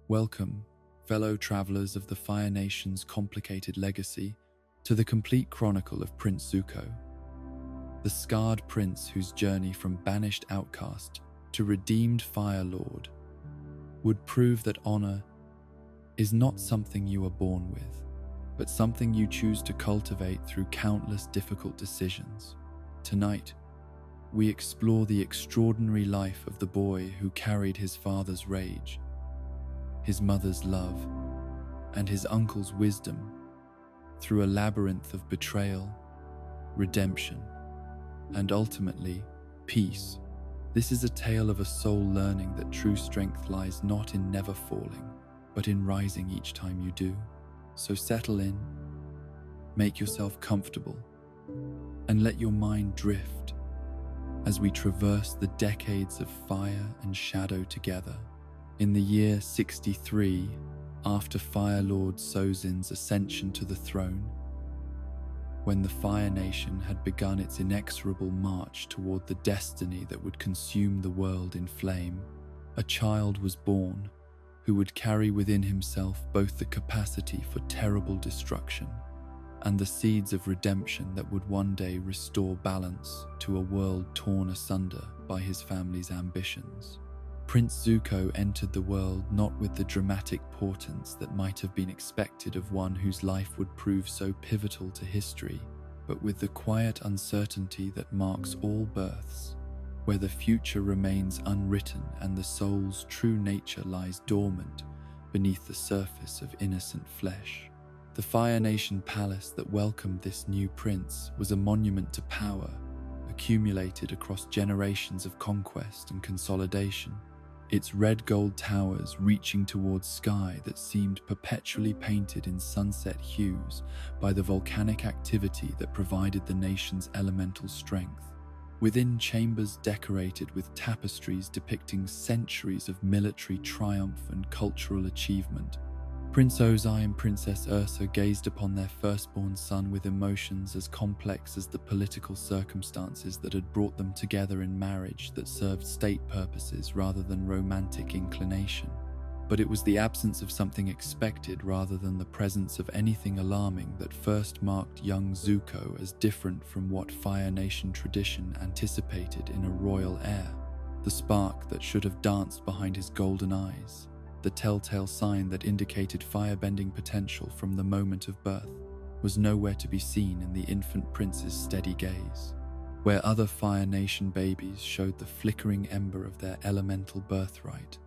Welcome, fellow travelers of the Fire Nation's complicated legacy, to the complete chronicle of Prince Zuko, the scarred prince whose journey from banished outcast to redeemed Fire Lord would prove that honor is not something you are born with, but something you choose to cultivate through countless difficult decisions. Tonight, we explore the extraordinary life of the boy who carried his father's rage, his mother's love, and his uncle's wisdom through a labyrinth of betrayal, redemption, and ultimately, peace. This is a tale of a soul learning that true strength lies not in never falling, but in rising each time you do. So settle in, make yourself comfortable, and let your mind drift as we traverse the decades of fire and shadow together. In the year 63, after Fire Lord Sozin's ascension to the throne, when the Fire Nation had begun its inexorable march toward the destiny that would consume the world in flame, a child was born who would carry within himself both the capacity for terrible destruction and the seeds of redemption that would one day restore balance to a world torn asunder by his family's ambitions. Prince Zuko entered the world not with the dramatic portents that might have been expected of one whose life would prove so pivotal to history, but with the quiet uncertainty that marks all births, where the future remains unwritten and the soul's true nature lies dormant beneath the surface of innocent flesh. The Fire Nation palace that welcomed this new prince was a monument to power, accumulated across generations of conquest and consolidation. Its red gold towers reaching towards sky that seemed perpetually painted in sunset hues by the volcanic activity that provided the nation's elemental strength. Within chambers decorated with tapestries depicting centuries of military triumph and cultural achievement, Prince Ozai and Princess Ursa gazed upon their firstborn son with emotions as complex as the political circumstances that had brought them together in marriage that served state purposes rather than romantic inclination. But it was the absence of something expected rather than the presence of anything alarming that first marked young Zuko as different from what Fire Nation tradition anticipated in a royal heir. The spark that should have danced behind his golden eyes, the telltale sign that indicated firebending potential from the moment of birth, was nowhere to be seen in the infant prince's steady gaze. Where other Fire Nation babies showed the flickering ember of their elemental birthright,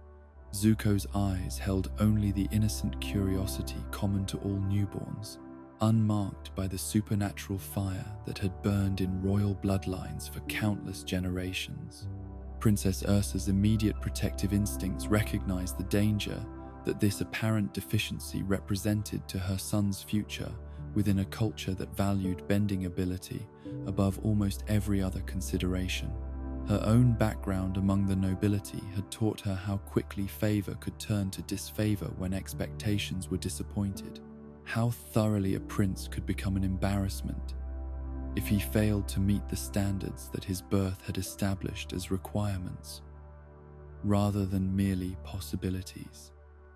Zuko's eyes held only the innocent curiosity common to all newborns, unmarked by the supernatural fire that had burned in royal bloodlines for countless generations. Princess Ursa's immediate protective instincts recognized the danger that this apparent deficiency represented to her son's future within a culture that valued bending ability above almost every other consideration. Her own background among the nobility had taught her how quickly favor could turn to disfavor when expectations were disappointed, how thoroughly a prince could become an embarrassment if he failed to meet the standards that his birth had established as requirements, rather than merely possibilities.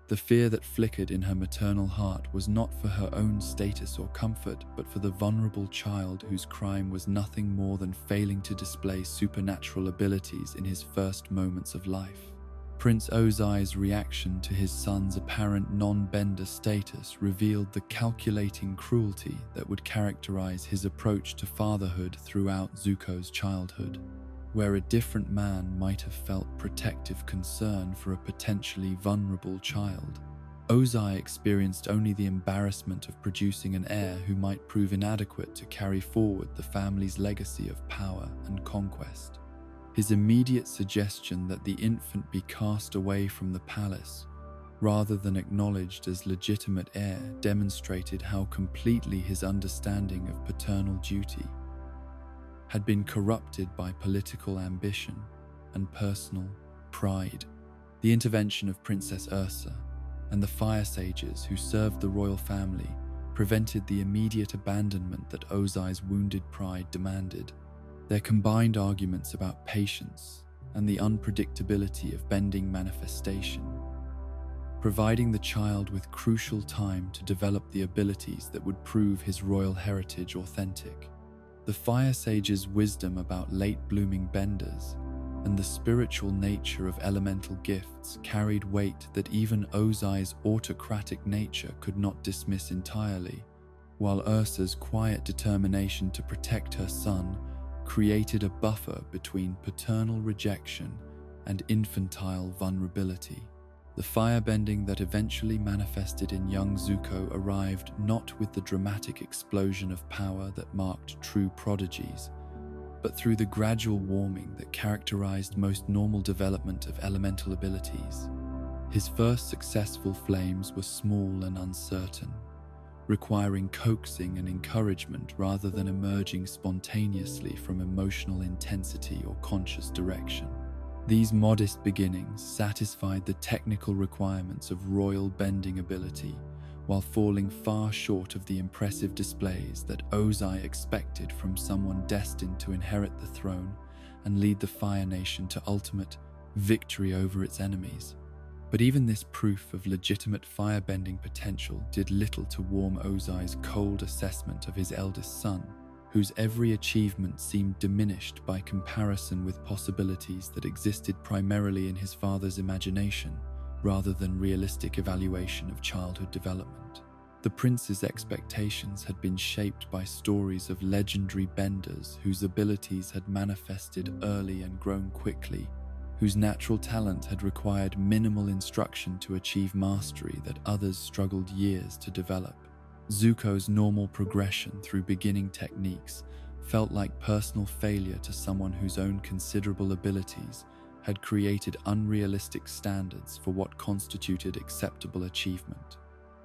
The fear that flickered in her maternal heart was not for her own status or comfort, but for the vulnerable child whose crime was nothing more than failing to display supernatural abilities in his first moments of life. Prince Ozai's reaction to his son's apparent non-bender status revealed the calculating cruelty that would characterize his approach to fatherhood throughout Zuko's childhood. Where a different man might have felt protective concern for a potentially vulnerable child, Ozai experienced only the embarrassment of producing an heir who might prove inadequate to carry forward the family's legacy of power and conquest. His immediate suggestion that the infant be cast away from the palace, rather than acknowledged as legitimate heir, demonstrated how completely his understanding of paternal duty had been corrupted by political ambition and personal pride. The intervention of Princess Ursa and the fire sages who served the royal family prevented the immediate abandonment that Ozai's wounded pride demanded. Their combined arguments about patience and the unpredictability of bending manifestation providing the child with crucial time to develop the abilities that would prove his royal heritage authentic. The Fire Sage's wisdom about late-blooming benders and the spiritual nature of elemental gifts carried weight that even Ozai's autocratic nature could not dismiss entirely, while Ursa's quiet determination to protect her son created a buffer between paternal rejection and infantile vulnerability. The firebending that eventually manifested in young Zuko arrived not with the dramatic explosion of power that marked true prodigies, but through the gradual warming that characterized most normal development of elemental abilities. His first successful flames were small and uncertain, requiring coaxing and encouragement rather than emerging spontaneously from emotional intensity or conscious direction. These modest beginnings satisfied the technical requirements of royal bending ability, while falling far short of the impressive displays that Ozai expected from someone destined to inherit the throne and lead the Fire Nation to ultimate victory over its enemies. But even this proof of legitimate firebending potential did little to warm Ozai's cold assessment of his eldest son, whose every achievement seemed diminished by comparison with possibilities that existed primarily in his father's imagination, rather than realistic evaluation of childhood development. The prince's expectations had been shaped by stories of legendary benders whose abilities had manifested early and grown quickly, whose natural talent had required minimal instruction to achieve mastery that others struggled years to develop. Zuko's normal progression through beginning techniques felt like personal failure to someone whose own considerable abilities had created unrealistic standards for what constituted acceptable achievement.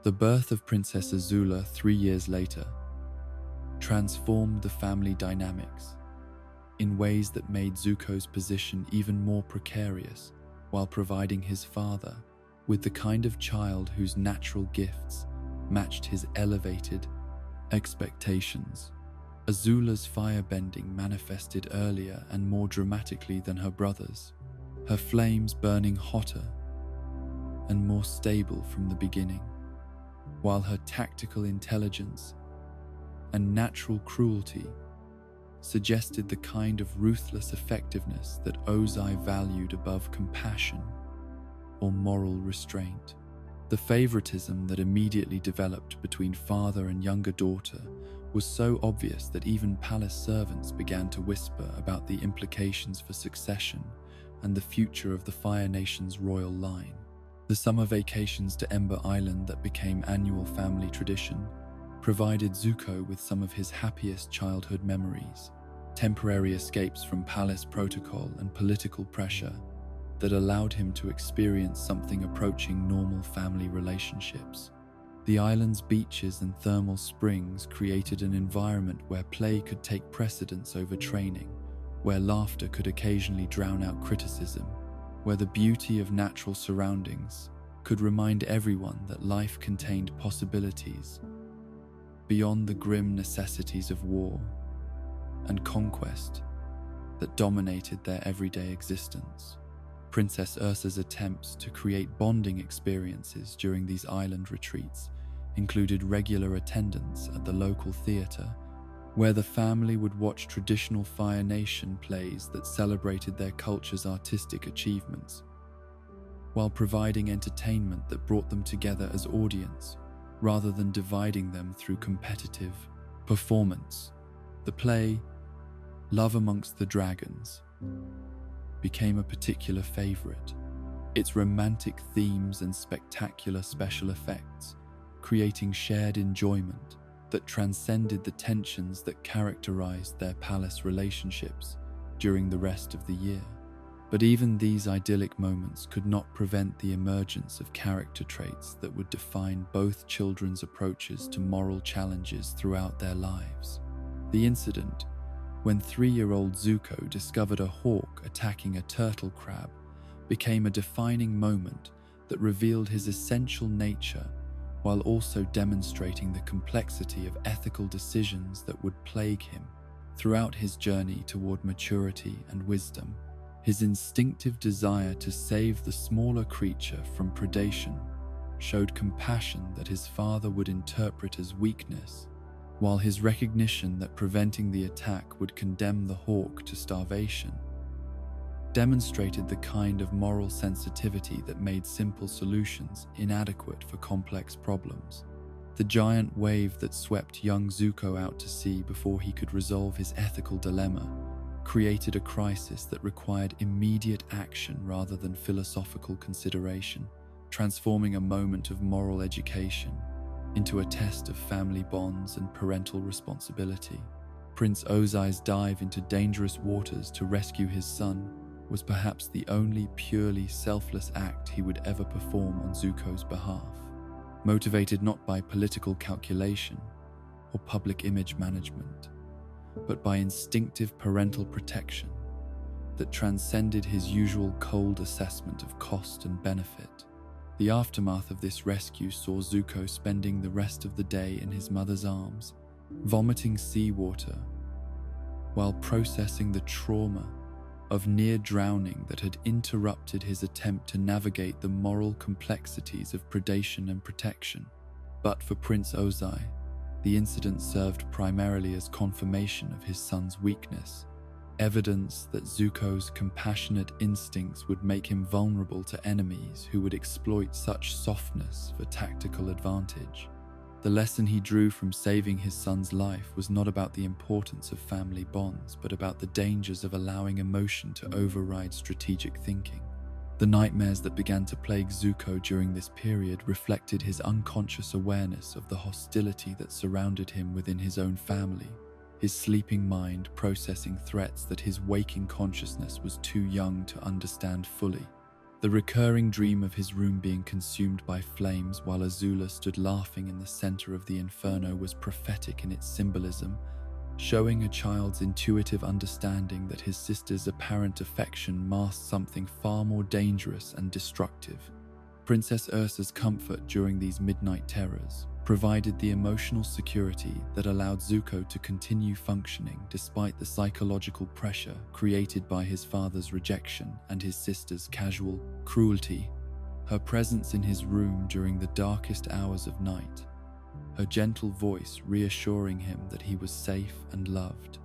The birth of Princess Azula 3 years later transformed the family dynamics in ways that made Zuko's position even more precarious, while providing his father with the kind of child whose natural gifts matched his elevated expectations. Azula's firebending manifested earlier and more dramatically than her brother's, her flames burning hotter and more stable from the beginning, while her tactical intelligence and natural cruelty suggested the kind of ruthless effectiveness that Ozai valued above compassion or moral restraint. The favoritism that immediately developed between father and younger daughter was so obvious that even palace servants began to whisper about the implications for succession and the future of the Fire Nation's royal line. The summer vacations to Ember Island that became annual family tradition provided Zuko with some of his happiest childhood memories, temporary escapes from palace protocol and political pressure that allowed him to experience something approaching normal family relationships. The island's beaches and thermal springs created an environment where play could take precedence over training, where laughter could occasionally drown out criticism, where the beauty of natural surroundings could remind everyone that life contained possibilities beyond the grim necessities of war and conquest that dominated their everyday existence. Princess Ursa's attempts to create bonding experiences during these island retreats included regular attendance at the local theatre, where the family would watch traditional Fire Nation plays that celebrated their culture's artistic achievements, while providing entertainment that brought them together as audience, rather than dividing them through competitive performance. The play, Love Amongst the Dragons, became a particular favorite. Its romantic themes and spectacular special effects, creating shared enjoyment that transcended the tensions that characterized their palace relationships during the rest of the year. But even these idyllic moments could not prevent the emergence of character traits that would define both children's approaches to moral challenges throughout their lives. The incident when 3-year-old Zuko discovered a hawk attacking a turtle crab became a defining moment that revealed his essential nature, while also demonstrating the complexity of ethical decisions that would plague him throughout his journey toward maturity and wisdom. His instinctive desire to save the smaller creature from predation showed compassion that his father would interpret as weakness, while his recognition that preventing the attack would condemn the hawk to starvation demonstrated the kind of moral sensitivity that made simple solutions inadequate for complex problems. The giant wave that swept young Zuko out to sea before he could resolve his ethical dilemma created a crisis that required immediate action rather than philosophical consideration, transforming a moment of moral education into a test of family bonds and parental responsibility. Prince Ozai's dive into dangerous waters to rescue his son was perhaps the only purely selfless act he would ever perform on Zuko's behalf, motivated not by political calculation or public image management, but by instinctive parental protection that transcended his usual cold assessment of cost and benefit. The aftermath of this rescue saw Zuko spending the rest of the day in his mother's arms, vomiting seawater, while processing the trauma of near drowning that had interrupted his attempt to navigate the moral complexities of predation and protection. But for Prince Ozai, the incident served primarily as confirmation of his son's weakness, evidence that Zuko's compassionate instincts would make him vulnerable to enemies who would exploit such softness for tactical advantage. The lesson he drew from saving his son's life was not about the importance of family bonds, but about the dangers of allowing emotion to override strategic thinking. The nightmares that began to plague Zuko during this period reflected his unconscious awareness of the hostility that surrounded him within his own family, his sleeping mind processing threats that his waking consciousness was too young to understand fully. The recurring dream of his room being consumed by flames while Azula stood laughing in the center of the inferno was prophetic in its symbolism, showing a child's intuitive understanding that his sister's apparent affection masked something far more dangerous and destructive. Princess Ursa's comfort during these midnight terrors provided the emotional security that allowed Zuko to continue functioning despite the psychological pressure created by his father's rejection and his sister's casual cruelty. Her presence in his room during the darkest hours of night, her gentle voice reassuring him that he was safe and loved,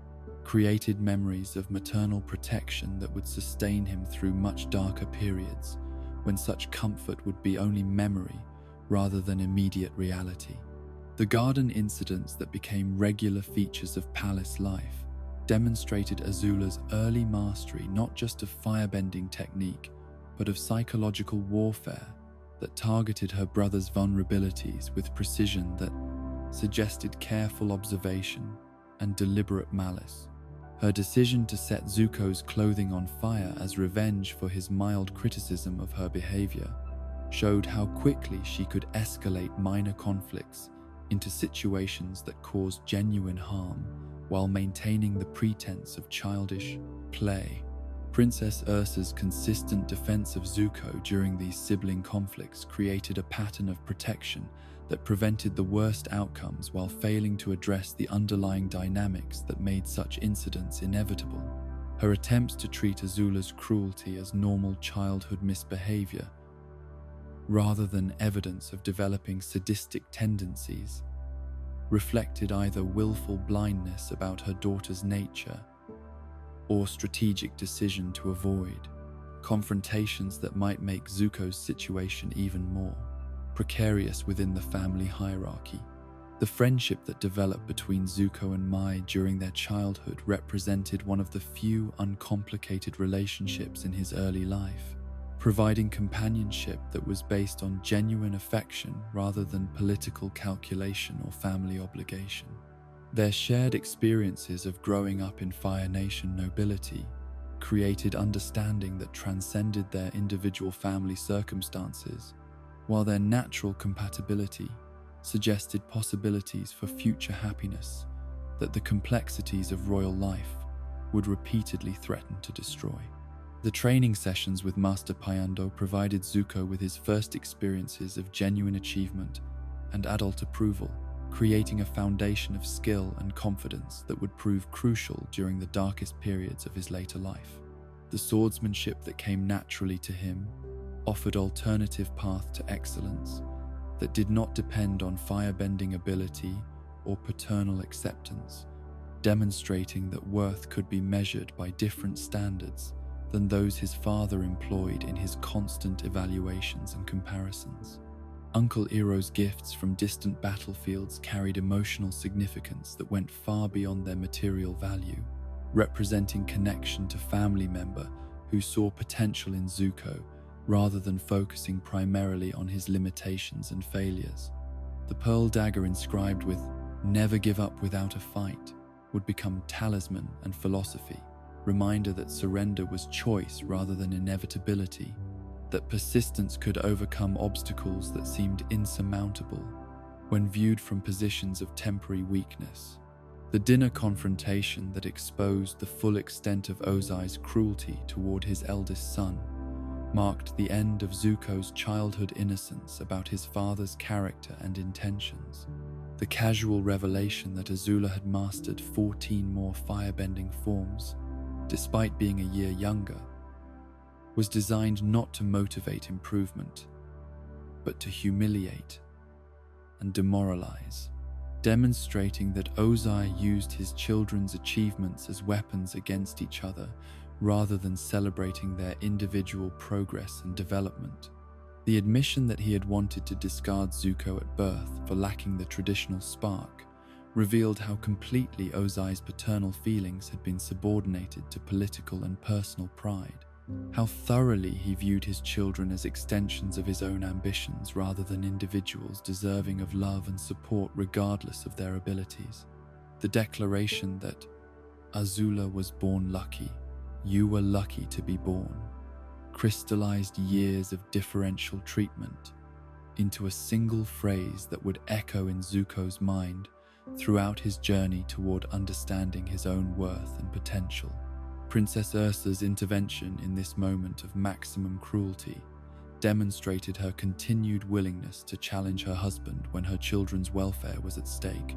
created memories of maternal protection that would sustain him through much darker periods, when such comfort would be only memory rather than immediate reality. The garden incidents that became regular features of palace life demonstrated Azula's early mastery not just of firebending technique, but of psychological warfare that targeted her brother's vulnerabilities with precision that suggested careful observation and deliberate malice. Her decision to set Zuko's clothing on fire as revenge for his mild criticism of her behavior showed how quickly she could escalate minor conflicts into situations that caused genuine harm while maintaining the pretense of childish play. Princess Ursa's consistent defense of Zuko during these sibling conflicts created a pattern of protection that prevented the worst outcomes while failing to address the underlying dynamics that made such incidents inevitable. Her attempts to treat Azula's cruelty as normal childhood misbehavior rather than evidence of developing sadistic tendencies reflected either willful blindness about her daughter's nature or strategic decision to avoid confrontations that might make Zuko's situation even more precarious within the family hierarchy. The friendship that developed between Zuko and Mai during their childhood represented one of the few uncomplicated relationships in his early life, providing companionship that was based on genuine affection rather than political calculation or family obligation. Their shared experiences of growing up in Fire Nation nobility created understanding that transcended their individual family circumstances, while their natural compatibility suggested possibilities for future happiness that the complexities of royal life would repeatedly threaten to destroy. The training sessions with Master Payando provided Zuko with his first experiences of genuine achievement and adult approval, creating a foundation of skill and confidence that would prove crucial during the darkest periods of his later life. The swordsmanship that came naturally to him offered alternative path to excellence, that did not depend on firebending ability or paternal acceptance, demonstrating that worth could be measured by different standards than those his father employed in his constant evaluations and comparisons. Uncle Iroh's gifts from distant battlefields carried emotional significance that went far beyond their material value, representing connection to family member who saw potential in Zuko rather than focusing primarily on his limitations and failures. The pearl dagger inscribed with "Never give up without a fight" would become talisman and philosophy, reminder that surrender was choice rather than inevitability, that persistence could overcome obstacles that seemed insurmountable when viewed from positions of temporary weakness. The dinner confrontation that exposed the full extent of Ozai's cruelty toward his eldest son marked the end of Zuko's childhood innocence about his father's character and intentions. The casual revelation that Azula had mastered 14 more firebending forms, despite being a year younger, was designed not to motivate improvement, but to humiliate and demoralize, demonstrating that Ozai used his children's achievements as weapons against each other rather than celebrating their individual progress and development. The admission that he had wanted to discard Zuko at birth for lacking the traditional spark revealed how completely Ozai's paternal feelings had been subordinated to political and personal pride, how thoroughly he viewed his children as extensions of his own ambitions rather than individuals deserving of love and support regardless of their abilities. The declaration that Azula was born lucky, you were lucky to be born, crystallized years of differential treatment into a single phrase that would echo in Zuko's mind throughout his journey toward understanding his own worth and potential. Princess Ursa's intervention in this moment of maximum cruelty demonstrated her continued willingness to challenge her husband when her children's welfare was at stake,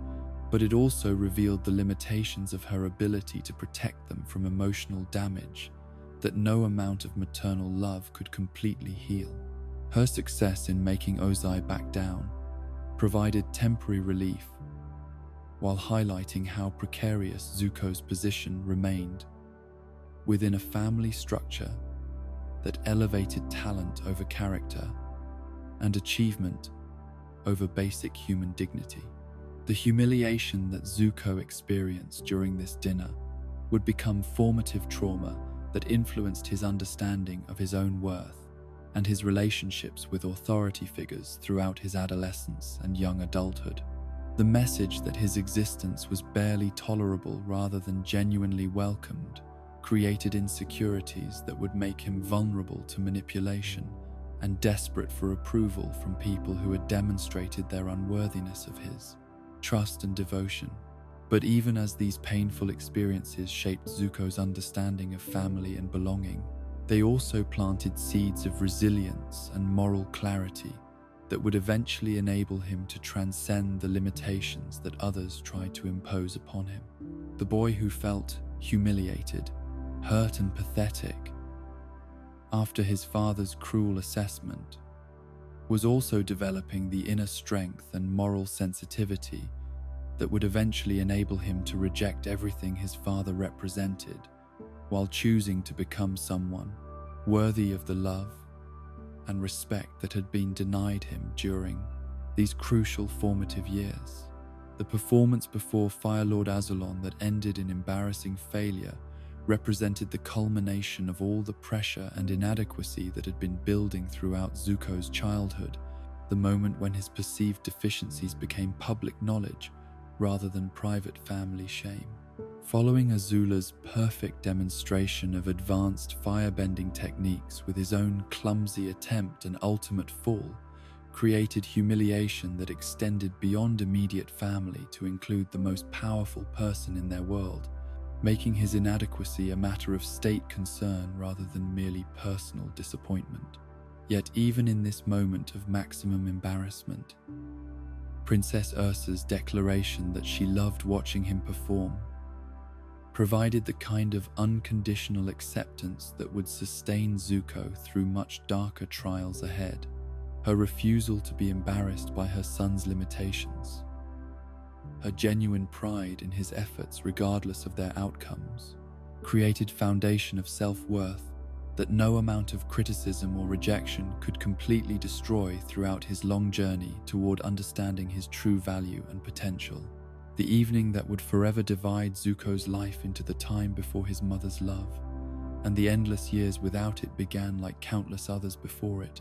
but it also revealed the limitations of her ability to protect them from emotional damage that no amount of maternal love could completely heal. Her success in making Ozai back down provided temporary relief, while highlighting how precarious Zuko's position remained within a family structure that elevated talent over character and achievement over basic human dignity. The humiliation that Zuko experienced during this dinner would become formative trauma that influenced his understanding of his own worth and his relationships with authority figures throughout his adolescence and young adulthood. The message that his existence was barely tolerable rather than genuinely welcomed created insecurities that would make him vulnerable to manipulation and desperate for approval from people who had demonstrated their unworthiness of his trust and devotion. But even as these painful experiences shaped Zuko's understanding of family and belonging, they also planted seeds of resilience and moral clarity that would eventually enable him to transcend the limitations that others tried to impose upon him. The boy who felt humiliated, hurt and pathetic after his father's cruel assessment was also developing the inner strength and moral sensitivity that would eventually enable him to reject everything his father represented while choosing to become someone worthy of the love and respect that had been denied him during these crucial formative years. The performance before Fire Lord Azulon that ended in embarrassing failure represented the culmination of all the pressure and inadequacy that had been building throughout Zuko's childhood, the moment when his perceived deficiencies became public knowledge rather than private family shame. Following Azula's perfect demonstration of advanced firebending techniques with his own clumsy attempt and ultimate fall, created humiliation that extended beyond immediate family to include the most powerful person in their world, making his inadequacy a matter of state concern rather than merely personal disappointment. Yet even in this moment of maximum embarrassment, Princess Ursa's declaration that she loved watching him perform provided the kind of unconditional acceptance that would sustain Zuko through much darker trials ahead. her refusal to be embarrassed by her son's limitations, her genuine pride in his efforts regardless of their outcomes, created foundation of self-worth that no amount of criticism or rejection could completely destroy throughout his long journey toward understanding his true value and potential. The evening that would forever divide Zuko's life into the time before his mother's love, and the endless years without it began like countless others before it,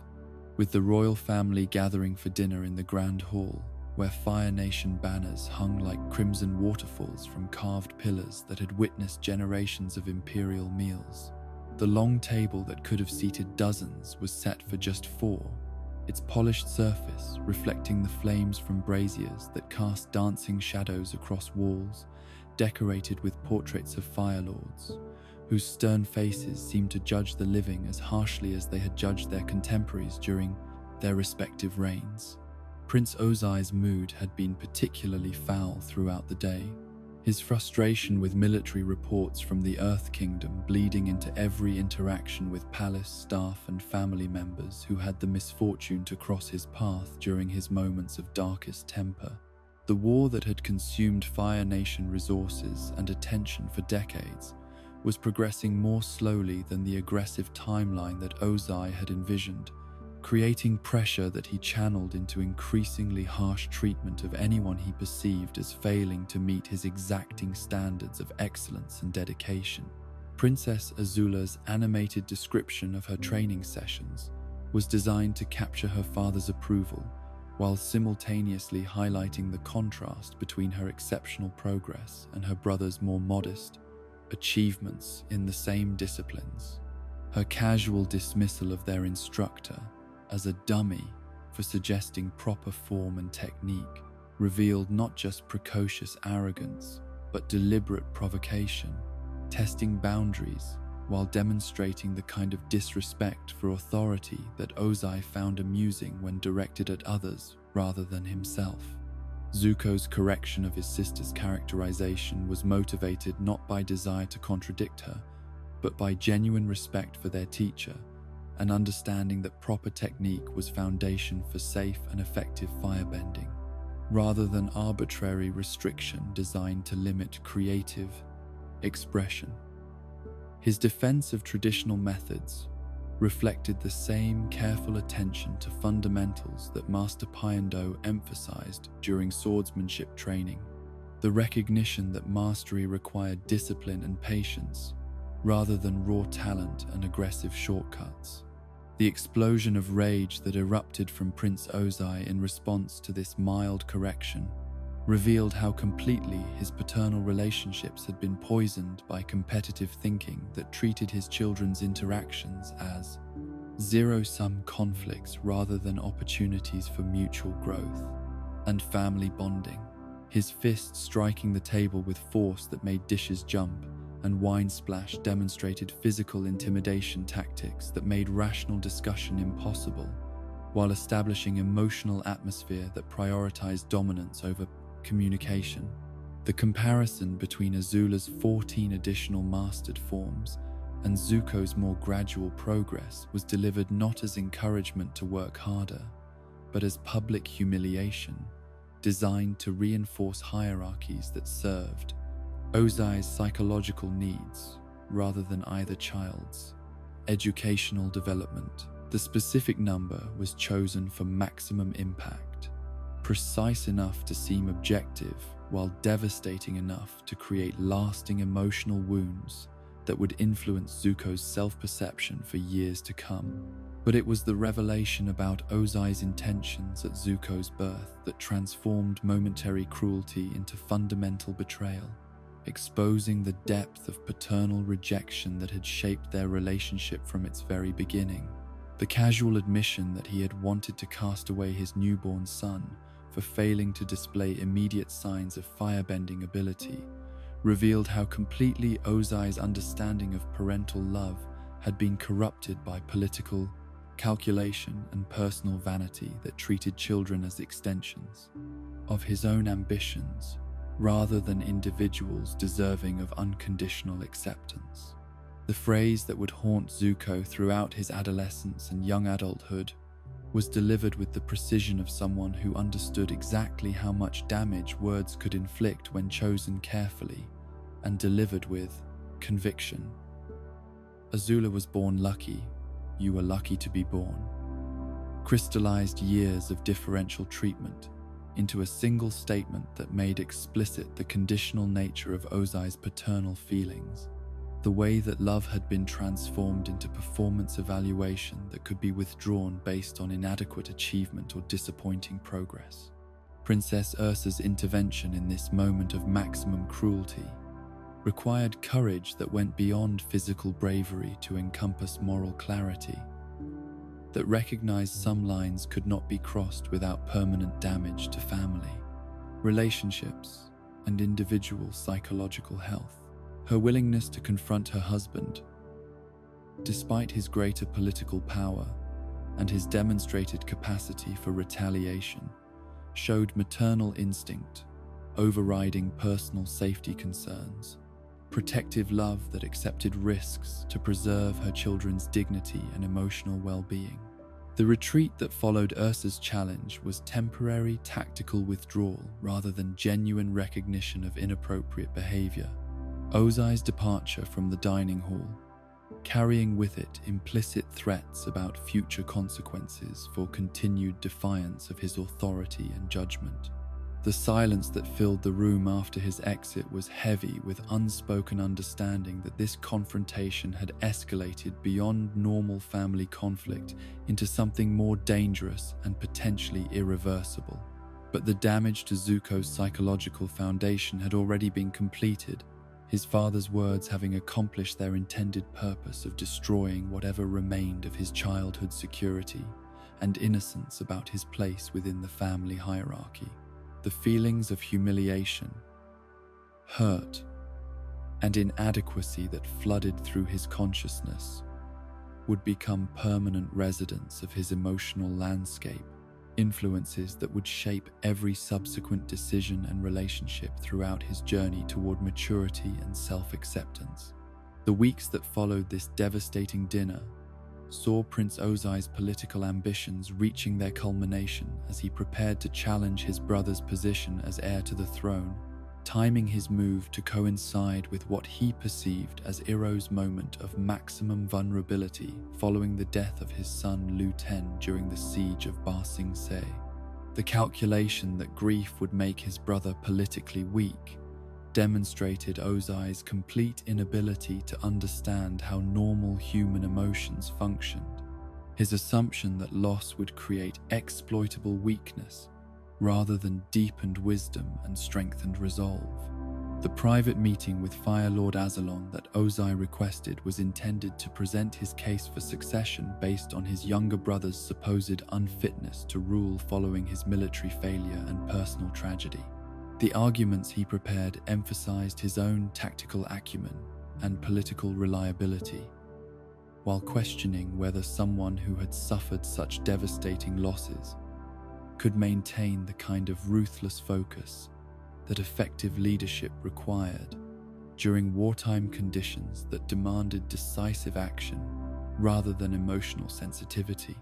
with the royal family gathering for dinner in the Grand Hall, where Fire Nation banners hung like crimson waterfalls from carved pillars that had witnessed generations of imperial meals. The long table that could have seated dozens was set for just 4, its polished surface reflecting the flames from braziers that cast dancing shadows across walls, decorated with portraits of Fire Lords, whose stern faces seemed to judge the living as harshly as they had judged their contemporaries during their respective reigns. Prince Ozai's mood had been particularly foul throughout the day, his frustration with military reports from the Earth Kingdom bleeding into every interaction with palace staff and family members who had the misfortune to cross his path during his moments of darkest temper. The war that had consumed Fire Nation resources and attention for decades was progressing more slowly than the aggressive timeline that Ozai had envisioned, creating pressure that he channeled into increasingly harsh treatment of anyone he perceived as failing to meet his exacting standards of excellence and dedication. Princess Azula's animated description of her training sessions was designed to capture her father's approval, while simultaneously highlighting the contrast between her exceptional progress and her brother's more modest achievements in the same disciplines. Her casual dismissal of their instructor as a dummy for suggesting proper form and technique revealed not just precocious arrogance, but deliberate provocation, testing boundaries while demonstrating the kind of disrespect for authority that Ozai found amusing when directed at others rather than himself. Zuko's correction of his sister's characterization was motivated not by desire to contradict her, but by genuine respect for their teacher, and understanding that proper technique was foundation for safe and effective firebending, rather than arbitrary restriction designed to limit creative expression. His defense of traditional methods reflected the same careful attention to fundamentals that Master Pyando emphasized during swordsmanship training, the recognition that mastery required discipline and patience, rather than raw talent and aggressive shortcuts. The explosion of rage that erupted from Prince Ozai in response to this mild correction revealed how completely his paternal relationships had been poisoned by competitive thinking that treated his children's interactions as zero-sum conflicts rather than opportunities for mutual growth and family bonding. His fist striking the table with force that made dishes jump, and wine splash demonstrated physical intimidation tactics that made rational discussion impossible, while establishing emotional atmosphere that prioritized dominance over communication. The comparison between Azula's 14 additional mastered forms and Zuko's more gradual progress was delivered not as encouragement to work harder, but as public humiliation, designed to reinforce hierarchies that served Ozai's psychological needs rather than either child's educational development. The specific number was chosen for maximum impact, precise enough to seem objective while devastating enough to create lasting emotional wounds that would influence Zuko's self-perception for years to come. But it was the revelation about Ozai's intentions at Zuko's birth that transformed momentary cruelty into fundamental betrayal, exposing the depth of paternal rejection that had shaped their relationship from its very beginning. The casual admission that he had wanted to cast away his newborn son for failing to display immediate signs of firebending ability revealed how completely Ozai's understanding of parental love had been corrupted by political calculation and personal vanity that treated children as extensions of his own ambitions rather than individuals deserving of unconditional acceptance. The phrase that would haunt Zuko throughout his adolescence and young adulthood was delivered with the precision of someone who understood exactly how much damage words could inflict when chosen carefully and delivered with conviction. Azula was born lucky. You were lucky to be born. Crystallized years of differential treatment into a single statement that made explicit the conditional nature of Ozai's paternal feelings, the way that love had been transformed into performance evaluation that could be withdrawn based on inadequate achievement or disappointing progress. Princess Ursa's intervention in this moment of maximum cruelty required courage that went beyond physical bravery to encompass moral clarity, that recognized some lines could not be crossed without permanent damage to family, relationships, and individual psychological health. Her willingness to confront her husband, despite his greater political power and his demonstrated capacity for retaliation, showed maternal instinct, overriding personal safety concerns, protective love that accepted risks to preserve her children's dignity and emotional well-being. The retreat that followed Ursa's challenge was temporary tactical withdrawal rather than genuine recognition of inappropriate behavior. Ozai's departure from the dining hall, carrying with it implicit threats about future consequences for continued defiance of his authority and judgment. The silence that filled the room after his exit was heavy with unspoken understanding that this confrontation had escalated beyond normal family conflict into something more dangerous and potentially irreversible. But the damage to Zuko's psychological foundation had already been completed, his father's words having accomplished their intended purpose of destroying whatever remained of his childhood security and innocence about his place within the family hierarchy. The feelings of humiliation, hurt, and inadequacy that flooded through his consciousness would become permanent residents of his emotional landscape, influences that would shape every subsequent decision and relationship throughout his journey toward maturity and self-acceptance. The weeks that followed this devastating dinner saw Prince Ozai's political ambitions reaching their culmination as he prepared to challenge his brother's position as heir to the throne, timing his move to coincide with what he perceived as Iroh's moment of maximum vulnerability following the death of his son Lu Ten during the siege of Ba Sing Se. The calculation that grief would make his brother politically weak demonstrated Ozai's complete inability to understand how normal human emotions functioned, his assumption that loss would create exploitable weakness rather than deepened wisdom and strengthened resolve. The private meeting with Fire Lord Azalon that Ozai requested was intended to present his case for succession based on his younger brother's supposed unfitness to rule following his military failure and personal tragedy. The arguments he prepared emphasized his own tactical acumen and political reliability, while questioning whether someone who had suffered such devastating losses could maintain the kind of ruthless focus that effective leadership required during wartime conditions that demanded decisive action rather than emotional sensitivity.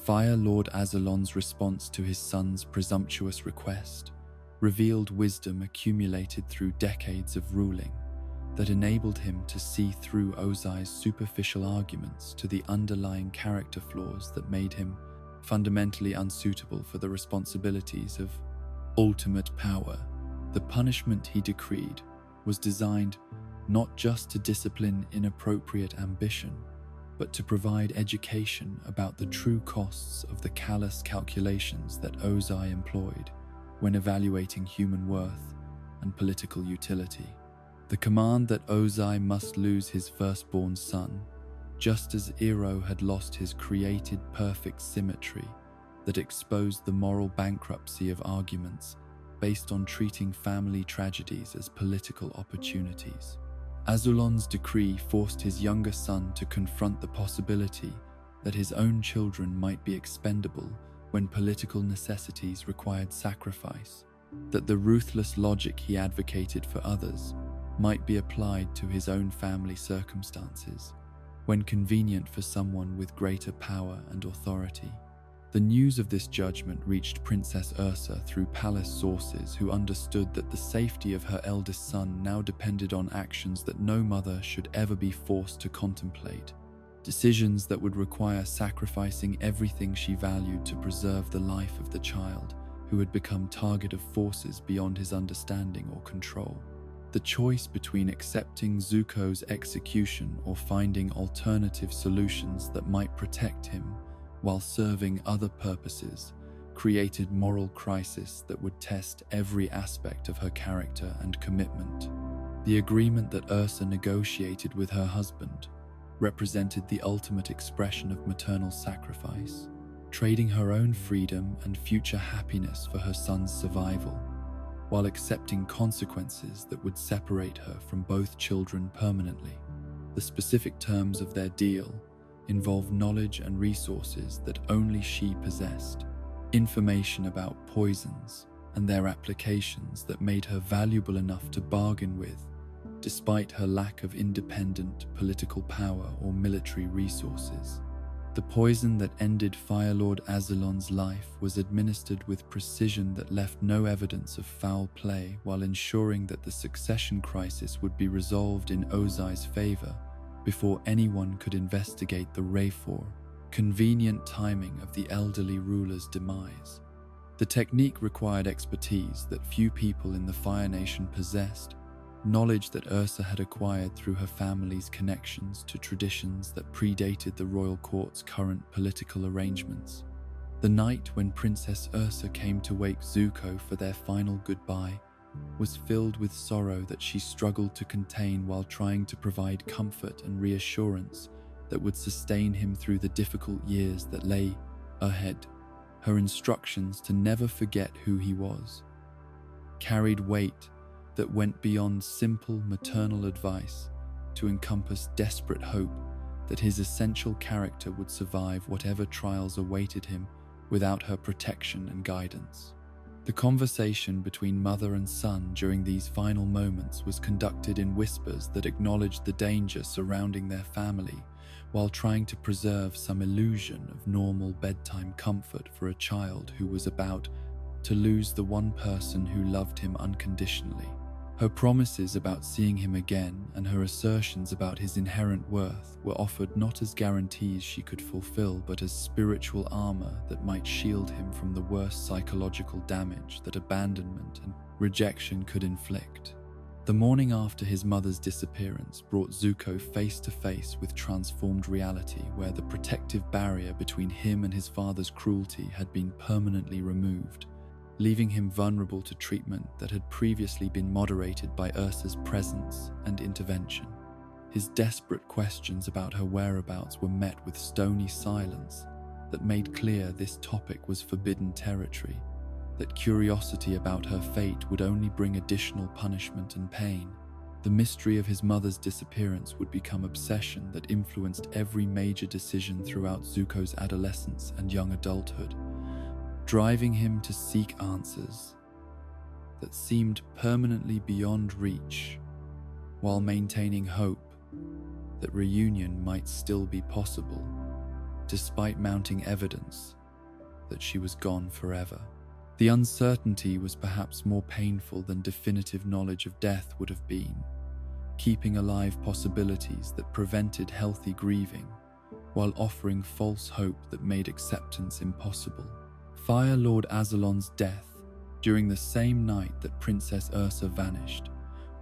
Fire Lord Azalon's response to his son's presumptuous request revealed wisdom accumulated through decades of ruling that enabled him to see through Ozai's superficial arguments to the underlying character flaws that made him fundamentally unsuitable for the responsibilities of ultimate power. The punishment he decreed was designed not just to discipline inappropriate ambition, but to provide education about the true costs of the callous calculations that Ozai employed when evaluating human worth and political utility. The command that Ozai must lose his firstborn son, just as Iroh had lost his created perfect symmetry that exposed the moral bankruptcy of arguments based on treating family tragedies as political opportunities. Azulon's decree forced his younger son to confront the possibility that his own children might be expendable when political necessities required sacrifice, that the ruthless logic he advocated for others might be applied to his own family circumstances when convenient for someone with greater power and authority. The news of this judgment reached Princess Ursa through palace sources who understood that the safety of her eldest son now depended on actions that no mother should ever be forced to contemplate, decisions that would require sacrificing everything she valued to preserve the life of the child who had become target of forces beyond his understanding or control. The choice between accepting Zuko's execution or finding alternative solutions that might protect him while serving other purposes created moral crisis that would test every aspect of her character and commitment. The agreement that Ursa negotiated with her husband represented the ultimate expression of maternal sacrifice, trading her own freedom and future happiness for her son's survival, while accepting consequences that would separate her from both children permanently. The specific terms of their deal involved knowledge and resources that only she possessed, information about poisons and their applications that made her valuable enough to bargain with, despite her lack of independent political power or military resources. The poison that ended Fire Lord Azulon's life was administered with precision that left no evidence of foul play, while ensuring that the succession crisis would be resolved in Ozai's favor before anyone could investigate the Rayfor. Convenient timing of the elderly ruler's demise. The technique required expertise that few people in the Fire Nation possessed, knowledge that Ursa had acquired through her family's connections to traditions that predated the royal court's current political arrangements. The night when Princess Ursa came to wake Zuko for their final goodbye was filled with sorrow that she struggled to contain while trying to provide comfort and reassurance that would sustain him through the difficult years that lay ahead. Her instructions to never forget who he was carried weight that went beyond simple maternal advice to encompass desperate hope that his essential character would survive whatever trials awaited him without her protection and guidance. The conversation between mother and son during these final moments was conducted in whispers that acknowledged the danger surrounding their family, while trying to preserve some illusion of normal bedtime comfort for a child who was about to lose the one person who loved him unconditionally. Her promises about seeing him again and her assertions about his inherent worth were offered not as guarantees she could fulfill, but as spiritual armor that might shield him from the worst psychological damage that abandonment and rejection could inflict. The morning after his mother's disappearance brought Zuko face to face with transformed reality, where the protective barrier between him and his father's cruelty had been permanently removed, leaving him vulnerable to treatment that had previously been moderated by Ursa's presence and intervention. His desperate questions about her whereabouts were met with stony silence that made clear this topic was forbidden territory, that curiosity about her fate would only bring additional punishment and pain. The mystery of his mother's disappearance would become obsession that influenced every major decision throughout Zuko's adolescence and young adulthood, driving him to seek answers that seemed permanently beyond reach, while maintaining hope that reunion might still be possible, despite mounting evidence that she was gone forever. The uncertainty was perhaps more painful than definitive knowledge of death would have been, keeping alive possibilities that prevented healthy grieving, while offering false hope that made acceptance impossible. Fire Lord Azulon's death, during the same night that Princess Ursa vanished,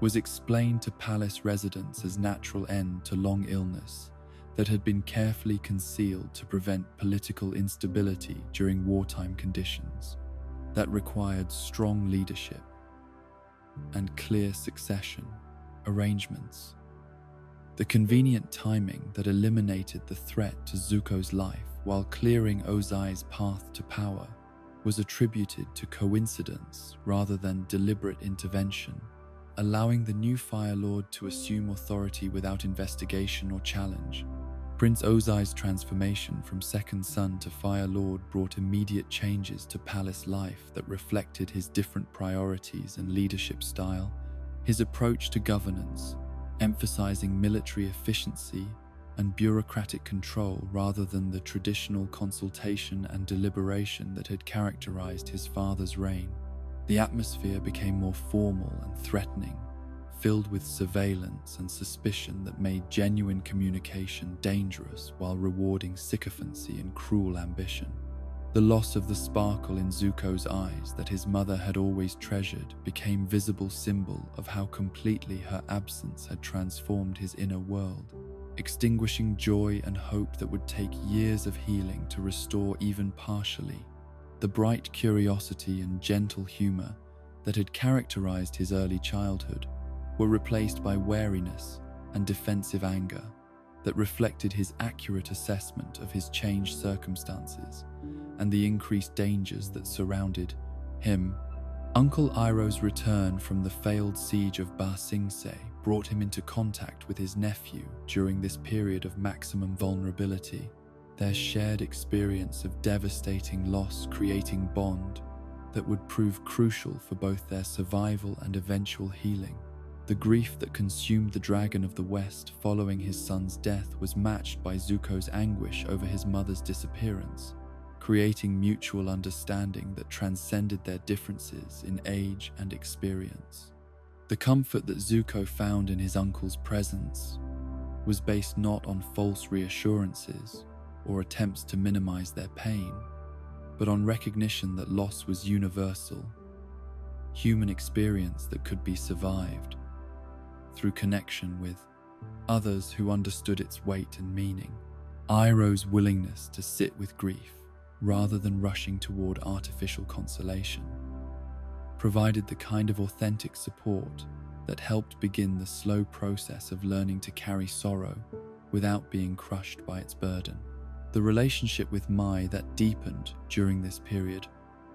was explained to palace residents as natural end to long illness that had been carefully concealed to prevent political instability during wartime conditions that required strong leadership and clear succession arrangements. The convenient timing that eliminated the threat to Zuko's life while clearing Ozai's path to power was attributed to coincidence rather than deliberate intervention, allowing the new Fire Lord to assume authority without investigation or challenge. Prince Ozai's transformation from second son to Fire Lord brought immediate changes to palace life that reflected his different priorities and leadership style. His approach to governance, emphasizing military efficiency and bureaucratic control rather than the traditional consultation and deliberation that had characterized his father's reign. The atmosphere became more formal and threatening, filled with surveillance and suspicion that made genuine communication dangerous while rewarding sycophancy and cruel ambition. The loss of the sparkle in Zuko's eyes that his mother had always treasured became visible symbol of how completely her absence had transformed his inner world, extinguishing joy and hope that would take years of healing to restore even partially. The bright curiosity and gentle humor that had characterized his early childhood were replaced by wariness and defensive anger that reflected his accurate assessment of his changed circumstances and the increased dangers that surrounded him. Uncle Iroh's return from the failed siege of Ba Sing Se brought him into contact with his nephew during this period of maximum vulnerability, their shared experience of devastating loss creating bond that would prove crucial for both their survival and eventual healing. The grief that consumed the Dragon of the West following his son's death was matched by Zuko's anguish over his mother's disappearance, creating mutual understanding that transcended their differences in age and experience. The comfort that Zuko found in his uncle's presence was based not on false reassurances or attempts to minimize their pain, but on recognition that loss was universal, human experience that could be survived through connection with others who understood its weight and meaning. Iroh's willingness to sit with grief rather than rushing toward artificial consolation provided the kind of authentic support that helped begin the slow process of learning to carry sorrow without being crushed by its burden. The relationship with Mai that deepened during this period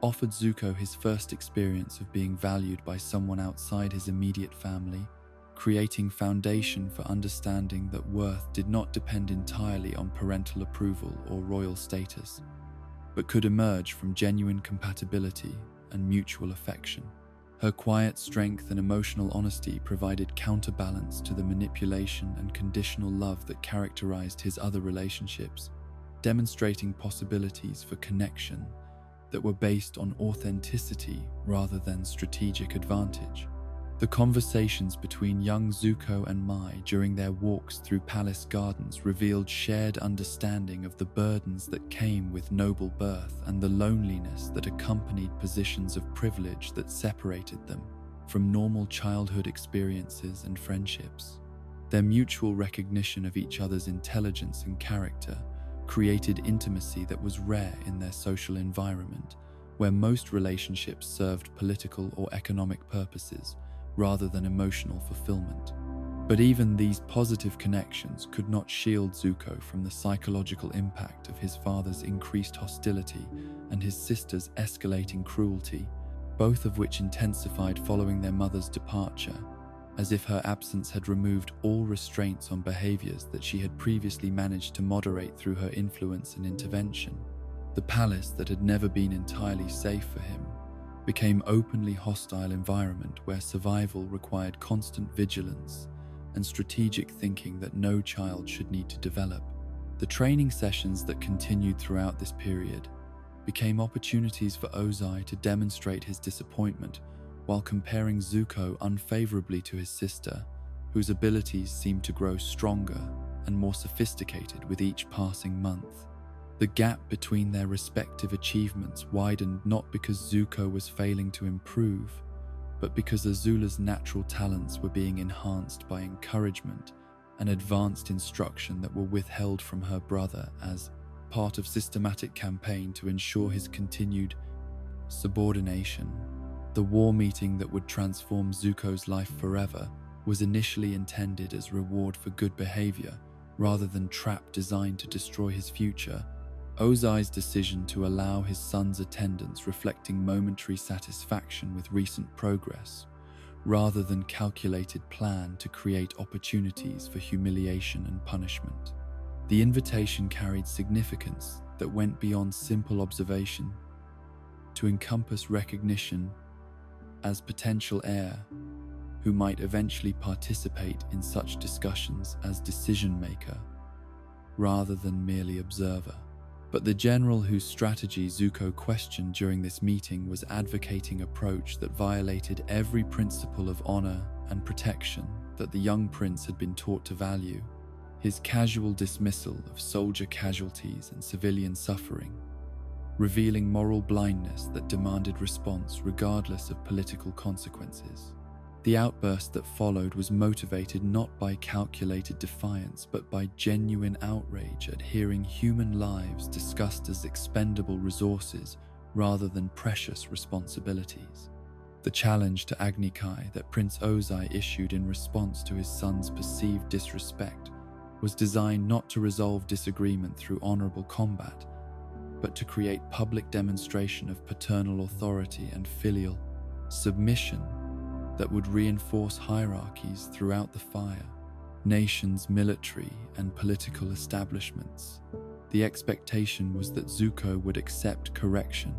offered Zuko his first experience of being valued by someone outside his immediate family, creating foundation for understanding that worth did not depend entirely on parental approval or royal status, but could emerge from genuine compatibility and mutual affection. Her quiet strength and emotional honesty provided counterbalance to the manipulation and conditional love that characterized his other relationships, demonstrating possibilities for connection that were based on authenticity rather than strategic advantage. The conversations between young Zuko and Mai during their walks through palace gardens revealed shared understanding of the burdens that came with noble birth and the loneliness that accompanied positions of privilege that separated them from normal childhood experiences and friendships. Their mutual recognition of each other's intelligence and character created intimacy that was rare in their social environment, where most relationships served political or economic purposes rather than emotional fulfillment. But even these positive connections could not shield Zuko from the psychological impact of his father's increased hostility and his sister's escalating cruelty, both of which intensified following their mother's departure, as if her absence had removed all restraints on behaviors that she had previously managed to moderate through her influence and intervention. The palace that had never been entirely safe for him became an openly hostile environment where survival required constant vigilance and strategic thinking that no child should need to develop. The training sessions that continued throughout this period became opportunities for Ozai to demonstrate his disappointment while comparing Zuko unfavorably to his sister, whose abilities seemed to grow stronger and more sophisticated with each passing month. The gap between their respective achievements widened not because Zuko was failing to improve, but because Azula's natural talents were being enhanced by encouragement and advanced instruction that were withheld from her brother as part of systematic campaign to ensure his continued subordination. The war meeting that would transform Zuko's life forever was initially intended as reward for good behavior rather than trap designed to destroy his future. Ozai's decision to allow his son's attendance reflecting momentary satisfaction with recent progress, rather than calculated plan to create opportunities for humiliation and punishment. The invitation carried significance that went beyond simple observation to encompass recognition as potential heir who might eventually participate in such discussions as decision maker rather than merely observer. But the general whose strategy Zuko questioned during this meeting was advocating an approach that violated every principle of honor and protection that the young prince had been taught to value. His casual dismissal of soldier casualties and civilian suffering, revealing moral blindness that demanded response regardless of political consequences. The outburst that followed was motivated not by calculated defiance but by genuine outrage at hearing human lives discussed as expendable resources rather than precious responsibilities. The challenge to Agni Kai that Prince Ozai issued in response to his son's perceived disrespect was designed not to resolve disagreement through honorable combat, but to create public demonstration of paternal authority and filial submission that would reinforce hierarchies throughout the Fire Nation's military and political establishments. The expectation was that Zuko would accept correction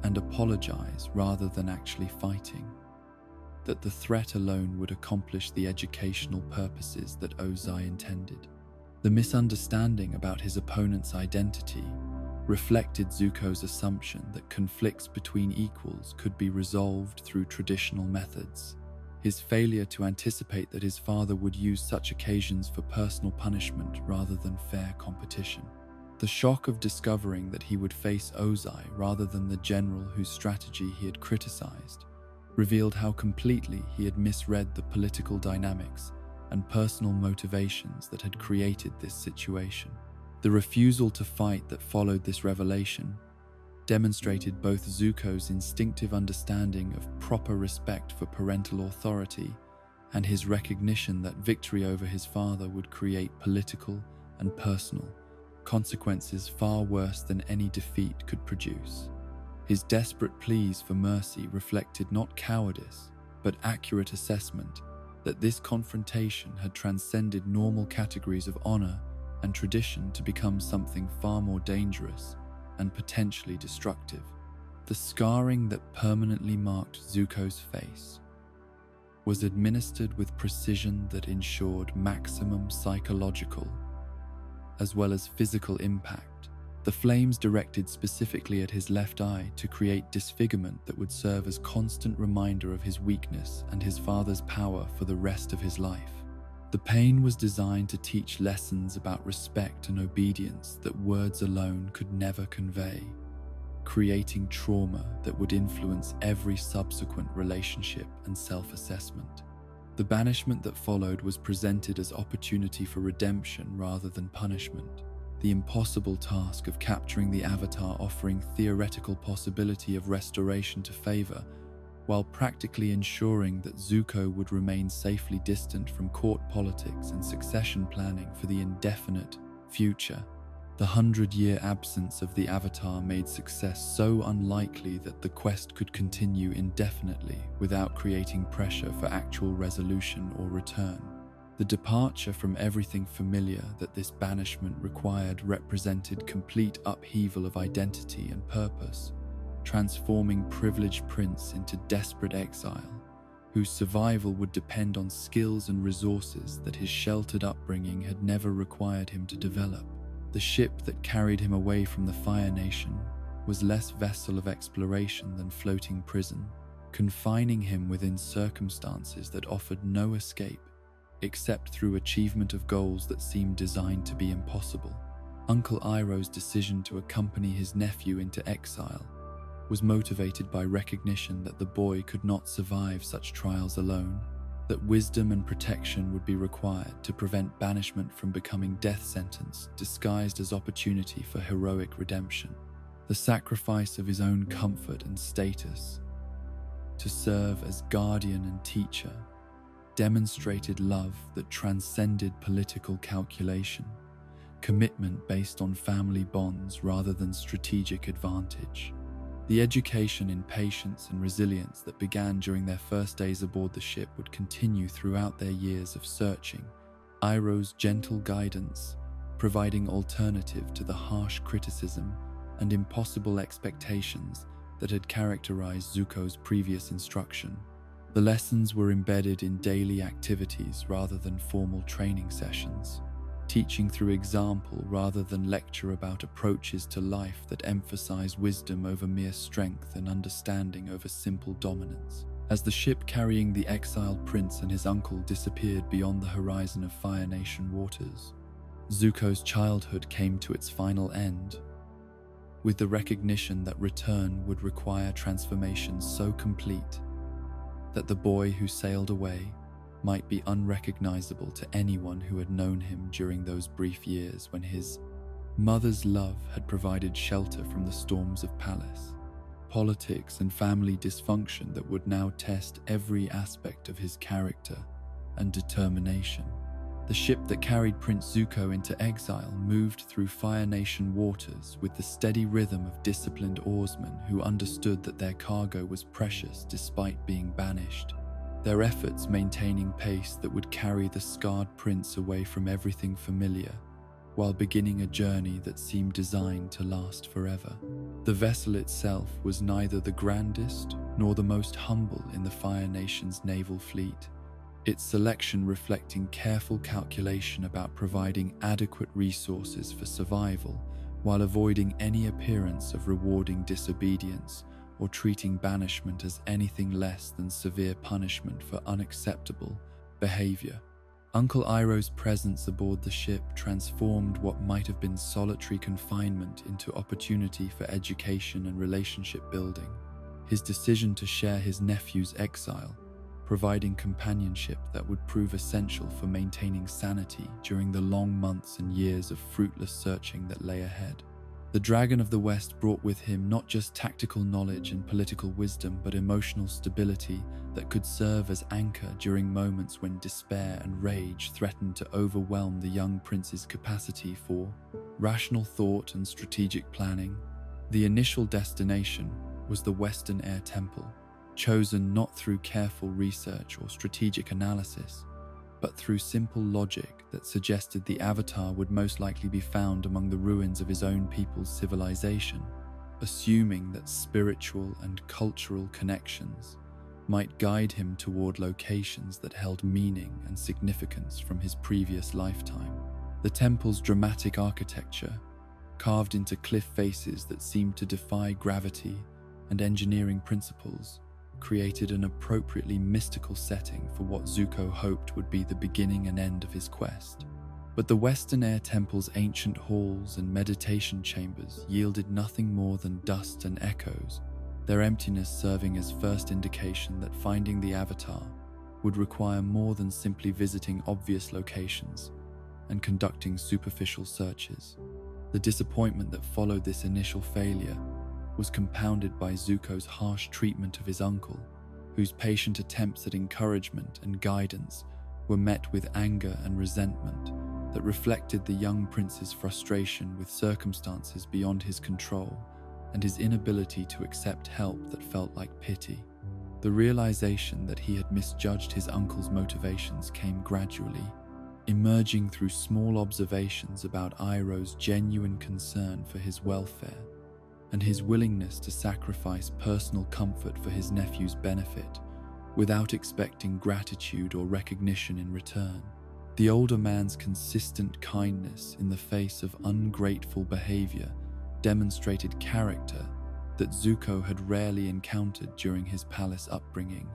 and apologize rather than actually fighting, that the threat alone would accomplish the educational purposes that Ozai intended. The misunderstanding about his opponent's identity reflected Zuko's assumption that conflicts between equals could be resolved through traditional methods. His failure to anticipate that his father would use such occasions for personal punishment rather than fair competition. The shock of discovering that he would face Ozai rather than the general whose strategy he had criticized revealed how completely he had misread the political dynamics and personal motivations that had created this situation. The refusal to fight that followed this revelation demonstrated both Zuko's instinctive understanding of proper respect for parental authority and his recognition that victory over his father would create political and personal consequences far worse than any defeat could produce. His desperate pleas for mercy reflected not cowardice, but accurate assessment that this confrontation had transcended normal categories of honor and tradition to become something far more dangerous and potentially destructive. The scarring that permanently marked Zuko's face was administered with precision that ensured maximum psychological as well as physical impact. The flames directed specifically at his left eye to create disfigurement that would serve as constant reminder of his weakness and his father's power for the rest of his life. The pain was designed to teach lessons about respect and obedience that words alone could never convey, creating trauma that would influence every subsequent relationship and self-assessment. The banishment that followed was presented as opportunity for redemption rather than punishment, the impossible task of capturing the Avatar offering theoretical possibility of restoration to favor, while practically ensuring that Zuko would remain safely distant from court politics and succession planning for the indefinite future. The 100-year absence of the Avatar made success so unlikely that the quest could continue indefinitely without creating pressure for actual resolution or return. The departure from everything familiar that this banishment required represented complete upheaval of identity and purpose, transforming privileged prince into desperate exile, whose survival would depend on skills and resources that his sheltered upbringing had never required him to develop. The ship that carried him away from the Fire Nation was less vessel of exploration than floating prison, confining him within circumstances that offered no escape, except through achievement of goals that seemed designed to be impossible. Uncle Iroh's decision to accompany his nephew into exile was motivated by recognition that the boy could not survive such trials alone, that wisdom and protection would be required to prevent banishment from becoming death sentence disguised as opportunity for heroic redemption. The sacrifice of his own comfort and status to serve as guardian and teacher demonstrated love that transcended political calculation, commitment based on family bonds rather than strategic advantage. The education in patience and resilience that began during their first days aboard the ship would continue throughout their years of searching. Iroh's gentle guidance, providing alternative to the harsh criticism and impossible expectations that had characterized Zuko's previous instruction. The lessons were embedded in daily activities rather than formal training sessions. teaching through example rather than lecture about approaches to life that emphasize wisdom over mere strength and understanding over simple dominance. As the ship carrying the exiled prince and his uncle disappeared beyond the horizon of Fire Nation waters, Zuko's childhood came to its final end, with the recognition that return would require transformation so complete that the boy who sailed away might be unrecognizable to anyone who had known him during those brief years when his mother's love had provided shelter from the storms of palace, politics, and family dysfunction that would now test every aspect of his character and determination. The ship that carried Prince Zuko into exile moved through Fire Nation waters with the steady rhythm of disciplined oarsmen who understood that their cargo was precious despite being banished, their efforts maintaining pace that would carry the scarred prince away from everything familiar, while beginning a journey that seemed designed to last forever. The vessel itself was neither the grandest nor the most humble in the Fire Nation's naval fleet, its selection reflecting careful calculation about providing adequate resources for survival while avoiding any appearance of rewarding disobedience or treating banishment as anything less than severe punishment for unacceptable behavior. Uncle Iroh's presence aboard the ship transformed what might have been solitary confinement into opportunity for education and relationship building. His decision to share his nephew's exile, providing companionship that would prove essential for maintaining sanity during the long months and years of fruitless searching that lay ahead. The Dragon of the West brought with him not just tactical knowledge and political wisdom, but emotional stability that could serve as anchor during moments when despair and rage threatened to overwhelm the young prince's capacity for rational thought and strategic planning. The initial destination was the Western Air Temple, chosen not through careful research or strategic analysis, but through simple logic that suggested the Avatar would most likely be found among the ruins of his own people's civilization, assuming that spiritual and cultural connections might guide him toward locations that held meaning and significance from his previous lifetime. The temple's dramatic architecture, carved into cliff faces that seemed to defy gravity and engineering principles, created an appropriately mystical setting for what Zuko hoped would be the beginning and end of his quest. But the Western Air Temple's ancient halls and meditation chambers yielded nothing more than dust and echoes, their emptiness serving as first indication that finding the Avatar would require more than simply visiting obvious locations and conducting superficial searches. The disappointment that followed this initial failure was compounded by Zuko's harsh treatment of his uncle, whose patient attempts at encouragement and guidance were met with anger and resentment that reflected the young prince's frustration with circumstances beyond his control and his inability to accept help that felt like pity. The realization that he had misjudged his uncle's motivations came gradually, emerging through small observations about Iroh's genuine concern for his welfare and his willingness to sacrifice personal comfort for his nephew's benefit without expecting gratitude or recognition in return. The older man's consistent kindness in the face of ungrateful behavior demonstrated character that Zuko had rarely encountered during his palace upbringing,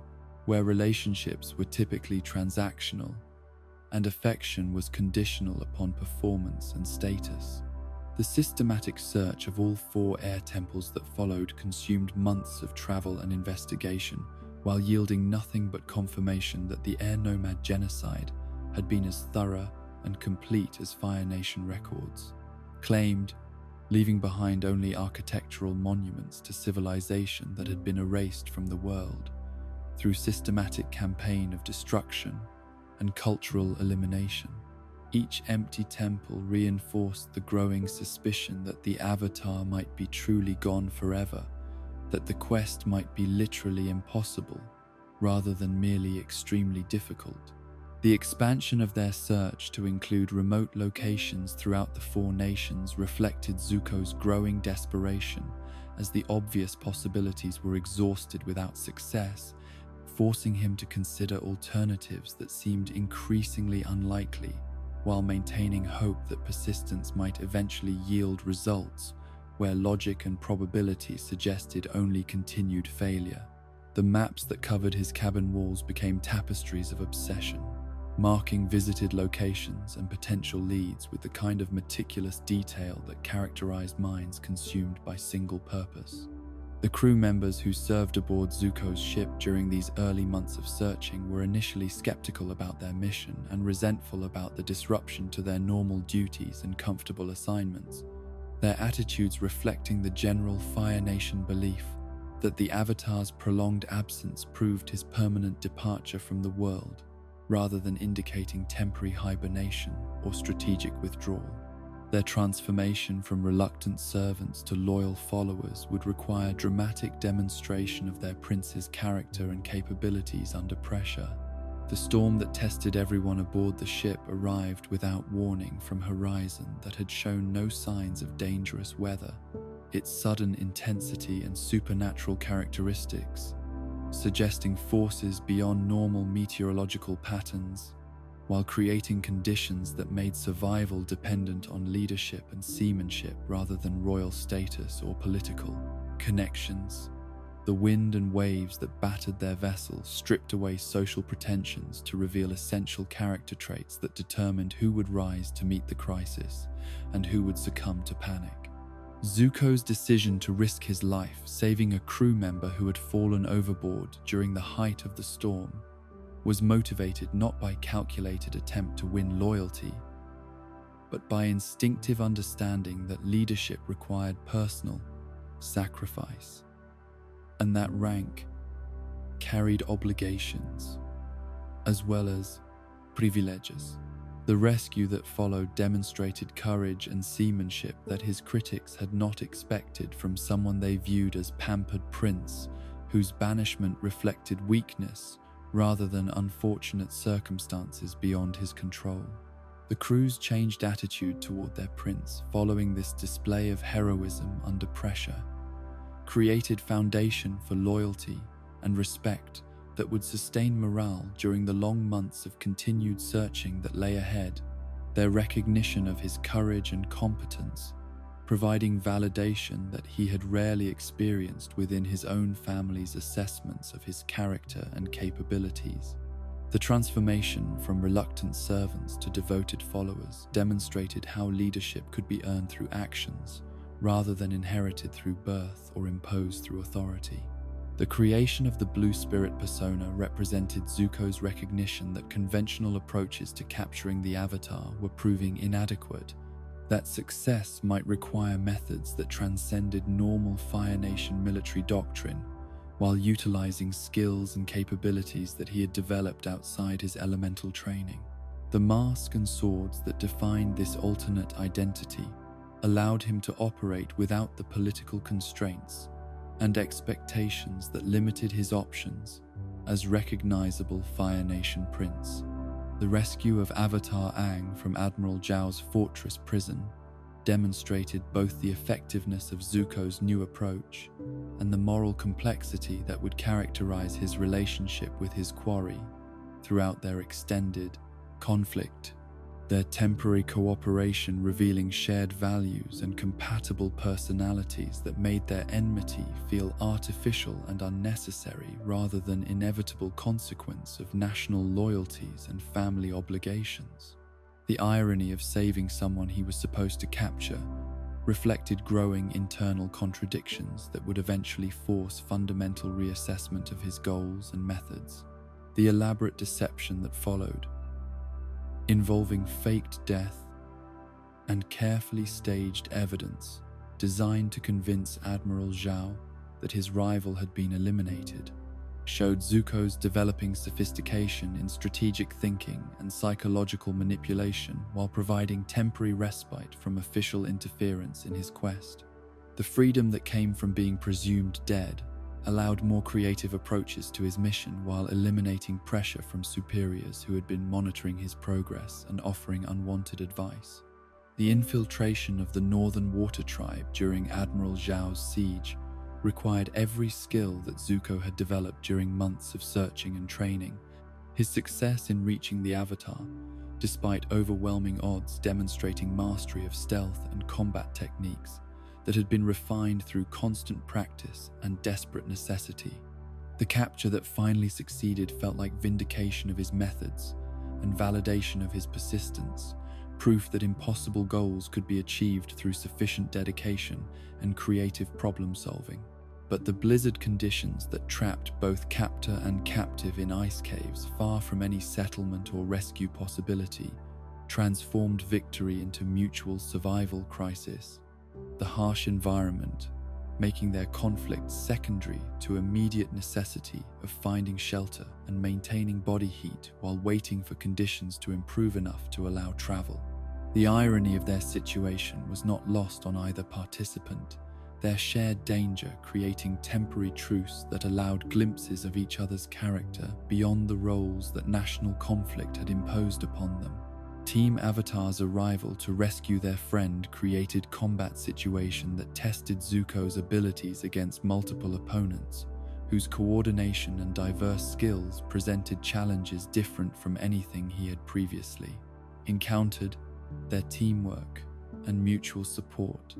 where relationships were typically transactional and affection was conditional upon performance and status. The systematic search of all 4 air temples that followed consumed months of travel and investigation, while yielding nothing but confirmation that the air nomad genocide had been as thorough and complete as Fire Nation records claimed, leaving behind only architectural monuments to civilization that had been erased from the world through systematic campaign of destruction and cultural elimination. Each empty temple reinforced the growing suspicion that the Avatar might be truly gone forever, that the quest might be literally impossible rather than merely extremely difficult. The expansion of their search to include remote locations throughout the 4 nations reflected Zuko's growing desperation, as the obvious possibilities were exhausted without success, forcing him to consider alternatives that seemed increasingly unlikely while maintaining hope that persistence might eventually yield results where logic and probability suggested only continued failure. The maps that covered his cabin walls became tapestries of obsession, marking visited locations and potential leads with the kind of meticulous detail that characterized minds consumed by single purpose. The crew members who served aboard Zuko's ship during these early months of searching were initially skeptical about their mission and resentful about the disruption to their normal duties and comfortable assignments, their attitudes reflecting the general Fire Nation belief that the Avatar's prolonged absence proved his permanent departure from the world, rather than indicating temporary hibernation or strategic withdrawal. Their transformation from reluctant servants to loyal followers would require dramatic demonstration of their prince's character and capabilities under pressure. The storm that tested everyone aboard the ship arrived without warning from horizon that had shown no signs of dangerous weather. Its sudden intensity and supernatural characteristics, suggesting forces beyond normal meteorological patterns, while creating conditions that made survival dependent on leadership and seamanship rather than royal status or political connections. The wind and waves that battered their vessels stripped away social pretensions to reveal essential character traits that determined who would rise to meet the crisis and who would succumb to panic. Zuko's decision to risk his life saving a crew member who had fallen overboard during the height of the storm was motivated not by calculated attempt to win loyalty, but by instinctive understanding that leadership required personal sacrifice, and that rank carried obligations as well as privileges. The rescue that followed demonstrated courage and seamanship that his critics had not expected from someone they viewed as pampered prince, whose banishment reflected weakness rather than unfortunate circumstances beyond his control. The crew's changed attitude toward their prince following this display of heroism under pressure created foundation for loyalty and respect that would sustain morale during the long months of continued searching that lay ahead. Their recognition of his courage and competence, providing validation that he had rarely experienced within his own family's assessments of his character and capabilities. The transformation from reluctant servants to devoted followers demonstrated how leadership could be earned through actions, rather than inherited through birth or imposed through authority. The creation of the Blue Spirit persona represented Zuko's recognition that conventional approaches to capturing the Avatar were proving inadequate, that success might require methods that transcended normal Fire Nation military doctrine, while utilizing skills and capabilities that he had developed outside his elemental training. The mask and swords that defined this alternate identity allowed him to operate without the political constraints and expectations that limited his options as recognizable Fire Nation prince. The rescue of Avatar Aang from Admiral Zhao's fortress prison demonstrated both the effectiveness of Zuko's new approach and the moral complexity that would characterize his relationship with his quarry throughout their extended conflict. Their temporary cooperation revealing shared values and compatible personalities that made their enmity feel artificial and unnecessary rather than inevitable consequence of national loyalties and family obligations. The irony of saving someone he was supposed to capture reflected growing internal contradictions that would eventually force fundamental reassessment of his goals and methods. The elaborate deception that followed, involving faked death and carefully staged evidence designed to convince Admiral Zhao that his rival had been eliminated, showed Zuko's developing sophistication in strategic thinking and psychological manipulation while providing temporary respite from official interference in his quest. The freedom that came from being presumed dead allowed more creative approaches to his mission while eliminating pressure from superiors who had been monitoring his progress and offering unwanted advice. The infiltration of the Northern Water Tribe during Admiral Zhao's siege required every skill that Zuko had developed during months of searching and training, His success in reaching the Avatar, despite overwhelming odds, demonstrating mastery of stealth and combat techniques that had been refined through constant practice and desperate necessity. The capture that finally succeeded felt like vindication of his methods and validation of his persistence, proof that impossible goals could be achieved through sufficient dedication and creative problem-solving. But the blizzard conditions that trapped both captor and captive in ice caves, far from any settlement or rescue possibility, transformed victory into mutual survival crisis. The harsh environment, making their conflict secondary to immediate necessity of finding shelter and maintaining body heat while waiting for conditions to improve enough to allow travel. The irony of their situation was not lost on either participant, their shared danger creating temporary truce that allowed glimpses of each other's character beyond the roles that national conflict had imposed upon them. Team Avatar's arrival to rescue their friend created combat situation that tested Zuko's abilities against multiple opponents, whose coordination and diverse skills presented challenges different from anything he had previously encountered. Their teamwork and mutual support,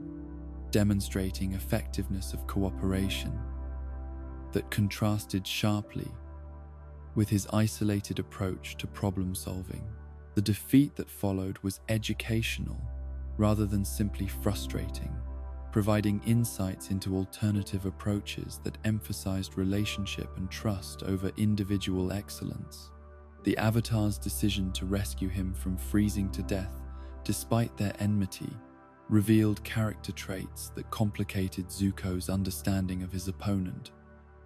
demonstrating effectiveness of cooperation that contrasted sharply with his isolated approach to problem solving. The defeat that followed was educational rather than simply frustrating, providing insights into alternative approaches that emphasized relationship and trust over individual excellence. The Avatar's decision to rescue him from freezing to death, despite their enmity, revealed character traits that complicated Zuko's understanding of his opponent,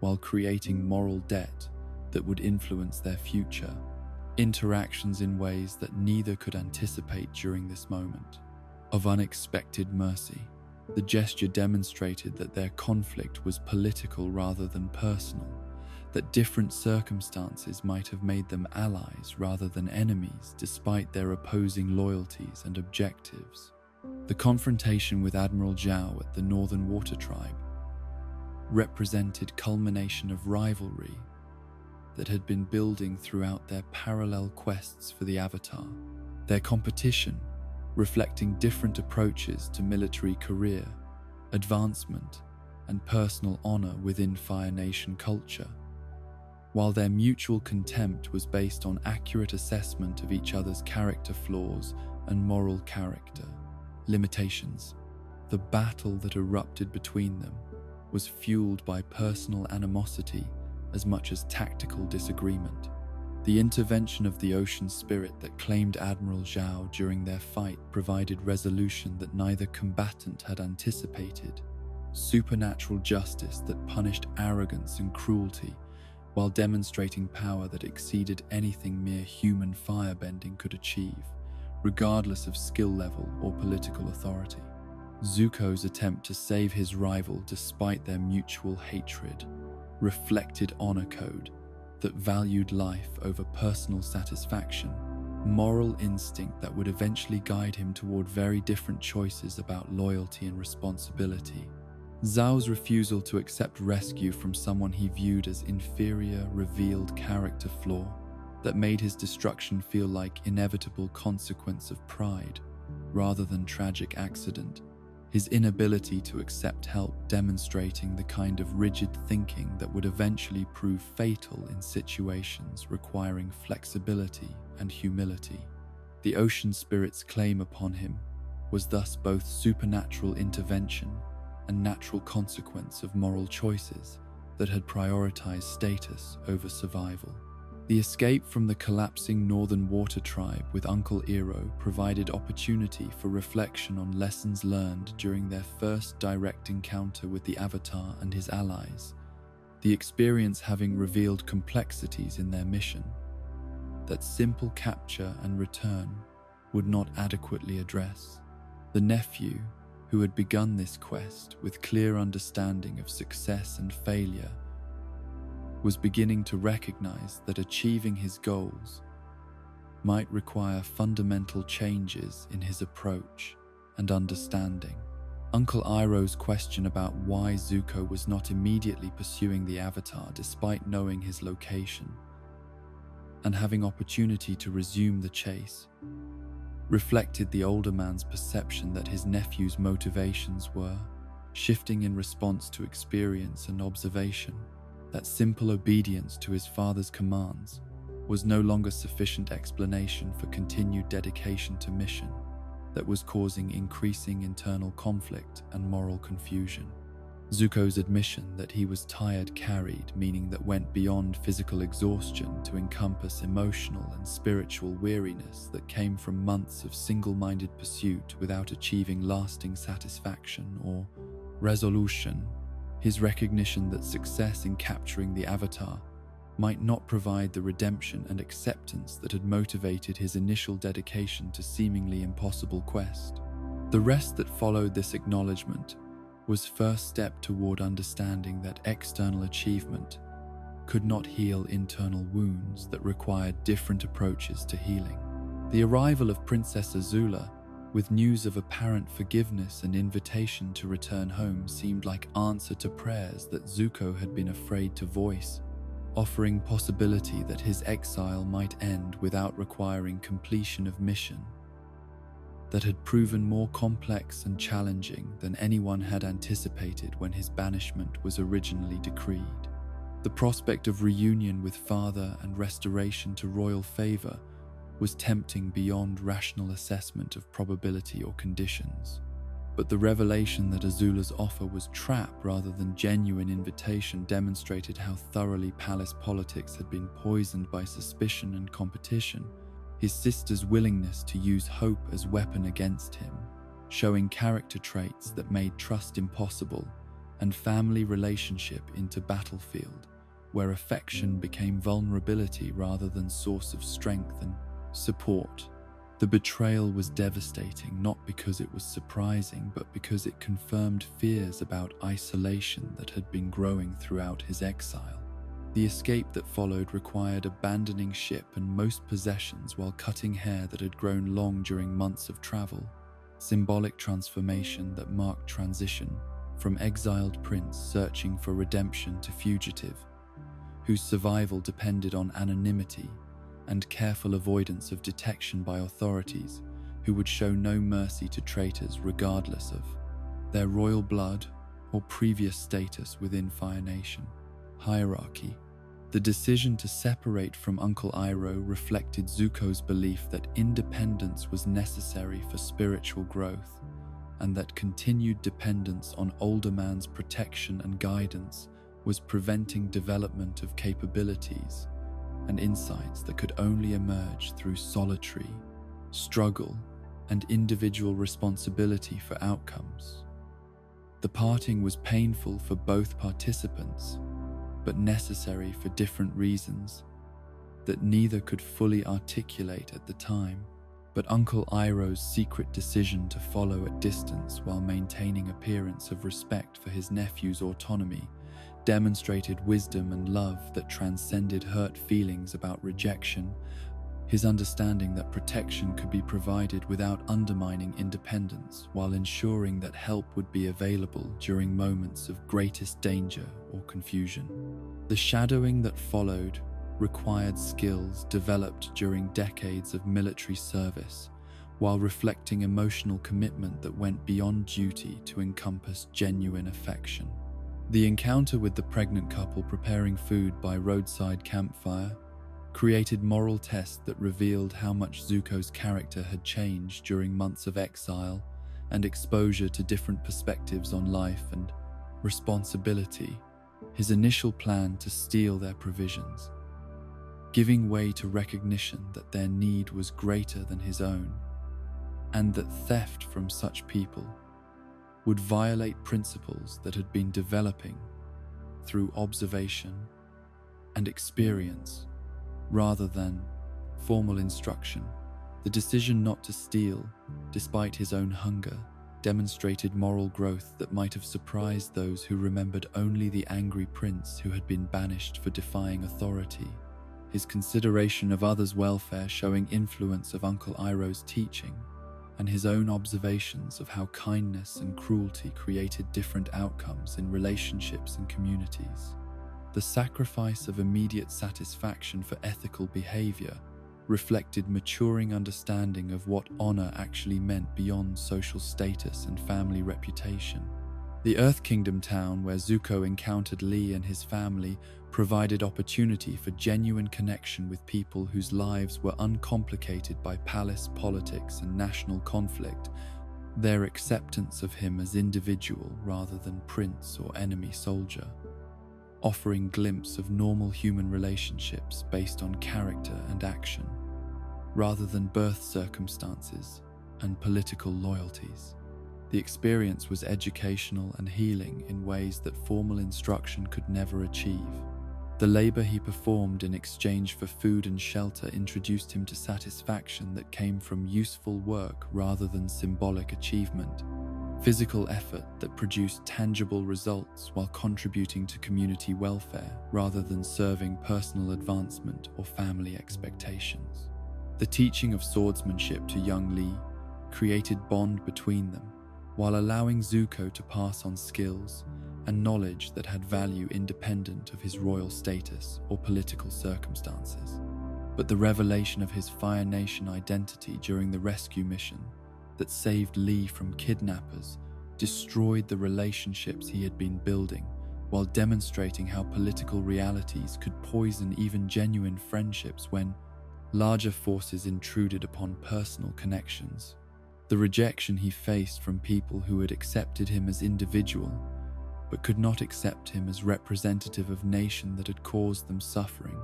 while creating moral debt that would influence their future interactions in ways that neither could anticipate. During this moment of unexpected mercy, the gesture demonstrated that their conflict was political rather than personal, that different circumstances might have made them allies rather than enemies despite their opposing loyalties and objectives. The confrontation with Admiral Zhao at the Northern Water Tribe represented culmination of rivalry that had been building throughout their parallel quests for the Avatar, their competition reflecting different approaches to military career, advancement, and personal honor within Fire Nation culture, while their mutual contempt was based on accurate assessment of each other's character flaws and moral character limitations. The battle that erupted between them was fueled by personal animosity as much as tactical disagreement. The intervention of the ocean spirit that claimed Admiral Zhao during their fight provided resolution that neither combatant had anticipated, supernatural justice that punished arrogance and cruelty, while demonstrating power that exceeded anything mere human firebending could achieve, regardless of skill level or political authority. Zuko's attempt to save his rival despite their mutual hatred reflected honor code that valued life over personal satisfaction, moral instinct that would eventually guide him toward very different choices about loyalty and responsibility. Zhao's refusal to accept rescue from someone he viewed as inferior revealed character flaw that made his destruction feel like inevitable consequence of pride rather than tragic accident. His inability to accept help demonstrating the kind of rigid thinking that would eventually prove fatal in situations requiring flexibility and humility. The ocean spirit's claim upon him was thus both supernatural intervention and natural consequence of moral choices that had prioritized status over survival. The escape from the collapsing Northern Water Tribe with Uncle Iroh provided opportunity for reflection on lessons learned during their first direct encounter with the Avatar and his allies, the experience having revealed complexities in their mission that simple capture and return would not adequately address. The nephew, who had begun this quest with clear understanding of success and failure, was beginning to recognize that achieving his goals might require fundamental changes in his approach and understanding. Uncle Iroh's question about why Zuko was not immediately pursuing the Avatar despite knowing his location and having opportunity to resume the chase, reflected the older man's perception that his nephew's motivations were shifting in response to experience and observation, that simple obedience to his father's commands was no longer sufficient explanation for continued dedication to mission that was causing increasing internal conflict and moral confusion. Zuko's admission that he was tired carried meaning that went beyond physical exhaustion to encompass emotional and spiritual weariness that came from months of single-minded pursuit without achieving lasting satisfaction or resolution. His recognition that success in capturing the Avatar might not provide the redemption and acceptance that had motivated his initial dedication to seemingly impossible quest. The rest that followed this acknowledgement was first step toward understanding that external achievement could not heal internal wounds that required different approaches to healing. The arrival of Princess Azula, with news of apparent forgiveness and invitation to return home, seemed like answer to prayers that Zuko had been afraid to voice, offering possibility that his exile might end without requiring completion of mission that had proven more complex and challenging than anyone had anticipated when his banishment was originally decreed. The prospect of reunion with father and restoration to royal favor was tempting beyond rational assessment of probability or conditions. But the revelation that Azula's offer was trap rather than genuine invitation demonstrated how thoroughly palace politics had been poisoned by suspicion and competition. His sister's willingness to use hope as weapon against him, showing character traits that made trust impossible and family relationship into battlefield, where affection became vulnerability rather than source of strength and support. The betrayal was devastating not because it was surprising, but because it confirmed fears about isolation that had been growing throughout his exile. The escape that followed required abandoning ship and most possessions while cutting hair that had grown long during months of travel, symbolic transformation that marked transition from exiled prince searching for redemption to fugitive, whose survival depended on anonymity and careful avoidance of detection by authorities who would show no mercy to traitors regardless of their royal blood or previous status within Fire Nation. Hierarchy. The decision to separate from Uncle Iroh reflected Zuko's belief that independence was necessary for spiritual growth, and that continued dependence on older man's protection and guidance was preventing development of capabilities and insights that could only emerge through solitary struggle and individual responsibility for outcomes. The parting was painful for both participants, but necessary for different reasons that neither could fully articulate at the time. But Uncle Iroh's secret decision to follow at distance while maintaining appearance of respect for his nephew's autonomy demonstrated wisdom and love that transcended hurt feelings about rejection, his understanding that protection could be provided without undermining independence while ensuring that help would be available during moments of greatest danger or confusion. The shadowing that followed required skills developed during decades of military service, while reflecting emotional commitment that went beyond duty to encompass genuine affection. The encounter with the pregnant couple preparing food by roadside campfire created moral tests that revealed how much Zuko's character had changed during months of exile and exposure to different perspectives on life and responsibility. His initial plan to steal their provisions, giving way to recognition that their need was greater than his own, and that theft from such people would violate principles that had been developing through observation and experience rather than formal instruction. The decision not to steal, despite his own hunger, demonstrated moral growth that might have surprised those who remembered only the angry prince who had been banished for defying authority. His consideration of others' welfare showing influence of Uncle Iroh's teaching, and his own observations of how kindness and cruelty created different outcomes in relationships and communities. The sacrifice of immediate satisfaction for ethical behavior reflected maturing understanding of what honor actually meant beyond social status and family reputation. The Earth Kingdom town where Zuko encountered Lee and his family provided opportunity for genuine connection with people whose lives were uncomplicated by palace politics and national conflict, their acceptance of him as individual rather than prince or enemy soldier, offering glimpse of normal human relationships based on character and action, rather than birth circumstances and political loyalties. The experience was educational and healing in ways that formal instruction could never achieve. The labor he performed in exchange for food and shelter introduced him to satisfaction that came from useful work rather than symbolic achievement, physical effort that produced tangible results while contributing to community welfare rather than serving personal advancement or family expectations. The teaching of swordsmanship to young Lee created bond between them, while allowing Zuko to pass on skills and knowledge that had value independent of his royal status or political circumstances. But the revelation of his Fire Nation identity during the rescue mission that saved Lee from kidnappers destroyed the relationships he had been building, while demonstrating how political realities could poison even genuine friendships when larger forces intruded upon personal connections. The rejection he faced from people who had accepted him as individual but could not accept him as representative of nation that had caused them suffering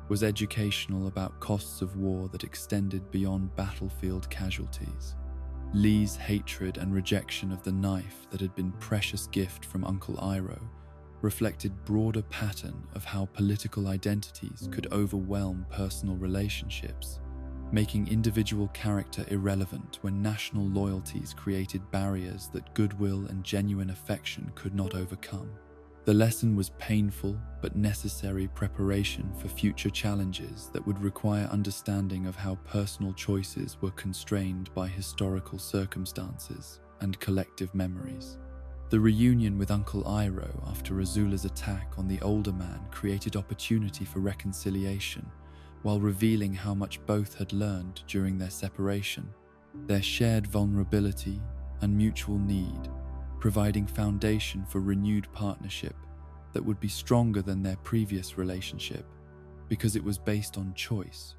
was educational about costs of war that extended beyond battlefield casualties. Lee's hatred and rejection of the knife that had been precious gift from Uncle Iroh reflected broader pattern of how political identities could overwhelm personal relationships, making individual character irrelevant when national loyalties created barriers that goodwill and genuine affection could not overcome. The lesson was painful but necessary preparation for future challenges that would require understanding of how personal choices were constrained by historical circumstances and collective memories. The reunion with Uncle Iroh after Azula's attack on the older man created opportunity for reconciliation, while revealing how much both had learned during their separation, their shared vulnerability and mutual need, providing foundation for renewed partnership that would be stronger than their previous relationship because it was based on choice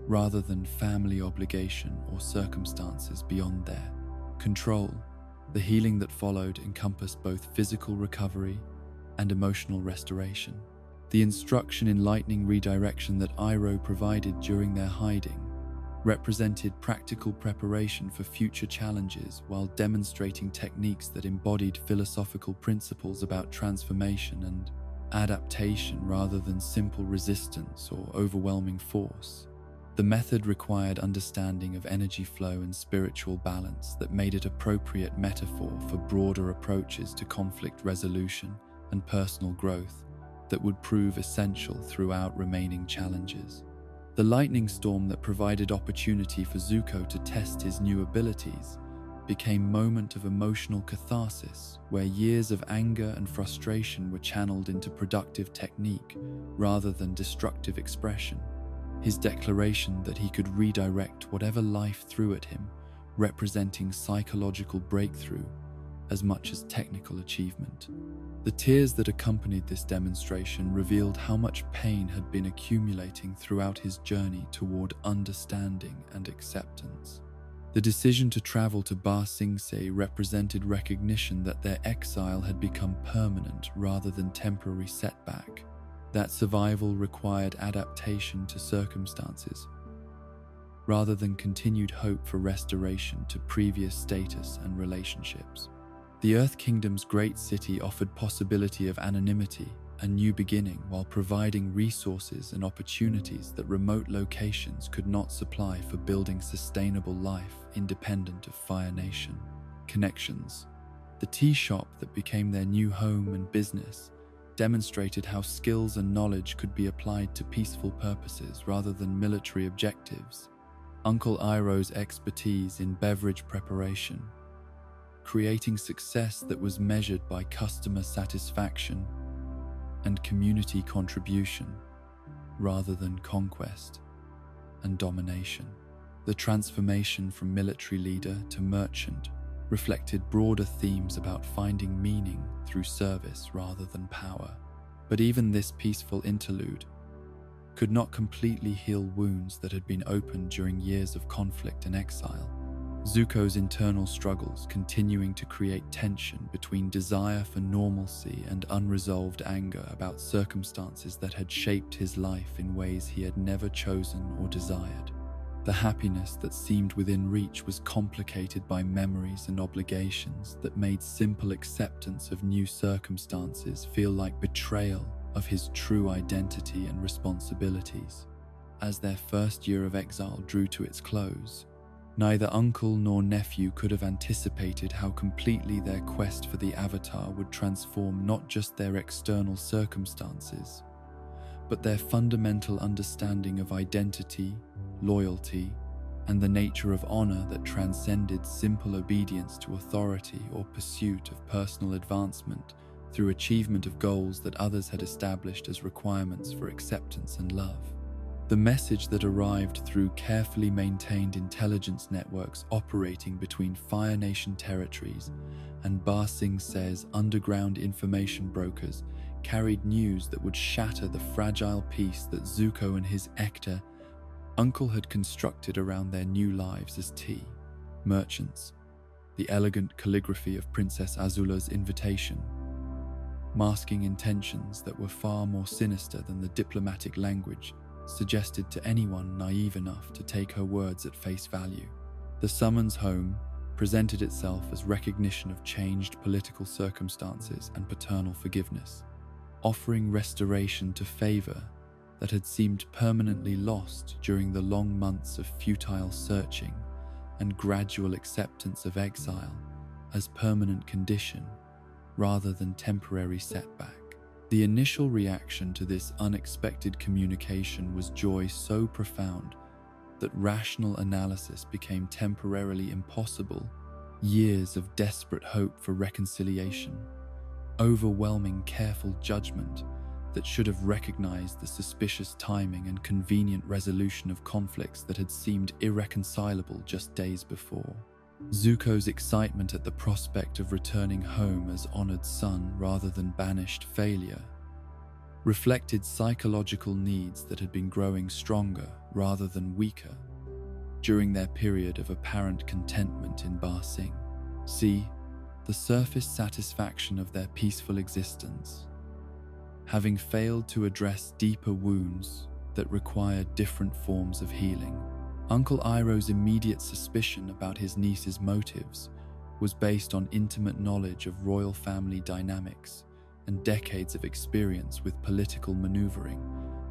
rather than family obligation or circumstances beyond their control. The healing that followed encompassed both physical recovery and emotional restoration. The instruction in lightning redirection that Iroh provided during their hiding represented practical preparation for future challenges while demonstrating techniques that embodied philosophical principles about transformation and adaptation rather than simple resistance or overwhelming force. The method required understanding of energy flow and spiritual balance that made it appropriate metaphor for broader approaches to conflict resolution and personal growth that would prove essential throughout remaining challenges. The lightning storm that provided opportunity for Zuko to test his new abilities became a moment of emotional catharsis where years of anger and frustration were channeled into productive technique rather than destructive expression. His declaration that he could redirect whatever life threw at him, representing psychological breakthrough as much as technical achievement. The tears that accompanied this demonstration revealed how much pain had been accumulating throughout his journey toward understanding and acceptance. The decision to travel to Ba Sing Se represented recognition that their exile had become permanent rather than temporary setback, that survival required adaptation to circumstances, rather than continued hope for restoration to previous status and relationships. The Earth Kingdom's great city offered possibility of anonymity and new beginning while providing resources and opportunities that remote locations could not supply for building sustainable life independent of Fire Nation connections. The tea shop that became their new home and business demonstrated how skills and knowledge could be applied to peaceful purposes rather than military objectives. Uncle Iroh's expertise in beverage preparation, creating success that was measured by customer satisfaction and community contribution rather than conquest and domination. The transformation from military leader to merchant reflected broader themes about finding meaning through service rather than power. But even this peaceful interlude could not completely heal wounds that had been opened during years of conflict and exile. Zuko's internal struggles continuing to create tension between desire for normalcy and unresolved anger about circumstances that had shaped his life in ways he had never chosen or desired. The happiness that seemed within reach was complicated by memories and obligations that made simple acceptance of new circumstances feel like betrayal of his true identity and responsibilities. As their first year of exile drew to its close, neither uncle nor nephew could have anticipated how completely their quest for the Avatar would transform not just their external circumstances, but their fundamental understanding of identity, loyalty, and the nature of honor that transcended simple obedience to authority or pursuit of personal advancement through achievement of goals that others had established as requirements for acceptance and love. The message that arrived through carefully maintained intelligence networks operating between Fire Nation territories and Ba Sing Se's underground information brokers carried news that would shatter the fragile peace that Zuko and his uncle had constructed around their new lives as merchants. The elegant calligraphy of Princess Azula's invitation, masking intentions that were far more sinister than the diplomatic language, suggested to anyone naive enough to take her words at face value. The summons home presented itself as recognition of changed political circumstances and paternal forgiveness, offering restoration to favor that had seemed permanently lost during the long months of futile searching and gradual acceptance of exile as permanent condition rather than temporary setback. The initial reaction to this unexpected communication was joy so profound that rational analysis became temporarily impossible. Years of desperate hope for reconciliation, overwhelming careful judgment that should have recognized the suspicious timing and convenient resolution of conflicts that had seemed irreconcilable just days before. Zuko's excitement at the prospect of returning home as honored son rather than banished failure reflected psychological needs that had been growing stronger rather than weaker during their period of apparent contentment in Ba Sing. See, the surface satisfaction of their peaceful existence, having failed to address deeper wounds that required different forms of healing. Uncle Iroh's immediate suspicion about his niece's motives was based on intimate knowledge of royal family dynamics and decades of experience with political maneuvering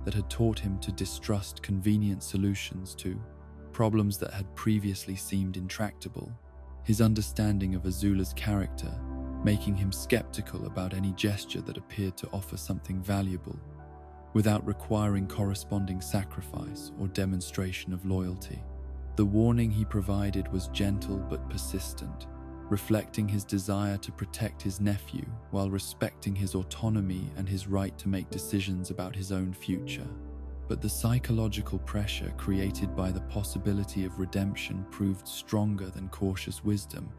that had taught him to distrust convenient solutions to problems that had previously seemed intractable. His understanding of Azula's character making him skeptical about any gesture that appeared to offer something valuable, without requiring corresponding sacrifice or demonstration of loyalty. The warning he provided was gentle but persistent, reflecting his desire to protect his nephew while respecting his autonomy and his right to make decisions about his own future. But the psychological pressure created by the possibility of redemption proved stronger than cautious wisdom.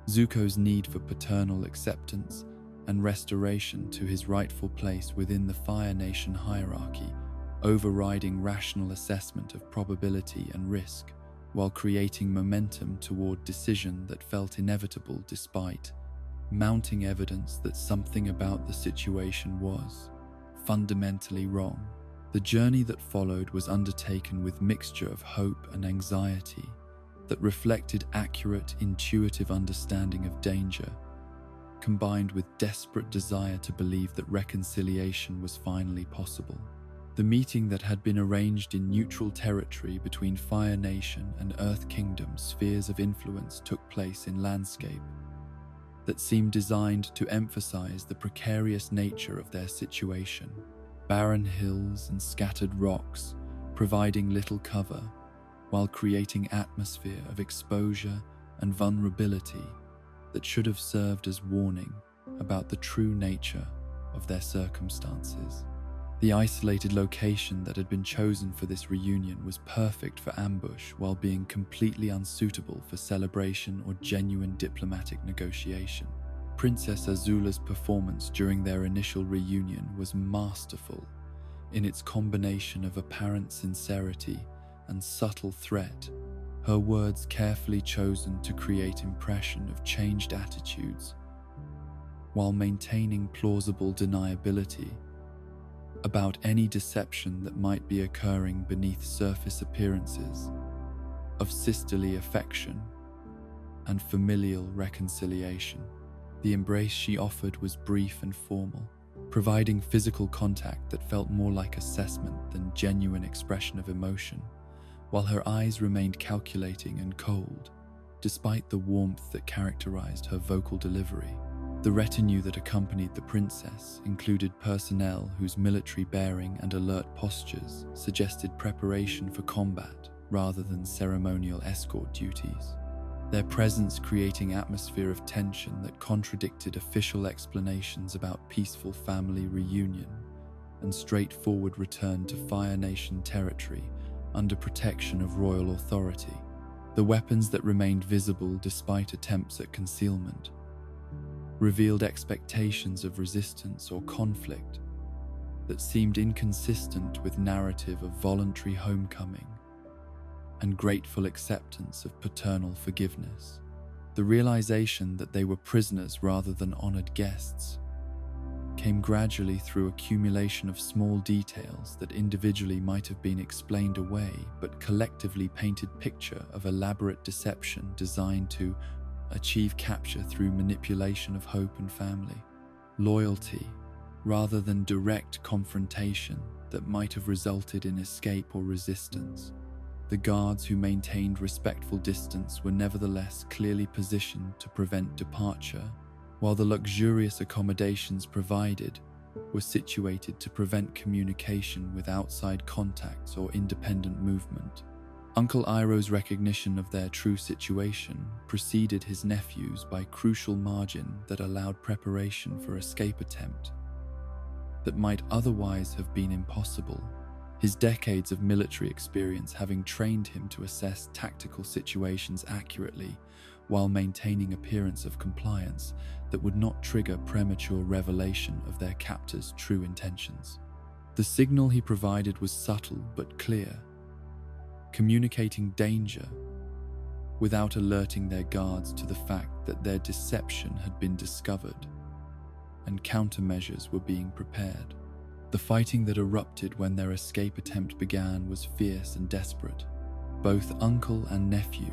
Zuko's need for paternal acceptance and restoration to his rightful place within the Fire Nation hierarchy, overriding rational assessment of probability and risk, while creating momentum toward decision that felt inevitable despite mounting evidence that something about the situation was fundamentally wrong. The journey that followed was undertaken with mixture of hope and anxiety that reflected accurate, intuitive understanding of danger, combined with desperate desire to believe that reconciliation was finally possible. The meeting that had been arranged in neutral territory between Fire Nation and Earth Kingdom spheres of influence took place in landscape that seemed designed to emphasize the precarious nature of their situation. Barren hills and scattered rocks, providing little cover, while creating atmosphere of exposure and vulnerability that should have served as warning about the true nature of their circumstances. The isolated location that had been chosen for this reunion was perfect for ambush while being completely unsuitable for celebration or genuine diplomatic negotiation. Princess Azula's performance during their initial reunion was masterful in its combination of apparent sincerity and subtle threat, her words carefully chosen to create impression of changed attitudes while maintaining plausible deniability about any deception that might be occurring beneath surface appearances of sisterly affection and familial reconciliation. The embrace she offered was brief and formal, providing physical contact that felt more like assessment than genuine expression of emotion, while her eyes remained calculating and cold, despite the warmth that characterized her vocal delivery. The retinue that accompanied the princess included personnel whose military bearing and alert postures suggested preparation for combat rather than ceremonial escort duties, their presence creating an atmosphere of tension that contradicted official explanations about peaceful family reunion and straightforward return to Fire Nation territory under protection of royal authority. The weapons that remained visible despite attempts at concealment revealed expectations of resistance or conflict that seemed inconsistent with narrative of voluntary homecoming and grateful acceptance of paternal forgiveness. The realization that they were prisoners rather than honored guests came gradually through accumulation of small details that individually might have been explained away but collectively painted picture of elaborate deception designed to achieve capture through manipulation of hope and family. Loyalty, rather than direct confrontation that might have resulted in escape or resistance. The guards who maintained respectful distance were nevertheless clearly positioned to prevent departure, while the luxurious accommodations provided were situated to prevent communication with outside contacts or independent movement. Uncle Iroh's recognition of their true situation preceded his nephew's by crucial margin that allowed preparation for escape attempt that might otherwise have been impossible, his decades of military experience having trained him to assess tactical situations accurately while maintaining appearance of compliance that would not trigger premature revelation of their captor's true intentions. The signal he provided was subtle but clear, communicating danger without alerting their guards to the fact that their deception had been discovered and countermeasures were being prepared. The fighting that erupted when their escape attempt began was fierce and desperate, both uncle and nephew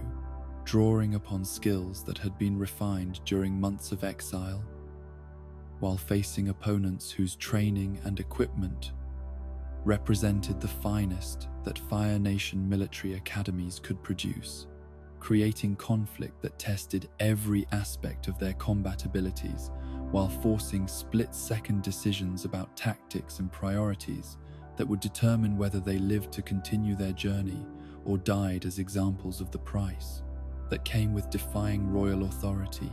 drawing upon skills that had been refined during months of exile, while facing opponents whose training and equipment represented the finest that Fire Nation military academies could produce, creating conflict that tested every aspect of their combat abilities while forcing split-second decisions about tactics and priorities that would determine whether they lived to continue their journey or died as examples of the price that came with defying royal authority.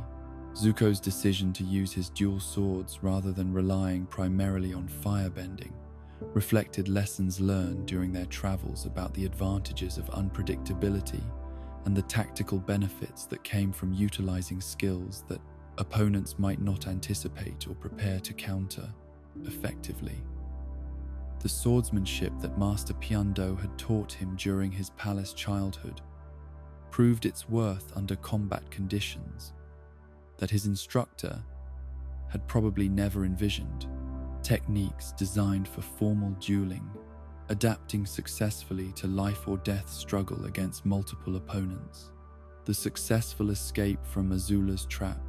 Zuko's decision to use his dual swords rather than relying primarily on firebending reflected lessons learned during their travels about the advantages of unpredictability and the tactical benefits that came from utilizing skills that opponents might not anticipate or prepare to counter effectively. The swordsmanship that Master Piando had taught him during his palace childhood proved its worth under combat conditions that his instructor had probably never envisioned. Techniques designed for formal dueling, adapting successfully to life or death struggle against multiple opponents. The successful escape from Azula's trap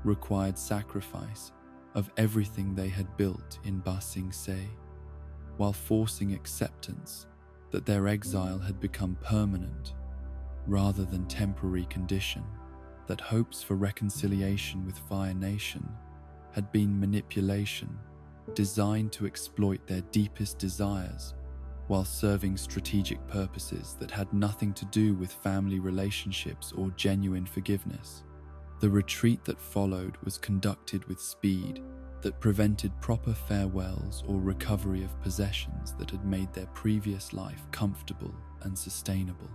required sacrifice of everything they had built in Ba Sing Se, while forcing acceptance that their exile had become permanent rather than temporary condition, that hopes for reconciliation with Fire Nation had been manipulation designed to exploit their deepest desires while serving strategic purposes that had nothing to do with family relationships or genuine forgiveness. The retreat that followed was conducted with speed, that prevented proper farewells or recovery of possessions that had made their previous life comfortable and sustainable.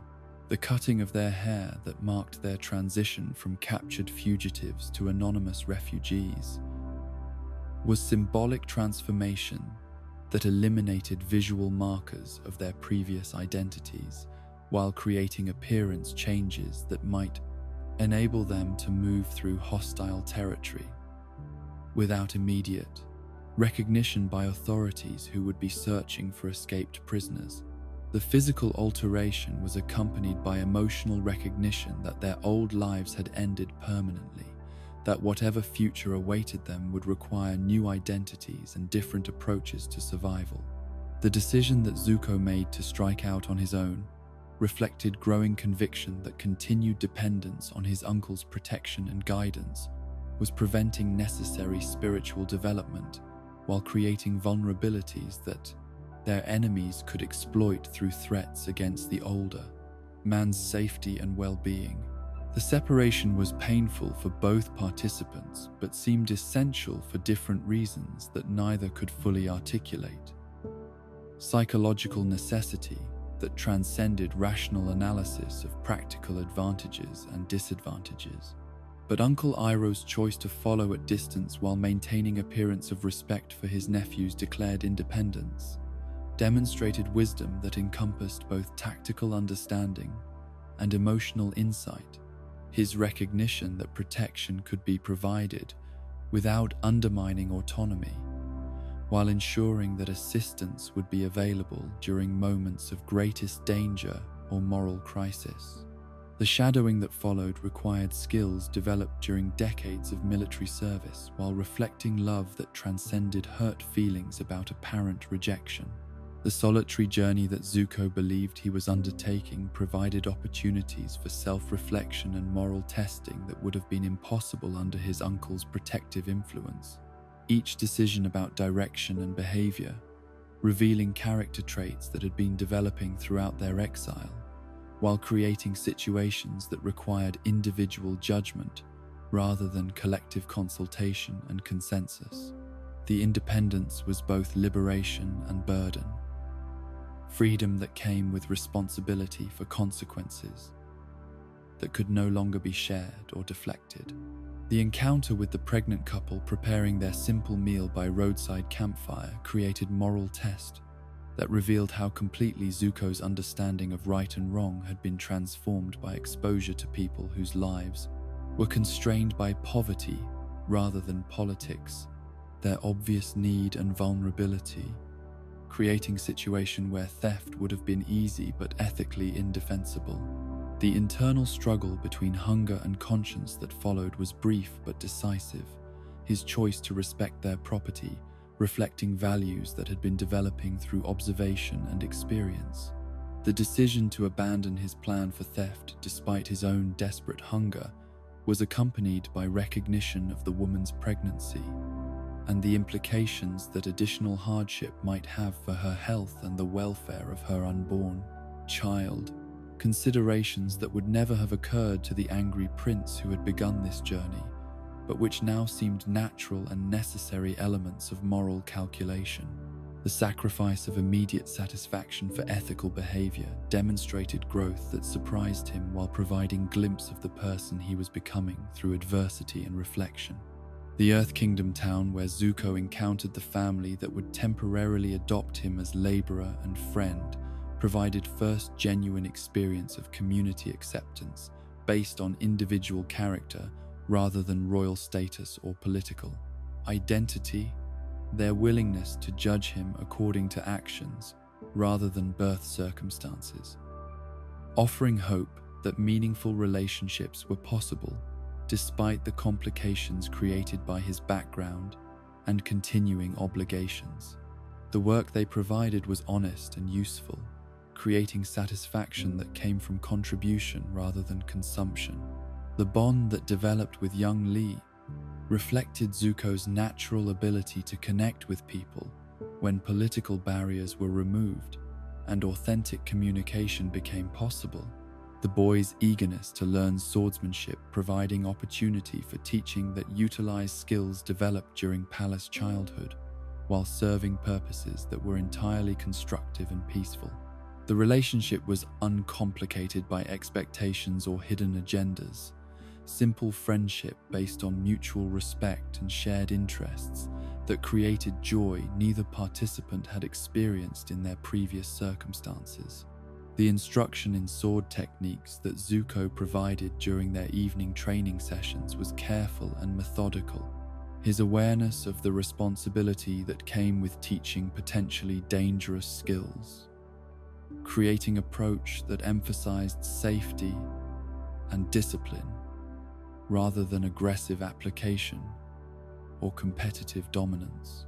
The cutting of their hair that marked their transition from captured fugitives to anonymous refugees was symbolic transformation that eliminated visual markers of their previous identities while creating appearance changes that might enable them to move through hostile territory without immediate recognition by authorities who would be searching for escaped prisoners. The physical alteration was accompanied by emotional recognition that their old lives had ended permanently, that whatever future awaited them would require new identities and different approaches to survival. The decision that Zuko made to strike out on his own reflected growing conviction that continued dependence on his uncle's protection and guidance was preventing necessary spiritual development while creating vulnerabilities that their enemies could exploit through threats against the older man's safety and well-being. The separation was painful for both participants, but seemed essential for different reasons that neither could fully articulate. Psychological necessity that transcended rational analysis of practical advantages and disadvantages. But Uncle Iroh's choice to follow at distance while maintaining appearance of respect for his nephew's declared independence demonstrated wisdom that encompassed both tactical understanding and emotional insight. His recognition that protection could be provided without undermining autonomy, while ensuring that assistance would be available during moments of greatest danger or moral crisis. The shadowing that followed required skills developed during decades of military service while reflecting love that transcended hurt feelings about apparent rejection. The solitary journey that Zuko believed he was undertaking provided opportunities for self-reflection and moral testing that would have been impossible under his uncle's protective influence. Each decision about direction and behavior, revealing character traits that had been developing throughout their exile, while creating situations that required individual judgment rather than collective consultation and consensus. The independence was both liberation and burden. Freedom that came with responsibility for consequences that could no longer be shared or deflected. The encounter with the pregnant couple preparing their simple meal by roadside campfire created moral test that revealed how completely Zuko's understanding of right and wrong had been transformed by exposure to people whose lives were constrained by poverty rather than politics, their obvious need and vulnerability, creating a situation where theft would have been easy but ethically indefensible. The internal struggle between hunger and conscience that followed was brief but decisive, his choice to respect their property, reflecting values that had been developing through observation and experience. The decision to abandon his plan for theft despite his own desperate hunger was accompanied by recognition of the woman's pregnancy and the implications that additional hardship might have for her health and the welfare of her unborn child, considerations that would never have occurred to the angry prince who had begun this journey, but which now seemed natural and necessary elements of moral calculation. The sacrifice of immediate satisfaction for ethical behavior demonstrated growth that surprised him while providing a glimpse of the person he was becoming through adversity and reflection. The Earth Kingdom town where Zuko encountered the family that would temporarily adopt him as laborer and friend provided first genuine experience of community acceptance based on individual character rather than royal status or political identity, their willingness to judge him according to actions rather than birth circumstances, offering hope that meaningful relationships were possible despite the complications created by his background and continuing obligations. The work they provided was honest and useful, creating satisfaction that came from contribution rather than consumption. The bond that developed with young Lee reflected Zuko's natural ability to connect with people when political barriers were removed and authentic communication became possible. the boy's eagerness to learn swordsmanship providing opportunity for teaching that utilized skills developed during palace childhood, while serving purposes that were entirely constructive and peaceful. The relationship was uncomplicated by expectations or hidden agendas. Simple friendship based on mutual respect and shared interests that created joy neither participant had experienced in their previous circumstances. The instruction in sword techniques that Zuko provided during their evening training sessions was careful and methodical. His awareness of the responsibility that came with teaching potentially dangerous skills, creating an approach that emphasized safety and discipline rather than aggressive application or competitive dominance.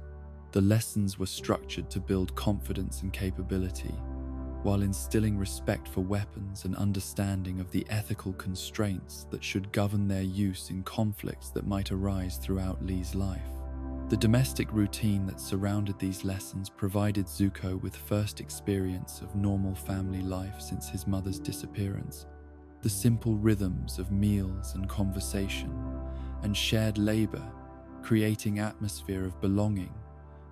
The lessons were structured to build confidence and capability, while instilling respect for weapons and understanding of the ethical constraints that should govern their use in conflicts that might arise throughout Lee's life. The domestic routine that surrounded these lessons provided Zuko with first experience of normal family life since his mother's disappearance. The simple rhythms of meals and conversation and shared labor, creating atmosphere of belonging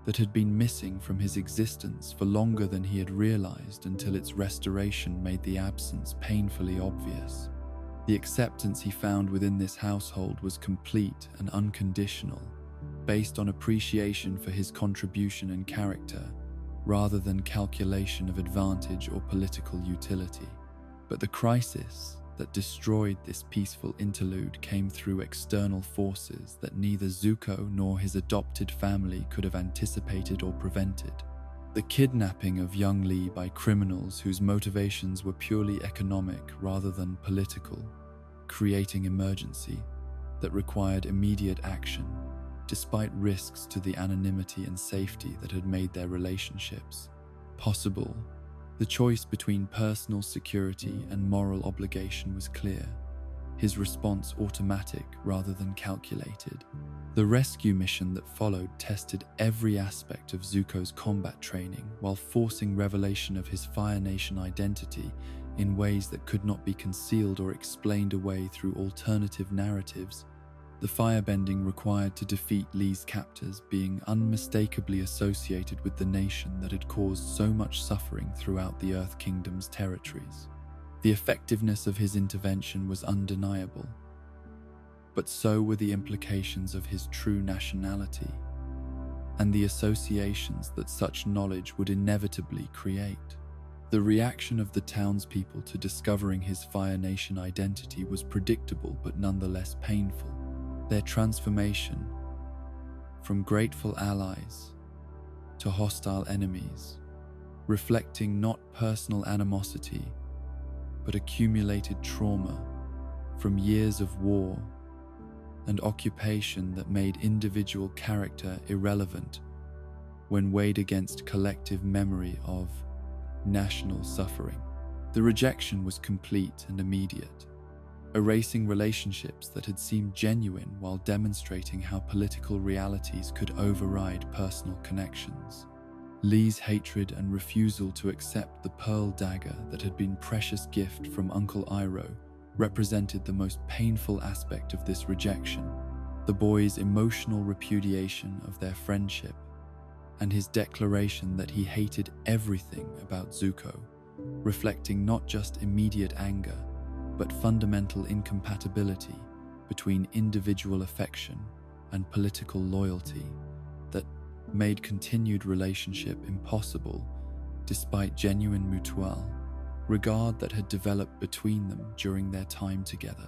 that had been missing from his existence for longer than he had realized until its restoration made the absence painfully obvious. The acceptance he found within this household was complete and unconditional, based on appreciation for his contribution and character, rather than calculation of advantage or political utility. But the crisis that destroyed this peaceful interlude came through external forces that neither Zuko nor his adopted family could have anticipated or prevented. The kidnapping of young Lee by criminals whose motivations were purely economic rather than political, creating emergency that required immediate action, despite risks to the anonymity and safety that had made their relationships possible. The choice between personal security and moral obligation was clear, his response automatic rather than calculated. The rescue mission that followed tested every aspect of Zuko's combat training while forcing revelation of his Fire Nation identity in ways that could not be concealed or explained away through alternative narratives. The firebending required to defeat Lee's captors being unmistakably associated with the nation that had caused so much suffering throughout the Earth Kingdom's territories. The effectiveness of his intervention was undeniable, but so were the implications of his true nationality and the associations that such knowledge would inevitably create. The reaction of the townspeople to discovering his Fire Nation identity was predictable but nonetheless painful. Their transformation from grateful allies to hostile enemies, reflecting not personal animosity, but accumulated trauma from years of war and occupation that made individual character irrelevant when weighed against collective memory of national suffering. The rejection was complete and immediate, erasing relationships that had seemed genuine while demonstrating how political realities could override personal connections. Lee's hatred and refusal to accept the pearl dagger that had been precious gift from Uncle Iroh represented the most painful aspect of this rejection. The boy's emotional repudiation of their friendship and his declaration that he hated everything about Zuko, reflecting not just immediate anger, but fundamental incompatibility between individual affection and political loyalty that made continued relationship impossible despite genuine mutual regard that had developed between them during their time together.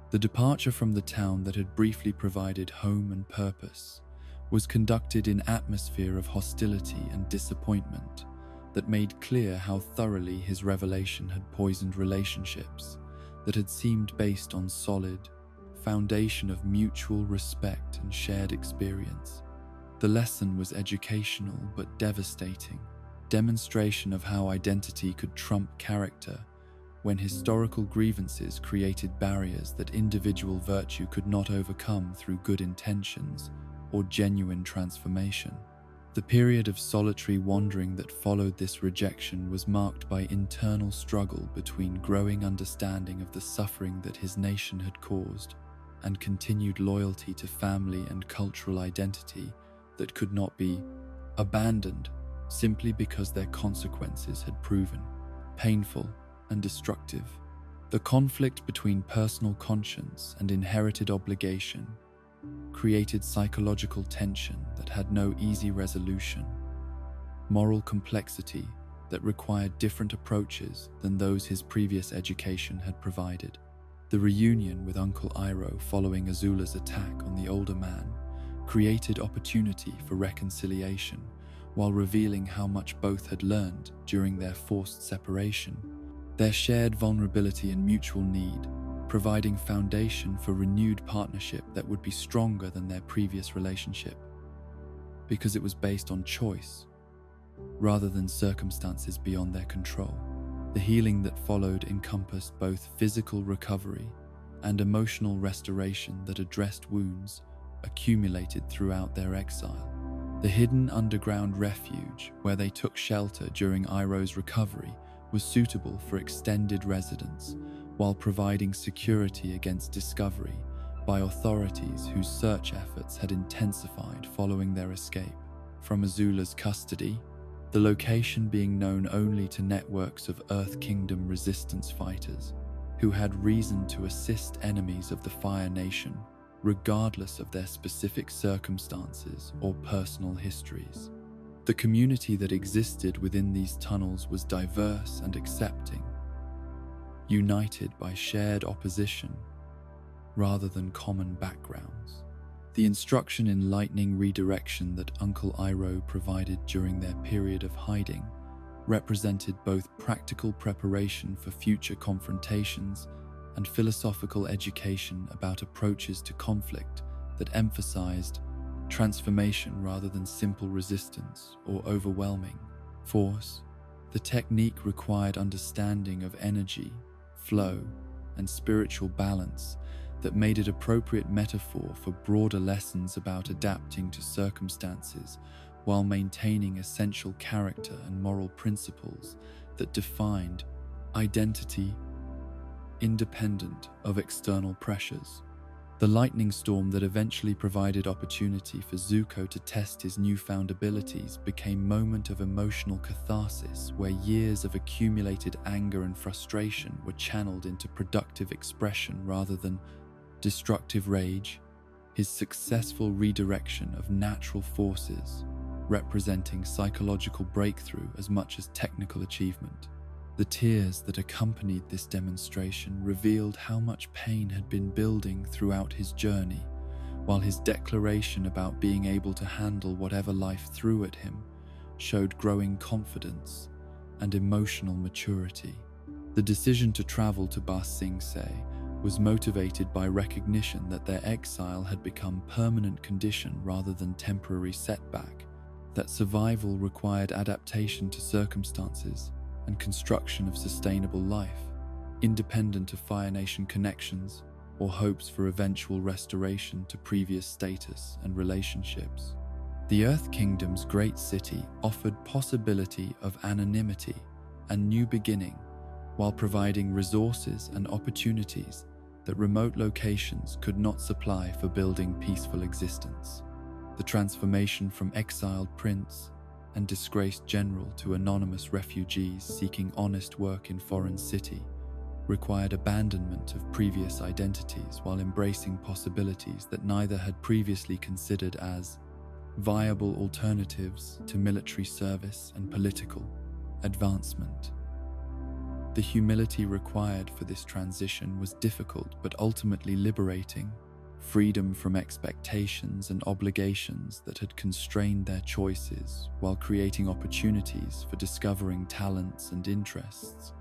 The departure from the town that had briefly provided home and purpose was conducted in atmosphere of hostility and disappointment that made clear how thoroughly his revelation had poisoned relationships that had seemed based on solid foundation of mutual respect and shared experience. The lesson was educational but devastating, demonstration of how identity could trump character when historical grievances created barriers that individual virtue could not overcome through good intentions or genuine transformation. The period of solitary wandering that followed this rejection was marked by internal struggle between growing understanding of the suffering that his nation had caused and continued loyalty to family and cultural identity that could not be abandoned simply because their consequences had proven painful and destructive. The conflict between personal conscience and inherited obligation created psychological tension that had no easy resolution, moral complexity that required different approaches than those his previous education had provided. The reunion with Uncle Iroh following Azula's attack on the older man created opportunity for reconciliation while revealing how much both had learned during their forced separation. Their shared vulnerability and mutual need providing foundation for renewed partnership that would be stronger than their previous relationship, because it was based on choice rather than circumstances beyond their control. The healing that followed encompassed both physical recovery and emotional restoration that addressed wounds accumulated throughout their exile. The hidden underground refuge where they took shelter during Iroh's recovery was suitable for extended residence, while providing security against discovery by authorities whose search efforts had intensified following their escape from Azula's custody, the location being known only to networks of Earth Kingdom resistance fighters who had reason to assist enemies of the Fire Nation, regardless of their specific circumstances or personal histories. The community that existed within these tunnels was diverse and accepting, united by shared opposition rather than common backgrounds. The instruction in lightning redirection that Uncle Iroh provided during their period of hiding represented both practical preparation for future confrontations and philosophical education about approaches to conflict that emphasized transformation rather than simple resistance or overwhelming force. The technique required understanding of energy, flow, and spiritual balance that made it appropriate metaphor for broader lessons about adapting to circumstances while maintaining essential character and moral principles that defined identity independent of external pressures. The lightning storm that eventually provided opportunity for Zuko to test his newfound abilities became a moment of emotional catharsis where years of accumulated anger and frustration were channeled into productive expression rather than destructive rage. His successful redirection of natural forces representing psychological breakthrough as much as technical achievement. The tears that accompanied this demonstration revealed how much pain had been building throughout his journey, while his declaration about being able to handle whatever life threw at him showed growing confidence and emotional maturity. The decision to travel to Ba Sing Se was motivated by recognition that their exile had become permanent condition rather than temporary setback, that survival required adaptation to circumstances and construction of sustainable life, independent of Fire Nation connections or hopes for eventual restoration to previous status and relationships. The Earth Kingdom's great city offered possibility of anonymity and new beginning, while providing resources and opportunities that remote locations could not supply for building peaceful existence. The transformation from exiled prince and disgraced general to anonymous refugees seeking honest work in foreign city required abandonment of previous identities while embracing possibilities that neither had previously considered as viable alternatives to military service and political advancement. The humility required for this transition was difficult but ultimately liberating. Freedom from expectations and obligations that had constrained their choices while creating opportunities for discovering talents and interests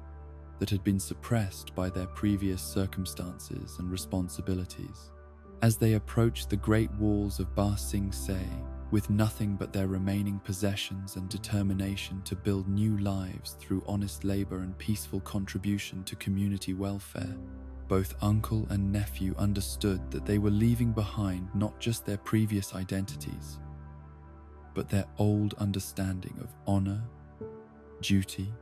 that had been suppressed by their previous circumstances and responsibilities. As they approached the great walls of Ba Sing Se, with nothing but their remaining possessions and determination to build new lives through honest labor and peaceful contribution to community welfare, both uncle and nephew understood that they were leaving behind not just their previous identities, but their old understanding of honor, duty,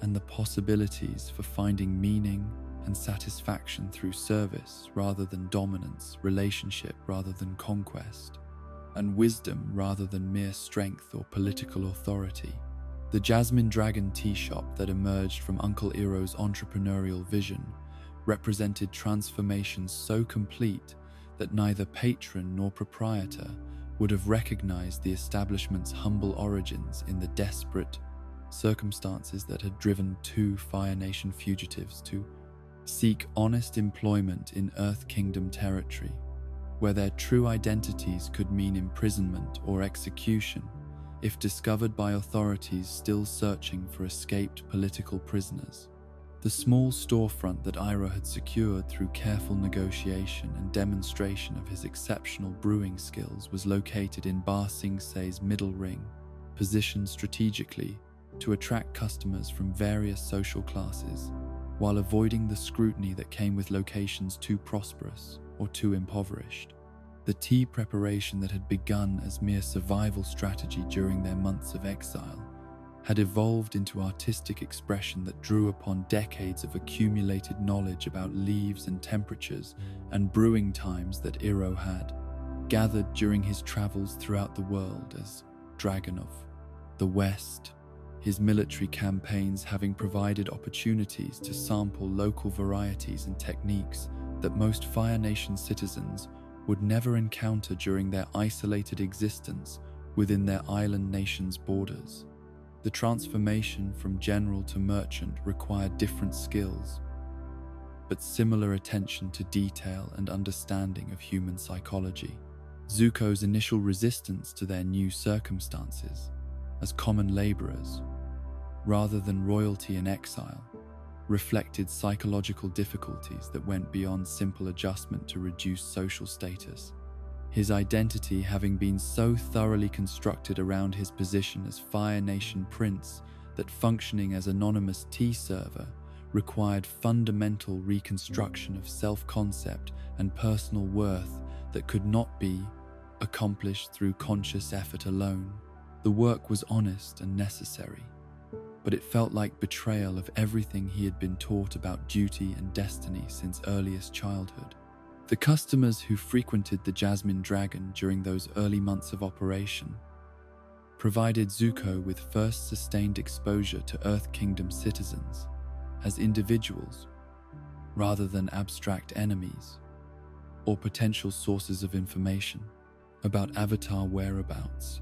and the possibilities for finding meaning and satisfaction through service rather than dominance, relationship rather than conquest, and wisdom rather than mere strength or political authority. The Jasmine Dragon tea shop that emerged from Uncle Iroh's entrepreneurial vision represented transformations so complete that neither patron nor proprietor would have recognized the establishment's humble origins in the desperate circumstances that had driven two Fire Nation fugitives to seek honest employment in Earth Kingdom territory, where their true identities could mean imprisonment or execution if discovered by authorities still searching for escaped political prisoners. The small storefront that Iroh had secured through careful negotiation and demonstration of his exceptional brewing skills was located in Ba Sing Se's middle ring, positioned strategically to attract customers from various social classes, while avoiding the scrutiny that came with locations too prosperous or too impoverished. The tea preparation that had begun as mere survival strategy during their months of exile had evolved into artistic expression that drew upon decades of accumulated knowledge about leaves and temperatures and brewing times that Iroh had gathered during his travels throughout the world as Dragon of the West, his military campaigns having provided opportunities to sample local varieties and techniques that most Fire Nation citizens would never encounter during their isolated existence within their island nation's borders. The transformation from general to merchant required different skills, but similar attention to detail and understanding of human psychology. Zuko's initial resistance to their new circumstances as common laborers, rather than royalty in exile, reflected psychological difficulties that went beyond simple adjustment to reduced social status. His identity having been so thoroughly constructed around his position as Fire Nation Prince that functioning as anonymous tea server required fundamental reconstruction of self-concept and personal worth that could not be accomplished through conscious effort alone. The work was honest and necessary, but it felt like betrayal of everything he had been taught about duty and destiny since earliest childhood. The customers who frequented the Jasmine Dragon during those early months of operation provided Zuko with first sustained exposure to Earth Kingdom citizens as individuals rather than abstract enemies or potential sources of information about Avatar whereabouts,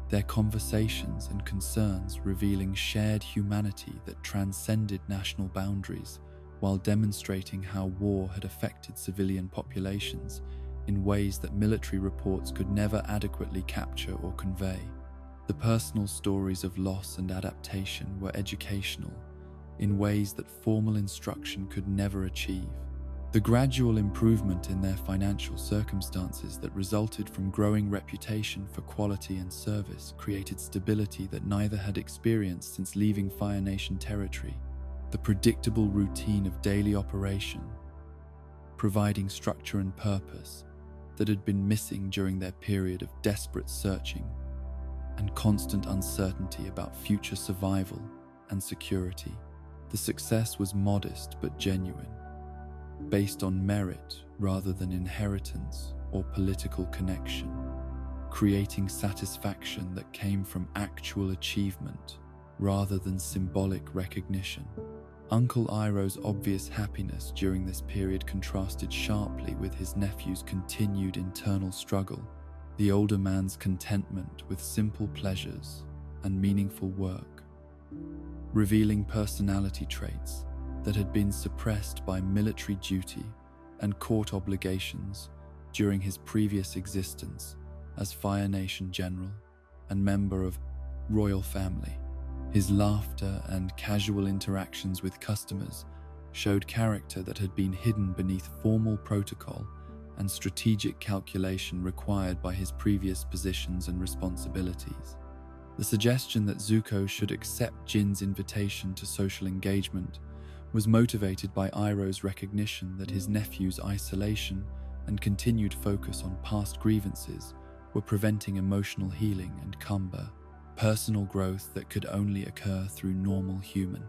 their conversations and concerns revealing shared humanity that transcended national boundaries while demonstrating how war had affected civilian populations in ways that military reports could never adequately capture or convey. The personal stories of loss and adaptation were educational in ways that formal instruction could never achieve. The gradual improvement in their financial circumstances that resulted from growing reputation for quality and service created stability that neither had experienced since leaving Fire Nation territory. The predictable routine of daily operation, providing structure and purpose that had been missing during their period of desperate searching and constant uncertainty about future survival and security. The success was modest but genuine, based on merit rather than inheritance or political connection, creating satisfaction that came from actual achievement rather than symbolic recognition. Uncle Iroh's obvious happiness during this period contrasted sharply with his nephew's continued internal struggle, the older man's contentment with simple pleasures and meaningful work, revealing personality traits that had been suppressed by military duty and court obligations during his previous existence as Fire Nation General and member of royal family. His laughter and casual interactions with customers showed character that had been hidden beneath formal protocol and strategic calculation required by his previous positions and responsibilities. The suggestion that Zuko should accept Jin's invitation to social engagement was motivated by Iroh's recognition that his nephew's isolation and continued focus on past grievances were preventing emotional healing and personal growth that could only occur through normal human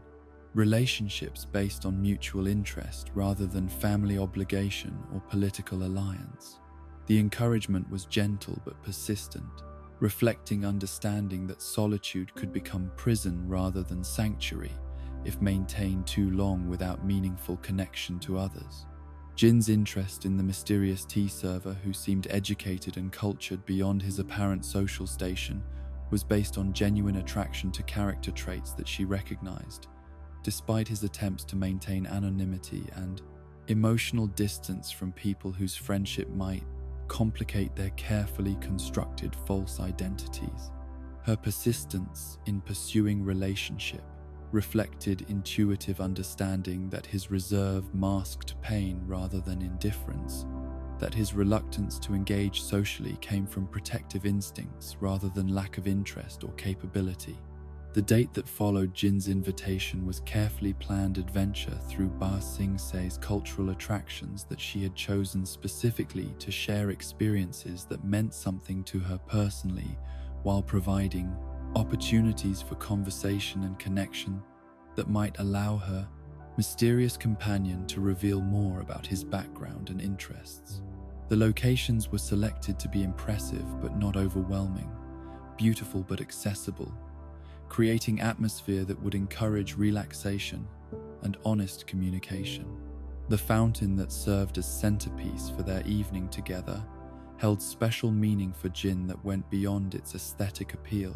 relationships based on mutual interest rather than family obligation or political alliance. The encouragement was gentle but persistent, reflecting understanding that solitude could become prison rather than sanctuary if maintained too long without meaningful connection to others. Jin's interest in the mysterious tea server, who seemed educated and cultured beyond his apparent social station, was based on genuine attraction to character traits that she recognized, despite his attempts to maintain anonymity and emotional distance from people whose friendship might complicate their carefully constructed false identities. Her persistence in pursuing relationship reflected intuitive understanding that his reserve masked pain rather than indifference, that his reluctance to engage socially came from protective instincts rather than lack of interest or capability. The date that followed Jin's invitation was carefully planned adventure through Ba Sing Se's cultural attractions that she had chosen specifically to share experiences that meant something to her personally, while providing opportunities for conversation and connection that might allow her mysterious companion to reveal more about his background and interests. The locations were selected to be impressive but not overwhelming, beautiful but accessible, creating atmosphere that would encourage relaxation and honest communication. The fountain that served as centerpiece for their evening together held special meaning for Jin that went beyond its aesthetic appeal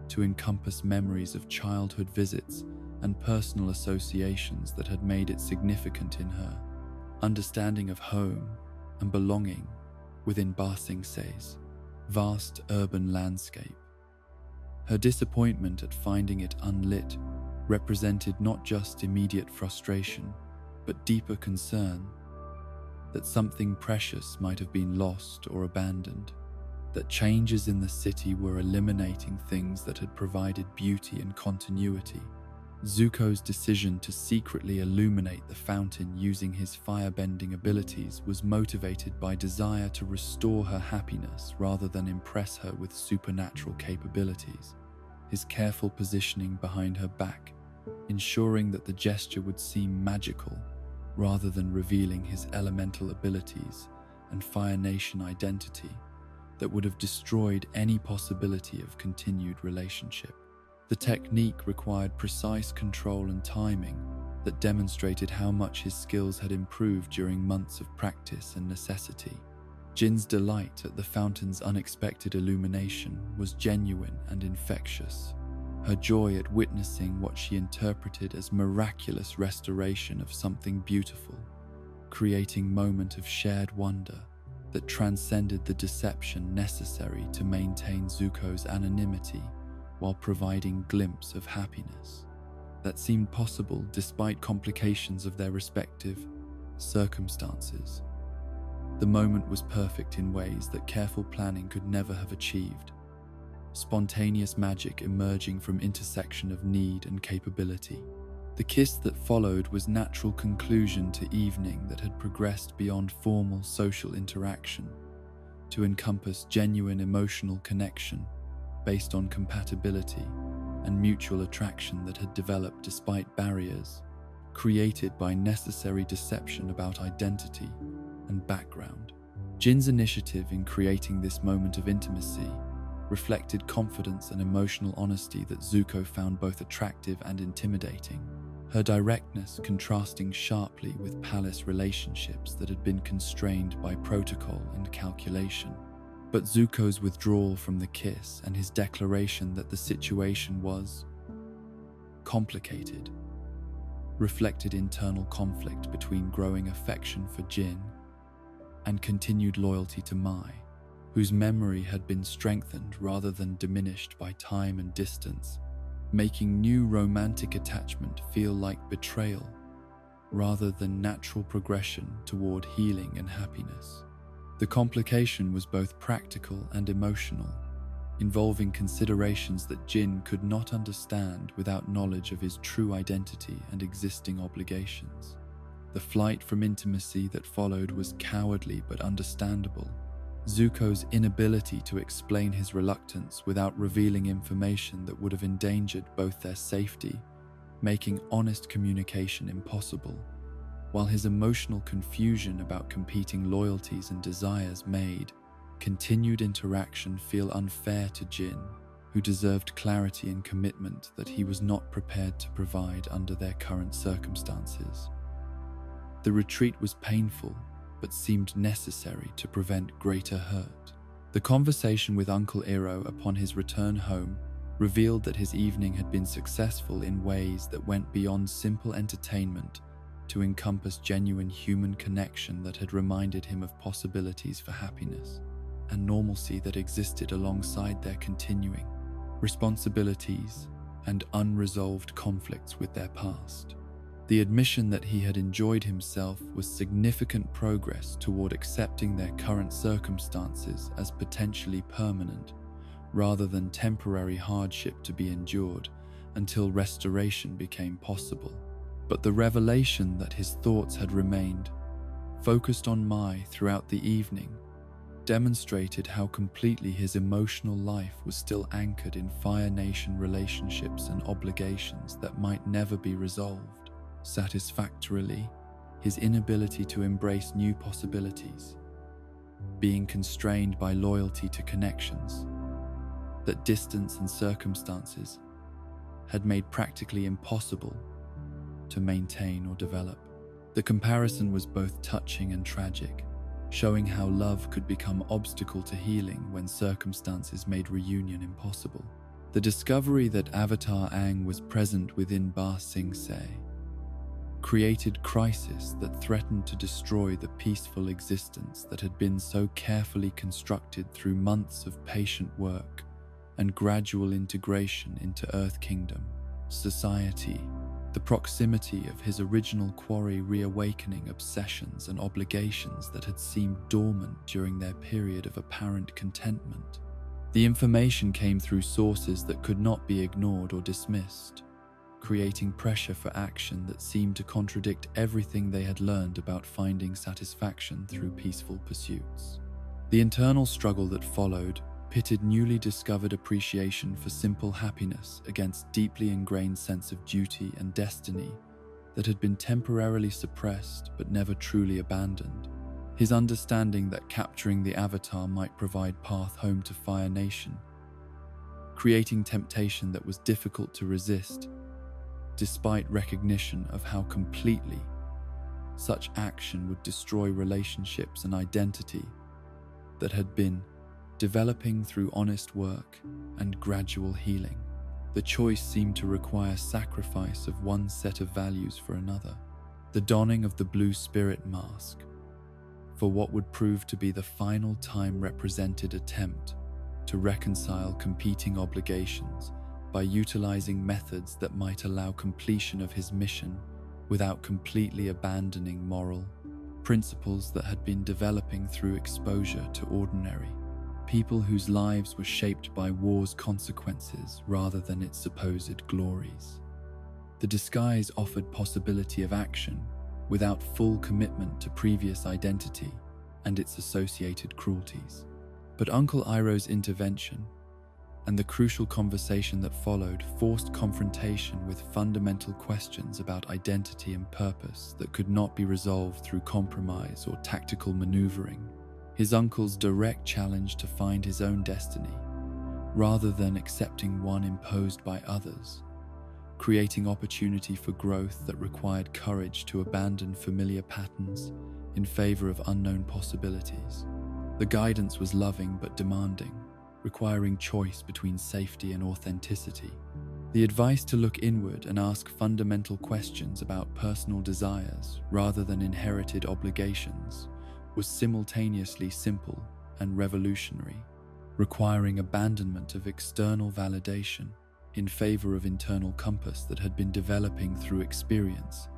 to encompass memories of childhood visits and personal associations that had made it significant in her understanding of home and belonging within Ba Sing Se's vast urban landscape. Her disappointment at finding it unlit represented not just immediate frustration, but deeper concern that something precious might have been lost or abandoned, that changes in the city were eliminating things that had provided beauty and continuity. Zuko's decision to secretly illuminate the fountain using his firebending abilities was motivated by desire to restore her happiness rather than impress her with supernatural capabilities. His careful positioning behind her back, ensuring that the gesture would seem magical rather than revealing his elemental abilities and Fire Nation identity that would have destroyed any possibility of continued relationship. The technique required precise control and timing that demonstrated how much his skills had improved during months of practice and necessity. Jin's delight at the fountain's unexpected illumination was genuine and infectious. Her joy at witnessing what she interpreted as miraculous restoration of something beautiful, creating a moment of shared wonder that transcended the deception necessary to maintain Zuko's anonymity while providing a glimpse of happiness that seemed possible despite complications of their respective circumstances. The moment was perfect in ways that careful planning could never have achieved. Spontaneous magic emerging from intersection of need and capability. The kiss that followed was natural conclusion to evening that had progressed beyond formal social interaction to encompass genuine emotional connection based on compatibility and mutual attraction that had developed despite barriers created by necessary deception about identity and background. Jin's initiative in creating this moment of intimacy reflected confidence and emotional honesty that Zuko found both attractive and intimidating, her directness contrasting sharply with palace relationships that had been constrained by protocol and calculation. But Zuko's withdrawal from the kiss and his declaration that the situation was complicated reflected internal conflict between growing affection for Jin and continued loyalty to Mai, whose memory had been strengthened rather than diminished by time and distance, making new romantic attachment feel like betrayal rather than natural progression toward healing and happiness. The complication was both practical and emotional, involving considerations that Jin could not understand without knowledge of his true identity and existing obligations. The flight from intimacy that followed was cowardly but understandable. Zuko's inability to explain his reluctance without revealing information that would have endangered both their safety, making honest communication impossible, while his emotional confusion about competing loyalties and desires made continued interaction feel unfair to Jin, who deserved clarity and commitment that he was not prepared to provide under their current circumstances. The retreat was painful, but seemed necessary to prevent greater hurt. The conversation with Uncle Iroh upon his return home revealed that his evening had been successful in ways that went beyond simple entertainment to encompass genuine human connection that had reminded him of possibilities for happiness and normalcy that existed alongside their continuing responsibilities and unresolved conflicts with their past. The admission that he had enjoyed himself was significant progress toward accepting their current circumstances as potentially permanent, rather than temporary hardship to be endured until restoration became possible. But the revelation that his thoughts had remained focused on Mai throughout the evening demonstrated how completely his emotional life was still anchored in Fire Nation relationships and obligations that might never be resolved satisfactorily. His inability to embrace new possibilities, being constrained by loyalty to connections that distance and circumstances had made practically impossible to maintain or develop. The comparison was both touching and tragic, showing how love could become obstacle to healing when circumstances made reunion impossible. The discovery that Avatar Aang was present within Ba Sing Se created crisis that threatened to destroy the peaceful existence that had been so carefully constructed through months of patient work and gradual integration into Earth Kingdom society. The proximity of his original quarry reawakening obsessions and obligations that had seemed dormant during their period of apparent contentment. The information came through sources that could not be ignored or dismissed, creating pressure for action that seemed to contradict everything they had learned about finding satisfaction through peaceful pursuits. The internal struggle that followed pitted newly discovered appreciation for simple happiness against deeply ingrained sense of duty and destiny that had been temporarily suppressed but never truly abandoned. His understanding that capturing the Avatar might provide path home to Fire Nation, creating temptation that was difficult to resist, despite recognition of how completely such action would destroy relationships and identity that had been developing through honest work and gradual healing. The choice seemed to require sacrifice of one set of values for another, the donning of the blue spirit mask for what would prove to be the final time-represented attempt to reconcile competing obligations by utilizing methods that might allow completion of his mission without completely abandoning moral principles that had been developing through exposure to ordinary people whose lives were shaped by war's consequences rather than its supposed glories. The disguise offered possibility of action without full commitment to previous identity and its associated cruelties. But Uncle Iroh's intervention and the crucial conversation that followed forced confrontation with fundamental questions about identity and purpose that could not be resolved through compromise or tactical maneuvering. His uncle's direct challenge to find his own destiny, rather than accepting one imposed by others, creating opportunity for growth that required courage to abandon familiar patterns in favor of unknown possibilities. The guidance was loving but demanding, requiring choice between safety and authenticity. The advice to look inward and ask fundamental questions about personal desires rather than inherited obligations was simultaneously simple and revolutionary, requiring abandonment of external validation in favor of internal compass that had been developing through experience,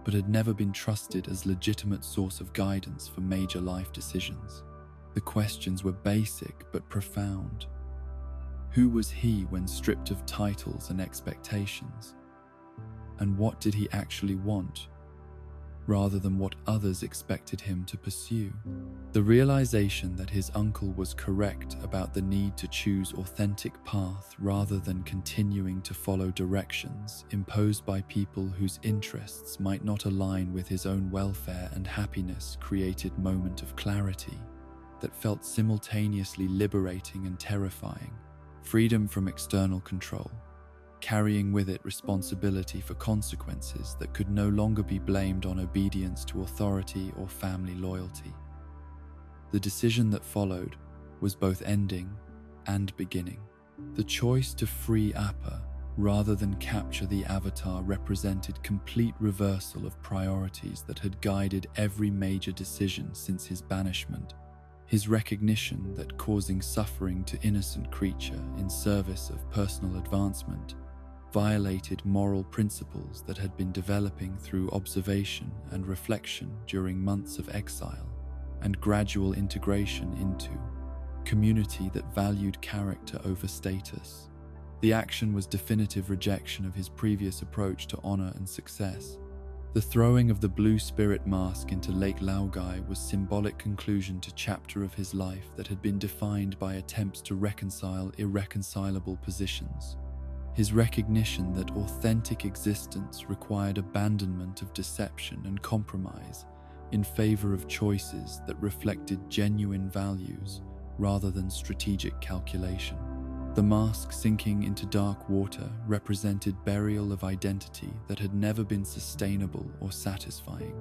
but had never been trusted as legitimate source of guidance for major life decisions. The questions were basic but profound. Who was he when stripped of titles and expectations? And what did he actually want, rather than what others expected him to pursue. The realization that his uncle was correct about the need to choose authentic path rather than continuing to follow directions imposed by people whose interests might not align with his own welfare and happiness created a moment of clarity that felt simultaneously liberating and terrifying. Freedom from external control, carrying with it responsibility for consequences that could no longer be blamed on obedience to authority or family loyalty. The decision that followed was both ending and beginning. The choice to free Appa rather than capture the Avatar represented complete reversal of priorities that had guided every major decision since his banishment. His recognition that causing suffering to innocent creature in service of personal advancement violated moral principles that had been developing through observation and reflection during months of exile and gradual integration into a community that valued character over status. The action was definitive rejection of his previous approach to honor and success. The throwing of the blue spirit mask into Lake Laogai was symbolic conclusion to chapter of his life that had been defined by attempts to reconcile irreconcilable positions. His recognition that authentic existence required abandonment of deception and compromise in favor of choices that reflected genuine values rather than strategic calculation. The mask sinking into dark water represented burial of identity that had never been sustainable or satisfying,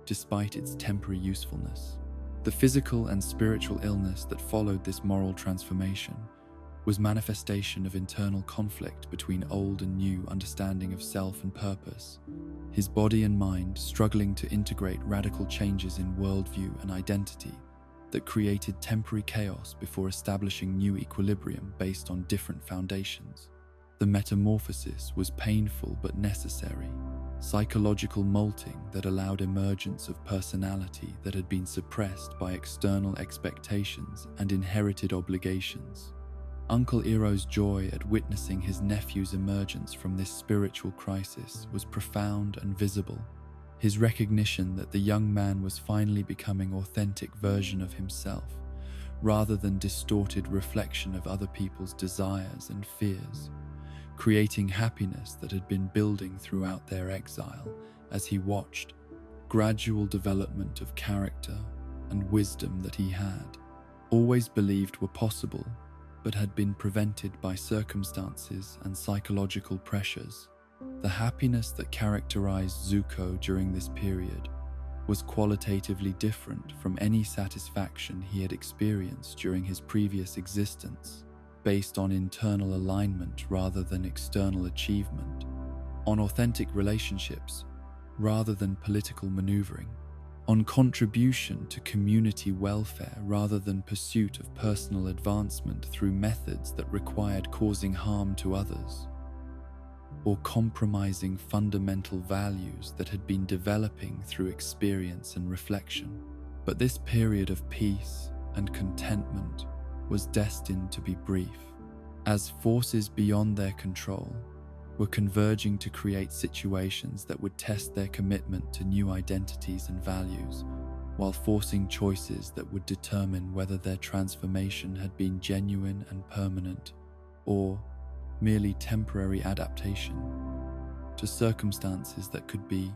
despite its temporary usefulness. The physical and spiritual illness that followed this moral transformation was manifestation of internal conflict between old and new understanding of self and purpose, his body and mind struggling to integrate radical changes in worldview and identity that created temporary chaos before establishing new equilibrium based on different foundations. The metamorphosis was painful but necessary, psychological molting that allowed emergence of personality that had been suppressed by external expectations and inherited obligations. Uncle Iroh's joy at witnessing his nephew's emergence from this spiritual crisis was profound and visible. His recognition that the young man was finally becoming an authentic version of himself, rather than distorted reflection of other people's desires and fears, creating happiness that had been building throughout their exile as he watched gradual development of character and wisdom that he had always believed were possible, but had been prevented by circumstances and psychological pressures. The happiness that characterized Zuko during this period was qualitatively different from any satisfaction he had experienced during his previous existence, based on internal alignment rather than external achievement, on authentic relationships rather than political maneuvering, on contribution to community welfare rather than pursuit of personal advancement through methods that required causing harm to others, or compromising fundamental values that had been developing through experience and reflection. But this period of peace and contentment was destined to be brief, as forces beyond their control were converging to create situations that would test their commitment to new identities and values, while forcing choices that would determine whether their transformation had been genuine and permanent, or merely temporary adaptation to circumstances that could be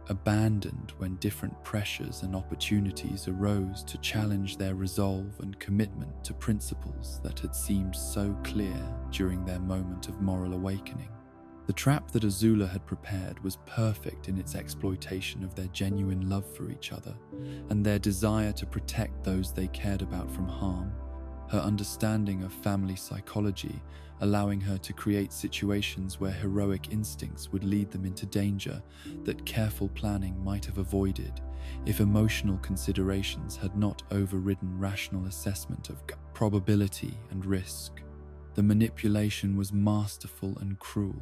abandoned when different pressures and opportunities arose to challenge their resolve and commitment to principles that had seemed so clear during their moment of moral awakening. The trap that Azula had prepared was perfect in its exploitation of their genuine love for each other and their desire to protect those they cared about from harm. Her understanding of family psychology, allowing her to create situations where heroic instincts would lead them into danger that careful planning might have avoided if emotional considerations had not overridden rational assessment of probability and risk. The manipulation was masterful and cruel,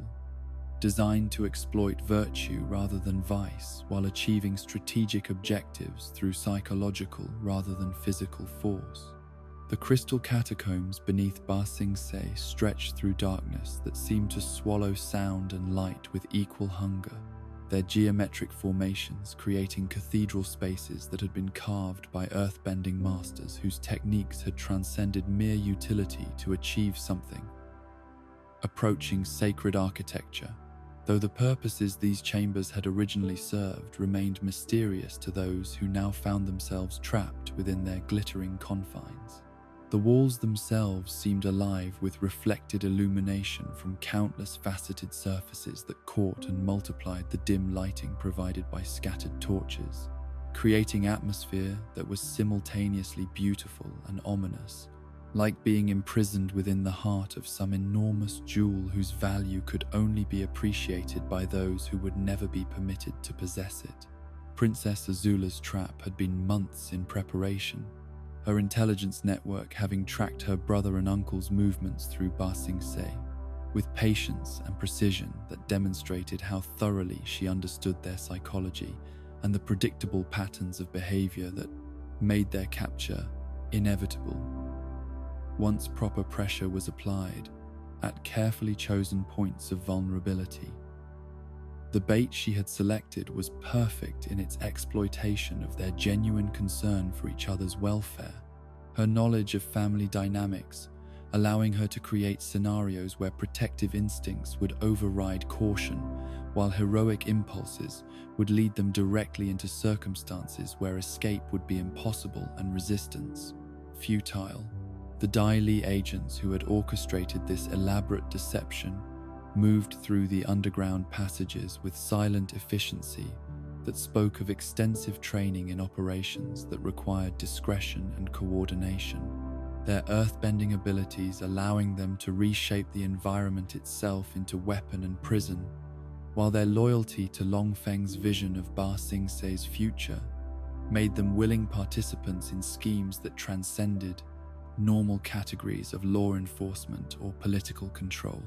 designed to exploit virtue rather than vice while achieving strategic objectives through psychological rather than physical force. The crystal catacombs beneath Ba Sing Se stretched through darkness that seemed to swallow sound and light with equal hunger. their geometric formations creating cathedral spaces that had been carved by earthbending masters whose techniques had transcended mere utility to achieve something approaching sacred architecture, though the purposes these chambers had originally served remained mysterious to those who now found themselves trapped within their glittering confines. The walls themselves seemed alive with reflected illumination from countless faceted surfaces that caught and multiplied the dim lighting provided by scattered torches, creating atmosphere that was simultaneously beautiful and ominous, like being imprisoned within the heart of some enormous jewel whose value could only be appreciated by those who would never be permitted to possess it. Princess Azula's trap had been months in preparation, her intelligence network having tracked her brother and uncle's movements through Ba Sing Se, with patience and precision that demonstrated how thoroughly she understood their psychology and the predictable patterns of behavior that made their capture inevitable. Once proper pressure was applied at carefully chosen points of vulnerability, the bait she had selected was perfect in its exploitation of their genuine concern for each other's welfare, her knowledge of family dynamics, allowing her to create scenarios where protective instincts would override caution, while heroic impulses would lead them directly into circumstances where escape would be impossible and resistance futile. The Dai Li agents who had orchestrated this elaborate deception moved through the underground passages with silent efficiency that spoke of extensive training in operations that required discretion and coordination, their earthbending abilities allowing them to reshape the environment itself into weapon and prison, while their loyalty to Long Feng's vision of Ba Sing Se's future made them willing participants in schemes that transcended normal categories of law enforcement or political control.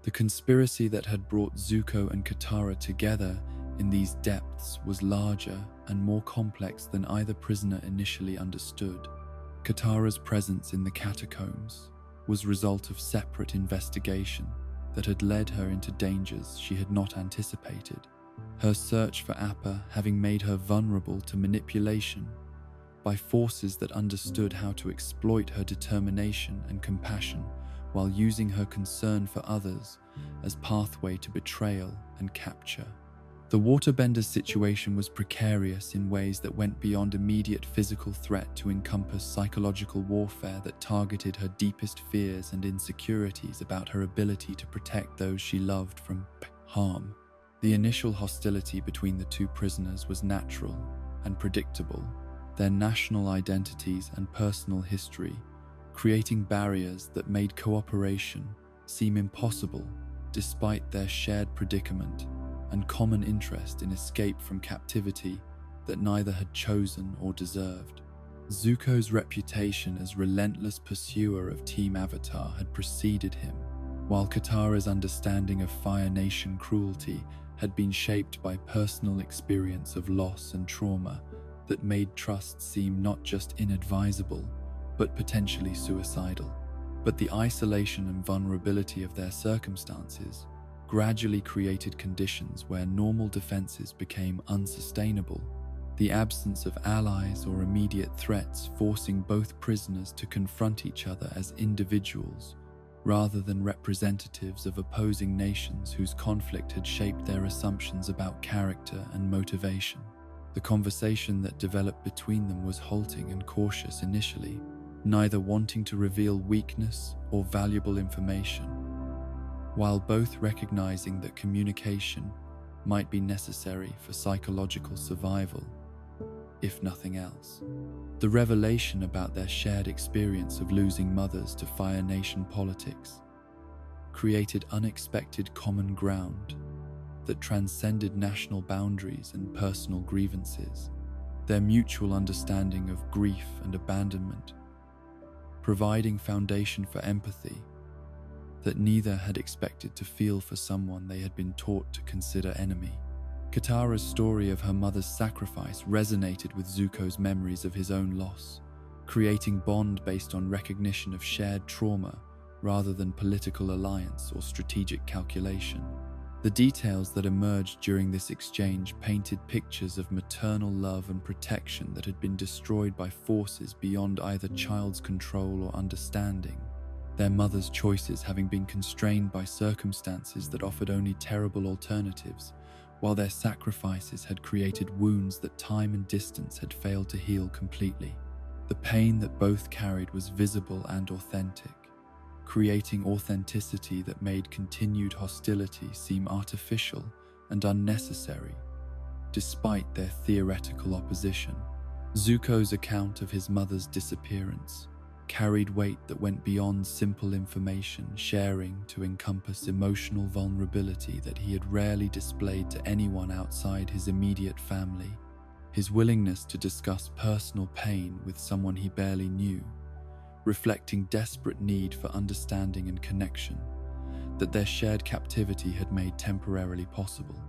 The conspiracy that had brought Zuko and Katara together in these depths was larger and more complex than either prisoner initially understood. Katara's presence in the catacombs was a result of separate investigation that had led her into dangers she had not anticipated, her search for Appa having made her vulnerable to manipulation by forces that understood how to exploit her determination and compassion while using her concern for others as pathway to betrayal and capture. The waterbender's situation was precarious in ways that went beyond immediate physical threat to encompass psychological warfare that targeted her deepest fears and insecurities about her ability to protect those she loved from harm. The initial hostility between the two prisoners was natural and predictable, their national identities and personal history creating barriers that made cooperation seem impossible despite their shared predicament and common interest in escape from captivity that neither had chosen or deserved. Zuko's reputation as relentless pursuer of Team Avatar had preceded him, while Katara's understanding of Fire Nation cruelty had been shaped by personal experience of loss and trauma that made trust seem not just inadvisable, but potentially suicidal. But the isolation and vulnerability of their circumstances gradually created conditions where normal defenses became unsustainable, the absence of allies or immediate threats forcing both prisoners to confront each other as individuals rather than representatives of opposing nations whose conflict had shaped their assumptions about character and motivation. The conversation that developed between them was halting and cautious initially, neither wanting to reveal weakness or valuable information, while both recognizing that communication might be necessary for psychological survival, if nothing else. The revelation about their shared experience of losing mothers to Fire Nation politics created unexpected common ground that transcended national boundaries and personal grievances, their mutual understanding of grief and abandonment, providing foundation for empathy that neither had expected to feel for someone they had been taught to consider enemy. Katara's story of her mother's sacrifice resonated with Zuko's memories of his own loss, creating bond based on recognition of shared trauma rather than political alliance or strategic calculation. The details that emerged during this exchange painted pictures of maternal love and protection that had been destroyed by forces beyond either child's control or understanding, their mother's choices having been constrained by circumstances that offered only terrible alternatives, while their sacrifices had created wounds that time and distance had failed to heal completely. The pain that both carried was visible and authentic, creating authenticity that made continued hostility seem artificial and unnecessary, despite their theoretical opposition. Zuko's account of his mother's disappearance carried weight that went beyond simple information sharing to encompass emotional vulnerability that he had rarely displayed to anyone outside his immediate family. His willingness to discuss personal pain with someone he barely knew, reflecting desperate need for understanding and connection that their shared captivity had made temporarily possible.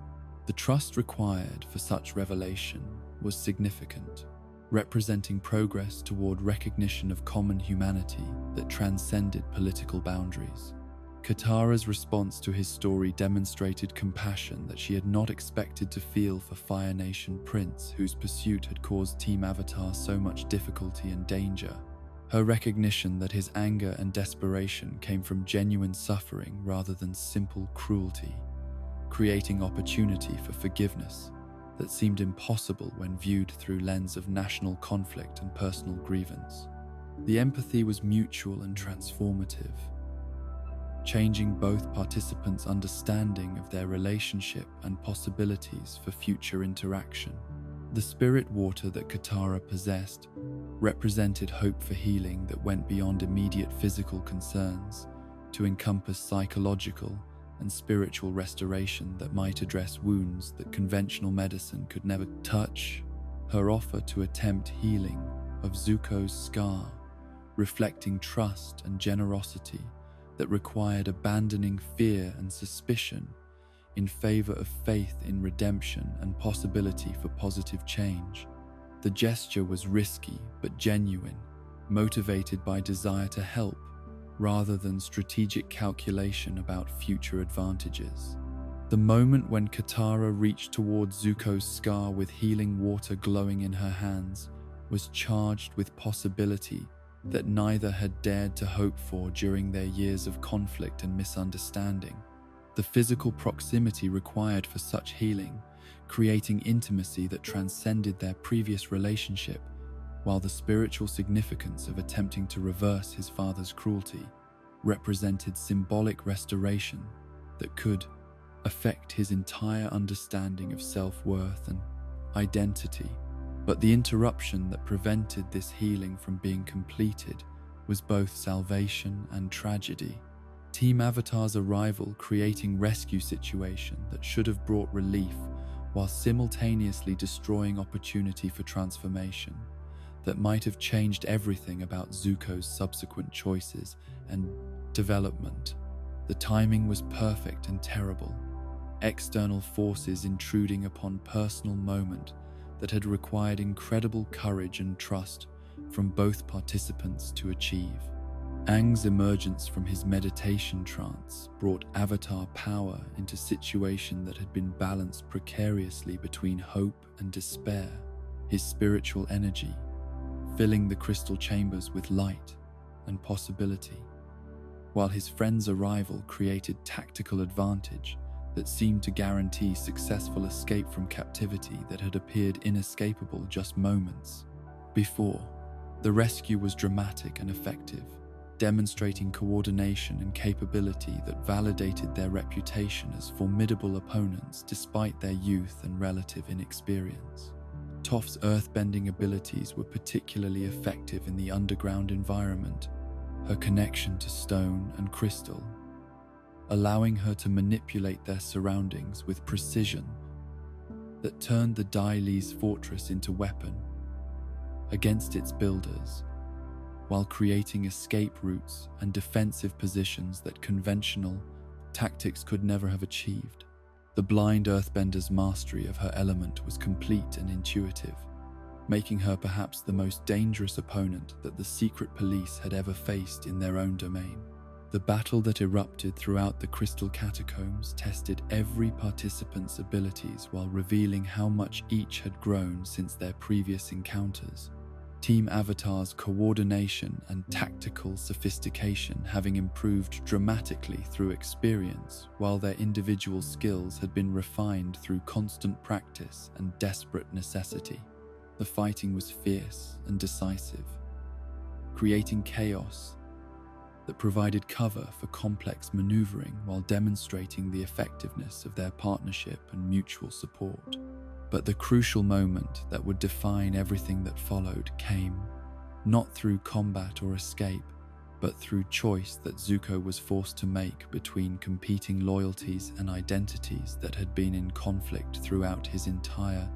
The trust required for such revelation was significant, representing progress toward recognition of common humanity that transcended political boundaries. Katara's response to his story demonstrated compassion that she had not expected to feel for Fire Nation Prince, whose pursuit had caused Team Avatar so much difficulty and danger. Her recognition that his anger and desperation came from genuine suffering rather than simple cruelty, creating opportunity for forgiveness that seemed impossible when viewed through lens of national conflict and personal grievance. The empathy was mutual and transformative, changing both participants' understanding of their relationship and possibilities for future interaction. The spirit water that Katara possessed represented hope for healing that went beyond immediate physical concerns to encompass psychological and spiritual restoration that might address wounds that conventional medicine could never touch. Her offer to attempt healing of Zuko's scar, reflecting trust and generosity that required abandoning fear and suspicion in favor of faith in redemption and possibility for positive change. The gesture was risky but genuine, motivated by desire to help rather than strategic calculation about future advantages. The moment when Katara reached towards Zuko's scar with healing water glowing in her hands was charged with possibility that neither had dared to hope for during their years of conflict and misunderstanding. The physical proximity required for such healing, creating intimacy that transcended their previous relationship, while the spiritual significance of attempting to reverse his father's cruelty represented symbolic restoration that could affect his entire understanding of self-worth and identity. But the interruption that prevented this healing from being completed was both salvation and tragedy. Team Avatar's arrival creating rescue situation that should have brought relief while simultaneously destroying opportunity for transformation that might have changed everything about Zuko's subsequent choices and development. The timing was perfect and terrible. External forces intruding upon personal moment that had required incredible courage and trust from both participants to achieve. Aang's emergence from his meditation trance brought Avatar power into a situation that had been balanced precariously between hope and despair, his spiritual energy filling the crystal chambers with light and possibility, while his friend's arrival created tactical advantage that seemed to guarantee successful escape from captivity that had appeared inescapable just moments before. The rescue was dramatic and effective, demonstrating coordination and capability that validated their reputation as formidable opponents despite their youth and relative inexperience. Toph's earthbending abilities were particularly effective in the underground environment, her connection to stone and crystal, allowing her to manipulate their surroundings with precision that turned the Dai Li's fortress into weapon against its builders, while creating escape routes and defensive positions that conventional tactics could never have achieved. The blind earthbender's mastery of her element was complete and intuitive, making her perhaps the most dangerous opponent that the secret police had ever faced in their own domain. The battle that erupted throughout the crystal catacombs tested every participant's abilities while revealing how much each had grown since their previous encounters. Team Avatar's coordination and tactical sophistication having improved dramatically through experience, while their individual skills had been refined through constant practice and desperate necessity. The fighting was fierce and decisive, creating chaos that provided cover for complex maneuvering while demonstrating the effectiveness of their partnership and mutual support. But the crucial moment that would define everything that followed came not through combat or escape, but through choice that Zuko was forced to make between competing loyalties and identities that had been in conflict throughout his entire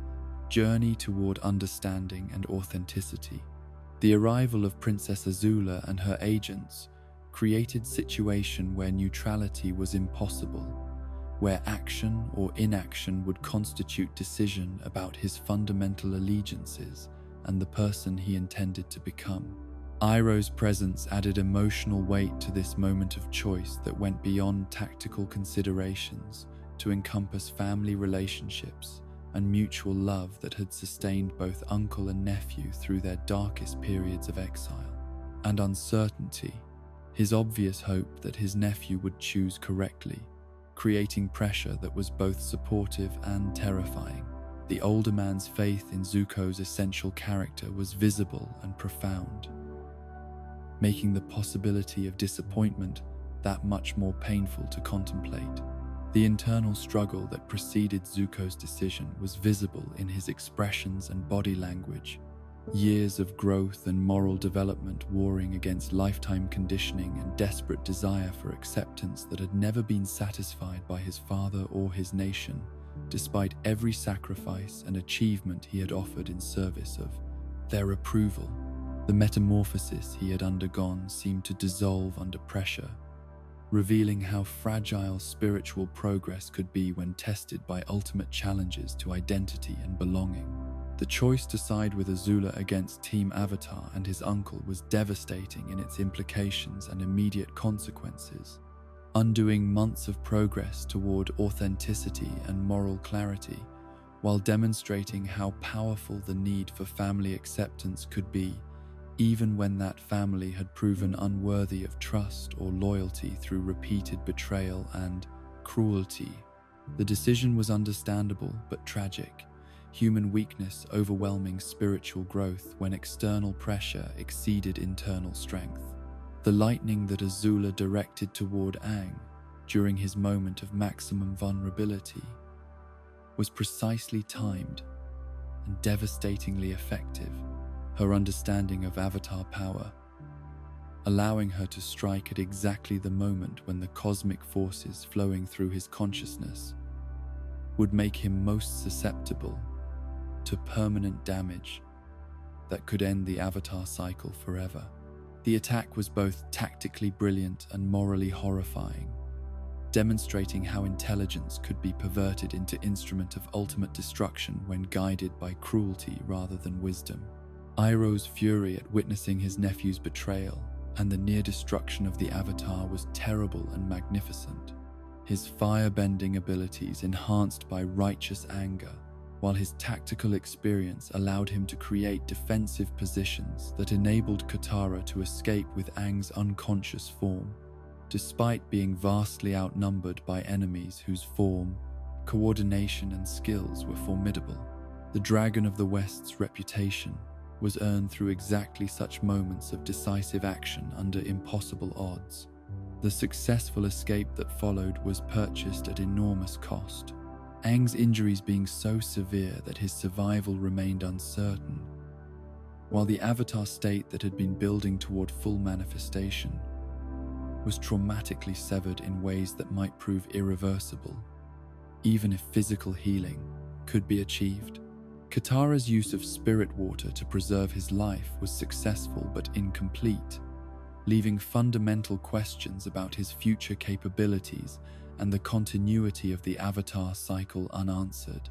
journey toward understanding and authenticity. The arrival of Princess Azula and her agents created situation where neutrality was impossible, where action or inaction would constitute decision about his fundamental allegiances and the person he intended to become. Iroh's presence added emotional weight to this moment of choice that went beyond tactical considerations to encompass family relationships and mutual love that had sustained both uncle and nephew through their darkest periods of exile and uncertainty. His obvious hope that his nephew would choose correctly, creating pressure that was both supportive and terrifying. The older man's faith in Zuko's essential character was visible and profound, making the possibility of disappointment that much more painful to contemplate. The internal struggle that preceded Zuko's decision was visible in his expressions and body language. Years of growth and moral development warring against lifetime conditioning and desperate desire for acceptance that had never been satisfied by his father or his nation, despite every sacrifice and achievement he had offered in service of their approval. The metamorphosis he had undergone seemed to dissolve under pressure, revealing how fragile spiritual progress could be when tested by ultimate challenges to identity and belonging. The choice to side with Azula against Team Avatar and his uncle was devastating in its implications and immediate consequences, undoing months of progress toward authenticity and moral clarity, while demonstrating how powerful the need for family acceptance could be, even when that family had proven unworthy of trust or loyalty through repeated betrayal and cruelty. The decision was understandable but tragic, human weakness overwhelming spiritual growth when external pressure exceeded internal strength. The lightning that Azula directed toward Aang during his moment of maximum vulnerability was precisely timed and devastatingly effective. Her understanding of Avatar power, allowing her to strike at exactly the moment when the cosmic forces flowing through his consciousness would make him most susceptible to permanent damage that could end the Avatar cycle forever. The attack was both tactically brilliant and morally horrifying, demonstrating how intelligence could be perverted into instrument of ultimate destruction when guided by cruelty rather than wisdom. Iroh's fury at witnessing his nephew's betrayal and the near destruction of the Avatar was terrible and magnificent, his fire-bending abilities enhanced by righteous anger, while his tactical experience allowed him to create defensive positions that enabled Katara to escape with Aang's unconscious form, despite being vastly outnumbered by enemies whose form, coordination, and skills were formidable. The Dragon of the West's reputation was earned through exactly such moments of decisive action under impossible odds. The successful escape that followed was purchased at enormous cost, Aang's injuries being so severe that his survival remained uncertain, while the Avatar state that had been building toward full manifestation was traumatically severed in ways that might prove irreversible, even if physical healing could be achieved. Katara's use of spirit water to preserve his life was successful but incomplete, leaving fundamental questions about his future capabilities and the continuity of the Avatar cycle unanswered.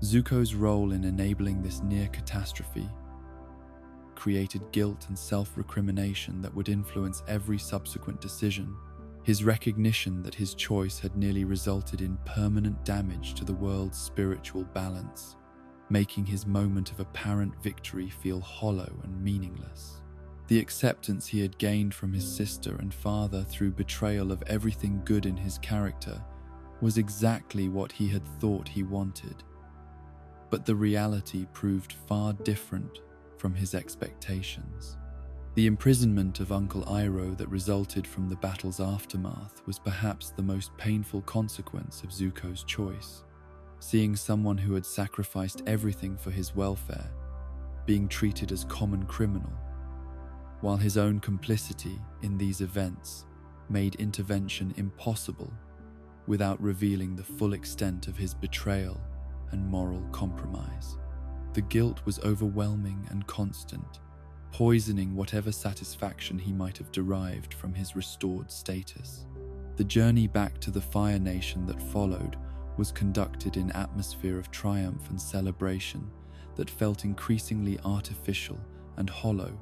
Zuko's role in enabling this near catastrophe created guilt and self-recrimination that would influence every subsequent decision, His recognition that his choice had nearly resulted in permanent damage to the world's spiritual balance, making his moment of apparent victory feel hollow and meaningless. The acceptance he had gained from his sister and father through betrayal of everything good in his character was exactly what he had thought he wanted. But the reality proved far different from his expectations. The imprisonment of Uncle Iroh that resulted from the battle's aftermath was perhaps the most painful consequence of Zuko's choice. Seeing someone who had sacrificed everything for his welfare being treated as common criminal, while his own complicity in these events made intervention impossible without revealing the full extent of his betrayal and moral compromise. The guilt was overwhelming and constant, poisoning whatever satisfaction he might have derived from his restored status. The journey back to the Fire Nation that followed was conducted in an atmosphere of triumph and celebration that felt increasingly artificial and hollow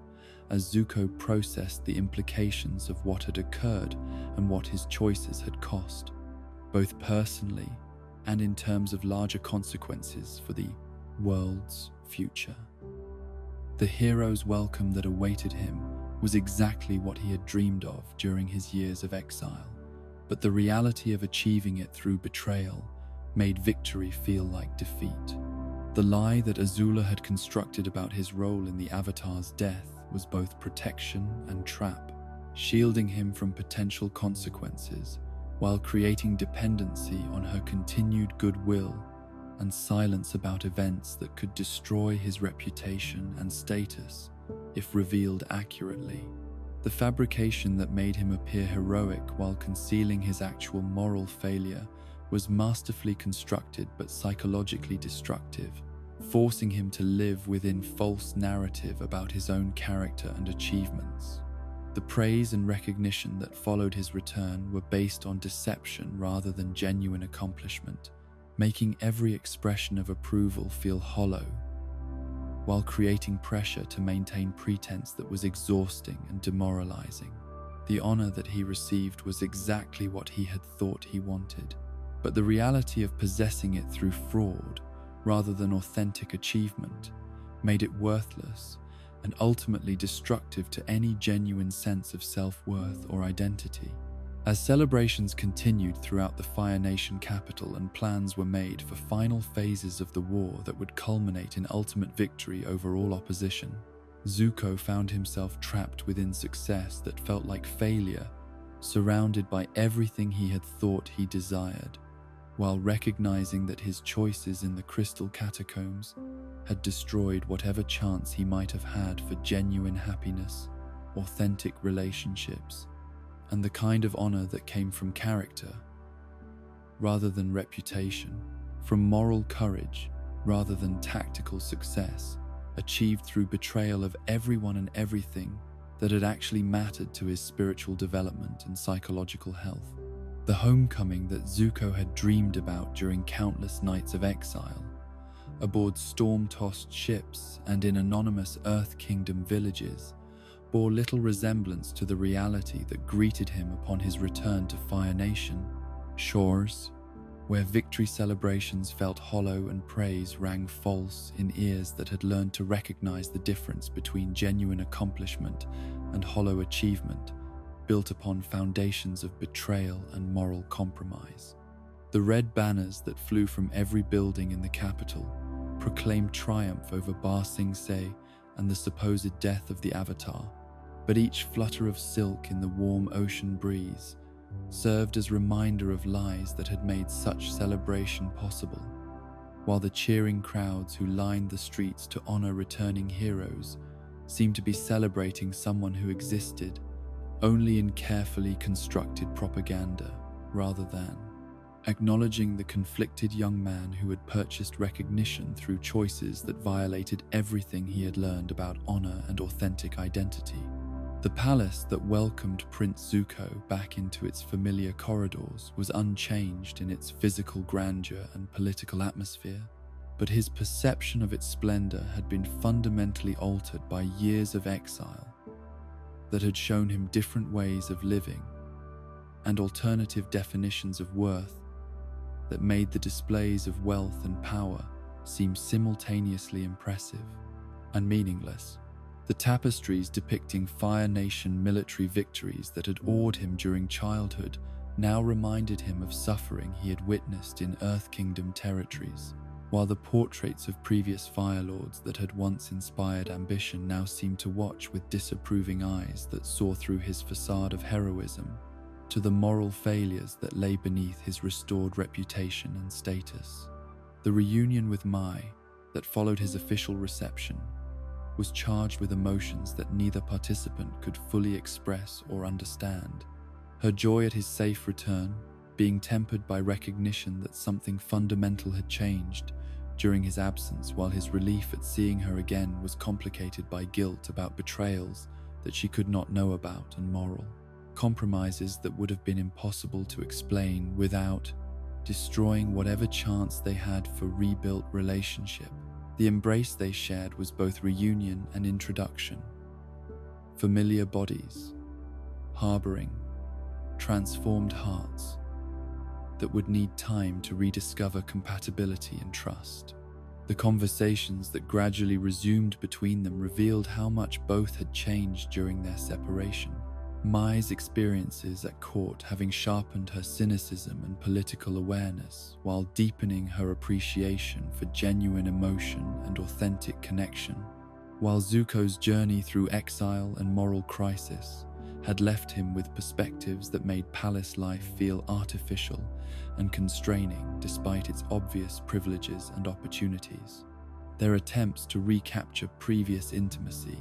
as Zuko processed the implications of what had occurred and what his choices had cost, both personally and in terms of larger consequences for the world's future. The hero's welcome that awaited him was exactly what he had dreamed of during his years of exile, but the reality of achieving it through betrayal made victory feel like defeat. The lie that Azula had constructed about his role in the Avatar's death was both protection and trap, shielding him from potential consequences while creating dependency on her continued goodwill and silence about events that could destroy his reputation and status if revealed accurately. The fabrication that made him appear heroic while concealing his actual moral failure was masterfully constructed but psychologically destructive, forcing him to live within false narrative about his own character and achievements. The praise and recognition that followed his return were based on deception rather than genuine accomplishment, making every expression of approval feel hollow, while creating pressure to maintain pretense that was exhausting and demoralizing. The honor that he received was exactly what he had thought he wanted, but the reality of possessing it through fraud rather than authentic achievement made it worthless and ultimately destructive to any genuine sense of self-worth or identity. As celebrations continued throughout the Fire Nation capital and plans were made for final phases of the war that would culminate in ultimate victory over all opposition, Zuko found himself trapped within success that felt like failure, surrounded by everything he had thought he desired, while recognizing that his choices in the Crystal Catacombs had destroyed whatever chance he might have had for genuine happiness, authentic relationships, and the kind of honor that came from character rather than reputation, from moral courage rather than tactical success, achieved through betrayal of everyone and everything that had actually mattered to his spiritual development and psychological health. The homecoming that Zuko had dreamed about during countless nights of exile, aboard storm-tossed ships and in anonymous Earth Kingdom villages, bore little resemblance to the reality that greeted him upon his return to Fire Nation. Shores, where victory celebrations felt hollow and praise rang false in ears that had learned to recognize the difference between genuine accomplishment and hollow achievement, built upon foundations of betrayal and moral compromise. The red banners that flew from every building in the capital proclaimed triumph over Ba Sing Se and the supposed death of the Avatar, but each flutter of silk in the warm ocean breeze served as reminder of lies that had made such celebration possible, while the cheering crowds who lined the streets to honor returning heroes seemed to be celebrating someone who existed only in carefully constructed propaganda rather than acknowledging the conflicted young man who had purchased recognition through choices that violated everything he had learned about honor and authentic identity. The palace that welcomed Prince Zuko back into its familiar corridors was unchanged in its physical grandeur and political atmosphere, but his perception of its splendor had been fundamentally altered by years of exile that had shown him different ways of living and alternative definitions of worth that made the displays of wealth and power seem simultaneously impressive and meaningless. The tapestries depicting Fire Nation military victories that had awed him during childhood now reminded him of suffering he had witnessed in Earth Kingdom territories, while the portraits of previous Fire Lords that had once inspired ambition now seemed to watch with disapproving eyes that saw through his facade of heroism to the moral failures that lay beneath his restored reputation and status. The reunion with Mai that followed his official reception was charged with emotions that neither participant could fully express or understand. Her joy at his safe return being tempered by recognition that something fundamental had changed during his absence, while his relief at seeing her again was complicated by guilt about betrayals that she could not know about and moral compromises that would have been impossible to explain without destroying whatever chance they had for rebuilt relationship. The embrace they shared was both reunion and introduction. Familiar bodies, harboring transformed hearts that would need time to rediscover compatibility and trust. The conversations that gradually resumed between them revealed how much both had changed during their separation. Mai's experiences at court having sharpened her cynicism and political awareness, while deepening her appreciation for genuine emotion and authentic connection, while Zuko's journey through exile and moral crisis had left him with perspectives that made palace life feel artificial and constraining despite its obvious privileges and opportunities. Their attempts to recapture previous intimacy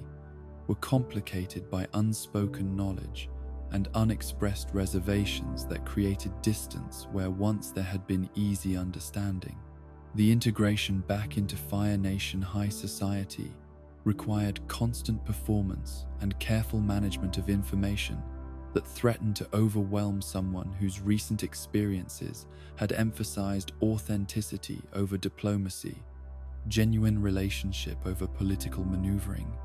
were complicated by unspoken knowledge and unexpressed reservations that created distance where once there had been easy understanding. The integration back into Fire Nation high society required constant performance and careful management of information that threatened to overwhelm someone whose recent experiences had emphasized authenticity over diplomacy, genuine relationship over political maneuvering,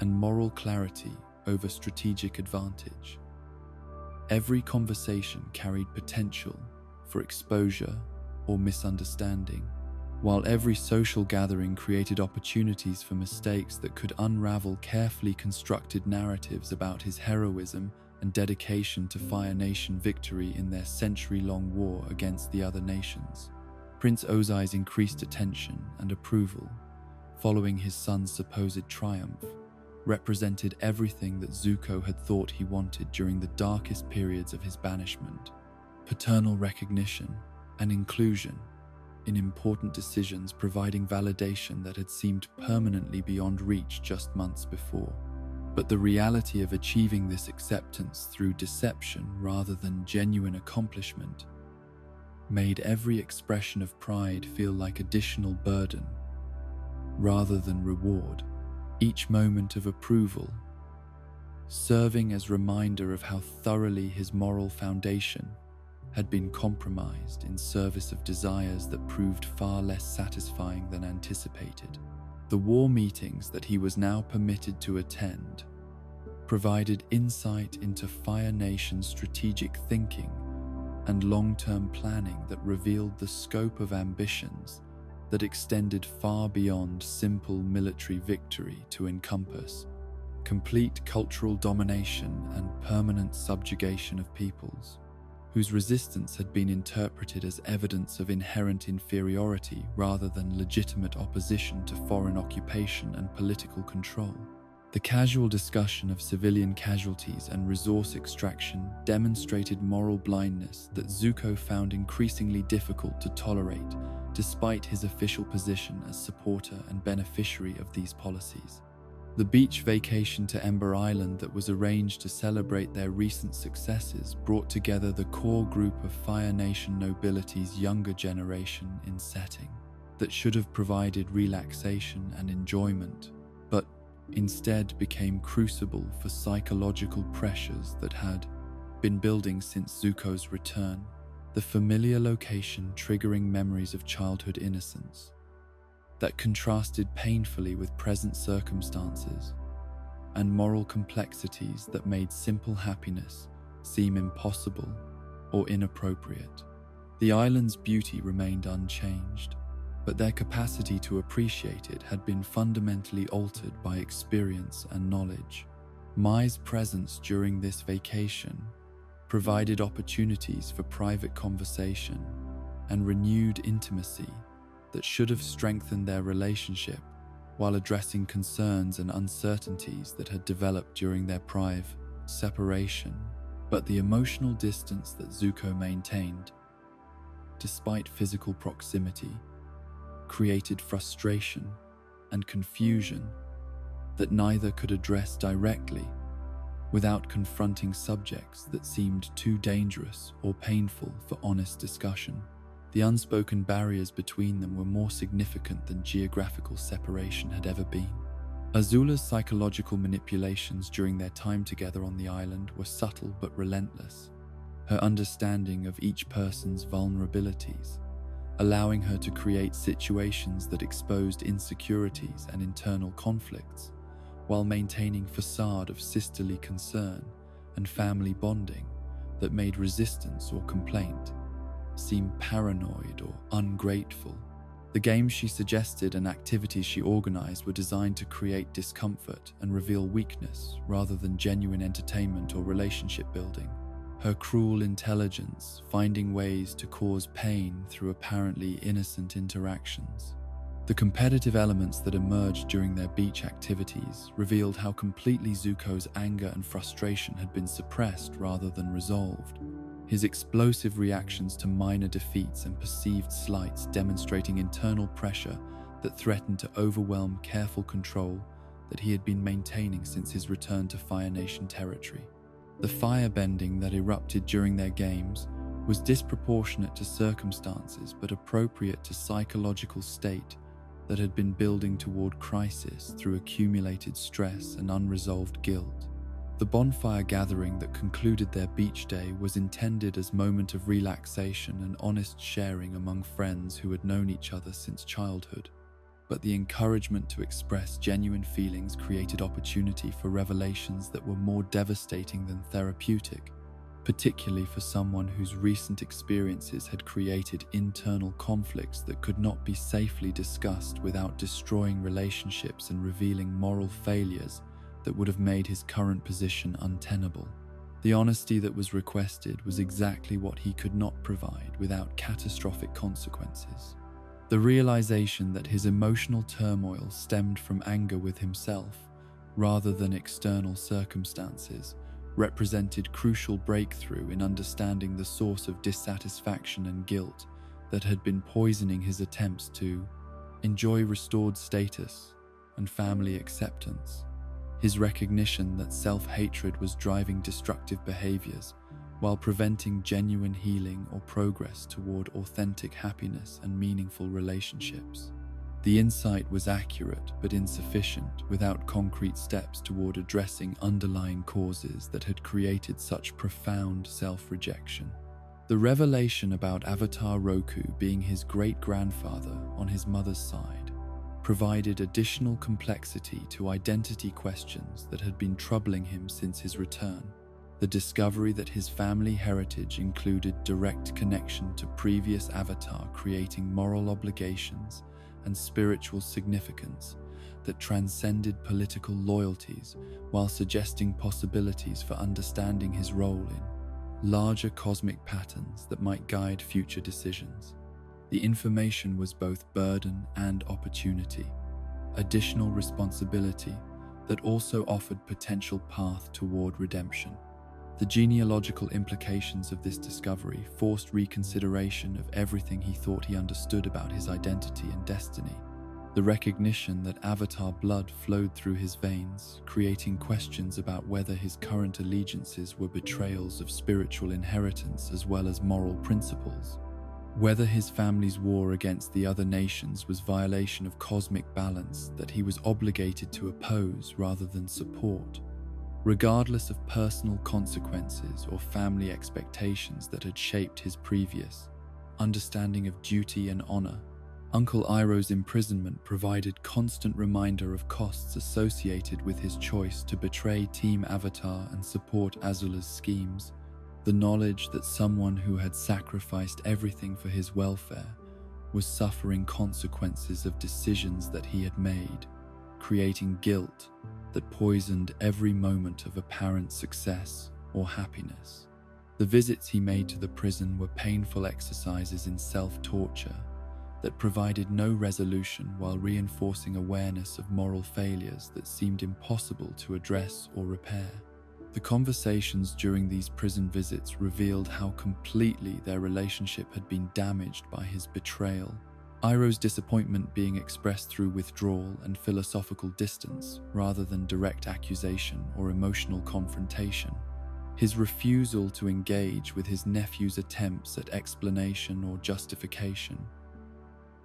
and moral clarity over strategic advantage. Every conversation carried potential for exposure or misunderstanding, while every social gathering created opportunities for mistakes that could unravel carefully constructed narratives about his heroism and dedication to Fire Nation victory in their century-long war against the other nations. Prince Ozai's increased attention and approval, following his son's supposed triumph, represented everything that Zuko had thought he wanted during the darkest periods of his banishment: paternal recognition and inclusion in important decisions, providing validation that had seemed permanently beyond reach just months before. But the reality of achieving this acceptance through deception rather than genuine accomplishment made every expression of pride feel like additional burden rather than reward. Each moment of approval serving as reminder of how thoroughly his moral foundation had been compromised in service of desires that proved far less satisfying than anticipated. The war meetings that he was now permitted to attend provided insight into Fire Nation's strategic thinking and long-term planning that revealed the scope of ambitions that extended far beyond simple military victory to encompass complete cultural domination and permanent subjugation of peoples, whose resistance had been interpreted as evidence of inherent inferiority rather than legitimate opposition to foreign occupation and political control. The casual discussion of civilian casualties and resource extraction demonstrated moral blindness that Zuko found increasingly difficult to tolerate despite his official position as supporter and beneficiary of these policies. The beach vacation to Ember Island that was arranged to celebrate their recent successes brought together the core group of Fire Nation nobility's younger generation in setting that should have provided relaxation and enjoyment, but instead became crucible for psychological pressures that had been building since Zuko's return. The familiar location triggering memories of childhood innocence that contrasted painfully with present circumstances and moral complexities that made simple happiness seem impossible or inappropriate. The island's beauty remained unchanged, but their capacity to appreciate it had been fundamentally altered by experience and knowledge. Mai's presence during this vacation provided opportunities for private conversation and renewed intimacy that should have strengthened their relationship while addressing concerns and uncertainties that had developed during their prior separation. But the emotional distance that Zuko maintained, despite physical proximity, created frustration and confusion that neither could address directly without confronting subjects that seemed too dangerous or painful for honest discussion. The unspoken barriers between them were more significant than geographical separation had ever been. Azula's psychological manipulations during their time together on the island were subtle but relentless, her understanding of each person's vulnerabilities, allowing her to create situations that exposed insecurities and internal conflicts, while maintaining a facade of sisterly concern and family bonding that made resistance or complaint seem paranoid or ungrateful. The games she suggested and activities she organized were designed to create discomfort and reveal weakness rather than genuine entertainment or relationship building. Her cruel intelligence finding ways to cause pain through apparently innocent interactions. The competitive elements that emerged during their beach activities revealed how completely Zuko's anger and frustration had been suppressed rather than resolved. His explosive reactions to minor defeats and perceived slights demonstrating internal pressure that threatened to overwhelm careful control that he had been maintaining since his return to Fire Nation territory. The firebending that erupted during their games was disproportionate to circumstances but appropriate to psychological state that had been building toward crisis through accumulated stress and unresolved guilt. The bonfire gathering that concluded their beach day was intended as a moment of relaxation and honest sharing among friends who had known each other since childhood. But the encouragement to express genuine feelings created opportunity for revelations that were more devastating than therapeutic, particularly for someone whose recent experiences had created internal conflicts that could not be safely discussed without destroying relationships and revealing moral failures that would have made his current position untenable. The honesty that was requested was exactly what he could not provide without catastrophic consequences. The realization that his emotional turmoil stemmed from anger with himself, rather than external circumstances, represented crucial breakthrough in understanding the source of dissatisfaction and guilt that had been poisoning his attempts to enjoy restored status and family acceptance. His recognition that self-hatred was driving destructive behaviors while preventing genuine healing or progress toward authentic happiness and meaningful relationships. The insight was accurate but insufficient without concrete steps toward addressing underlying causes that had created such profound self-rejection. The revelation about Avatar Roku being his great-grandfather on his mother's side provided additional complexity to identity questions that had been troubling him since his return. The discovery that his family heritage included direct connection to previous Avatar creating moral obligations and spiritual significance that transcended political loyalties while suggesting possibilities for understanding his role in larger cosmic patterns that might guide future decisions. The information was both burden and opportunity, additional responsibility that also offered potential path toward redemption. The genealogical implications of this discovery forced reconsideration of everything he thought he understood about his identity and destiny. The recognition that Avatar blood flowed through his veins, creating questions about whether his current allegiances were betrayals of spiritual inheritance as well as moral principles. Whether his family's war against the other nations was violation of cosmic balance that he was obligated to oppose rather than support. Regardless of personal consequences or family expectations that had shaped his previous understanding of duty and honor, Uncle Iroh's imprisonment provided constant reminder of costs associated with his choice to betray Team Avatar and support Azula's schemes. The knowledge that someone who had sacrificed everything for his welfare was suffering consequences of decisions that he had made, creating guilt that poisoned every moment of apparent success or happiness. The visits he made to the prison were painful exercises in self-torture that provided no resolution while reinforcing awareness of moral failures that seemed impossible to address or repair. The conversations during these prison visits revealed how completely their relationship had been damaged by his betrayal. Iroh's disappointment being expressed through withdrawal and philosophical distance rather than direct accusation or emotional confrontation. His refusal to engage with his nephew's attempts at explanation or justification,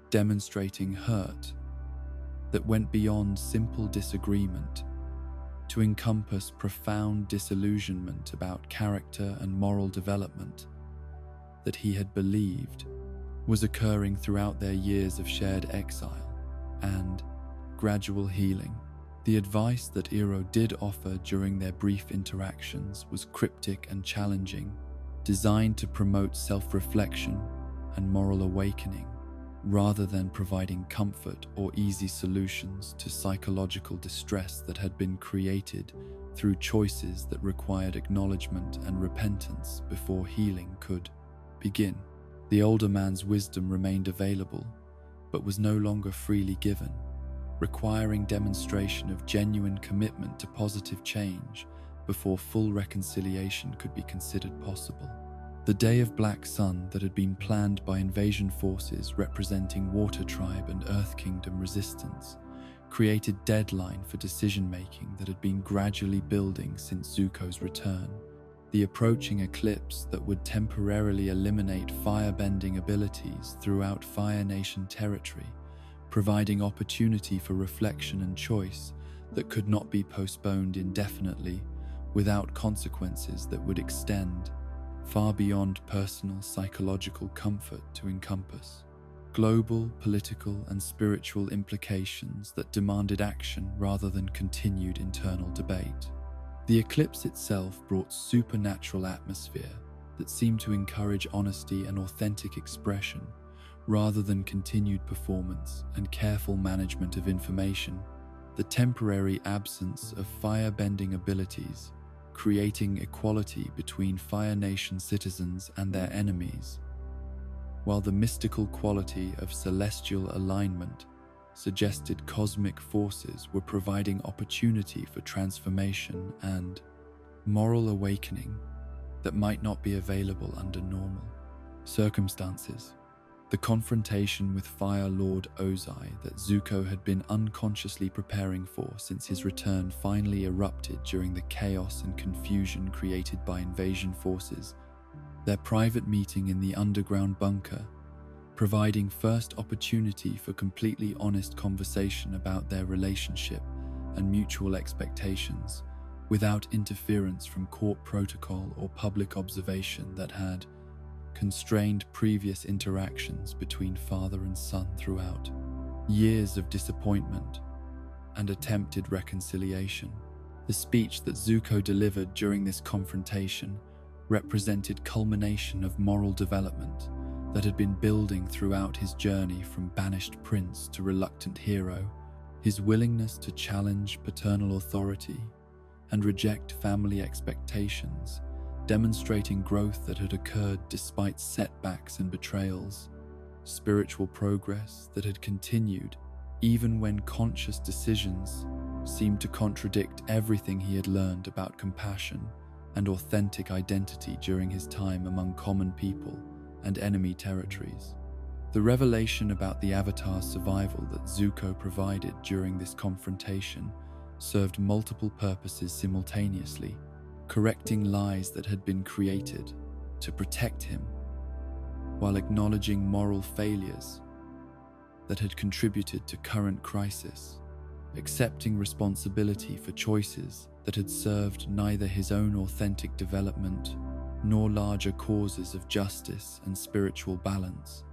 demonstrating hurt that went beyond simple disagreement to encompass profound disillusionment about character and moral development that he had believed was occurring throughout their years of shared exile and gradual healing. The advice that Iroh did offer during their brief interactions was cryptic and challenging, designed to promote self-reflection and moral awakening, rather than providing comfort or easy solutions to psychological distress that had been created through choices that required acknowledgement and repentance before healing could begin. The older man's wisdom remained available, but was no longer freely given, requiring demonstration of genuine commitment to positive change before full reconciliation could be considered possible. The Day of Black Sun that had been planned by invasion forces representing Water Tribe and Earth Kingdom resistance created deadline for decision-making that had been gradually building since Zuko's return. The approaching eclipse that would temporarily eliminate firebending abilities throughout Fire Nation territory, providing opportunity for reflection and choice that could not be postponed indefinitely without consequences that would extend far beyond personal psychological comfort to encompass global, political, and spiritual implications that demanded action rather than continued internal debate. The eclipse itself brought supernatural atmosphere that seemed to encourage honesty and authentic expression rather than continued performance and careful management of information. The temporary absence of fire-bending abilities, creating equality between Fire Nation citizens and their enemies, while the mystical quality of celestial alignment suggested cosmic forces were providing opportunity for transformation and moral awakening that might not be available under normal circumstances. The confrontation with Fire Lord Ozai that Zuko had been unconsciously preparing for since his return finally erupted during the chaos and confusion created by invasion forces. Their private meeting in the underground bunker, providing first opportunity for completely honest conversation about their relationship and mutual expectations, without interference from court protocol or public observation that had constrained previous interactions between father and son throughout years of disappointment and attempted reconciliation. The speech that Zuko delivered during this confrontation represented culmination of moral development that had been building throughout his journey from banished prince to reluctant hero. His willingness to challenge paternal authority and reject family expectations, demonstrating growth that had occurred despite setbacks and betrayals, spiritual progress that had continued even when conscious decisions seemed to contradict everything he had learned about compassion and authentic identity during his time among common people and enemy territories. The revelation about the Avatar's survival that Zuko provided during this confrontation served multiple purposes simultaneously, correcting lies that had been created to protect him, while acknowledging moral failures that had contributed to current crisis, accepting responsibility for choices that had served neither his own authentic development nor larger causes of justice and spiritual balance,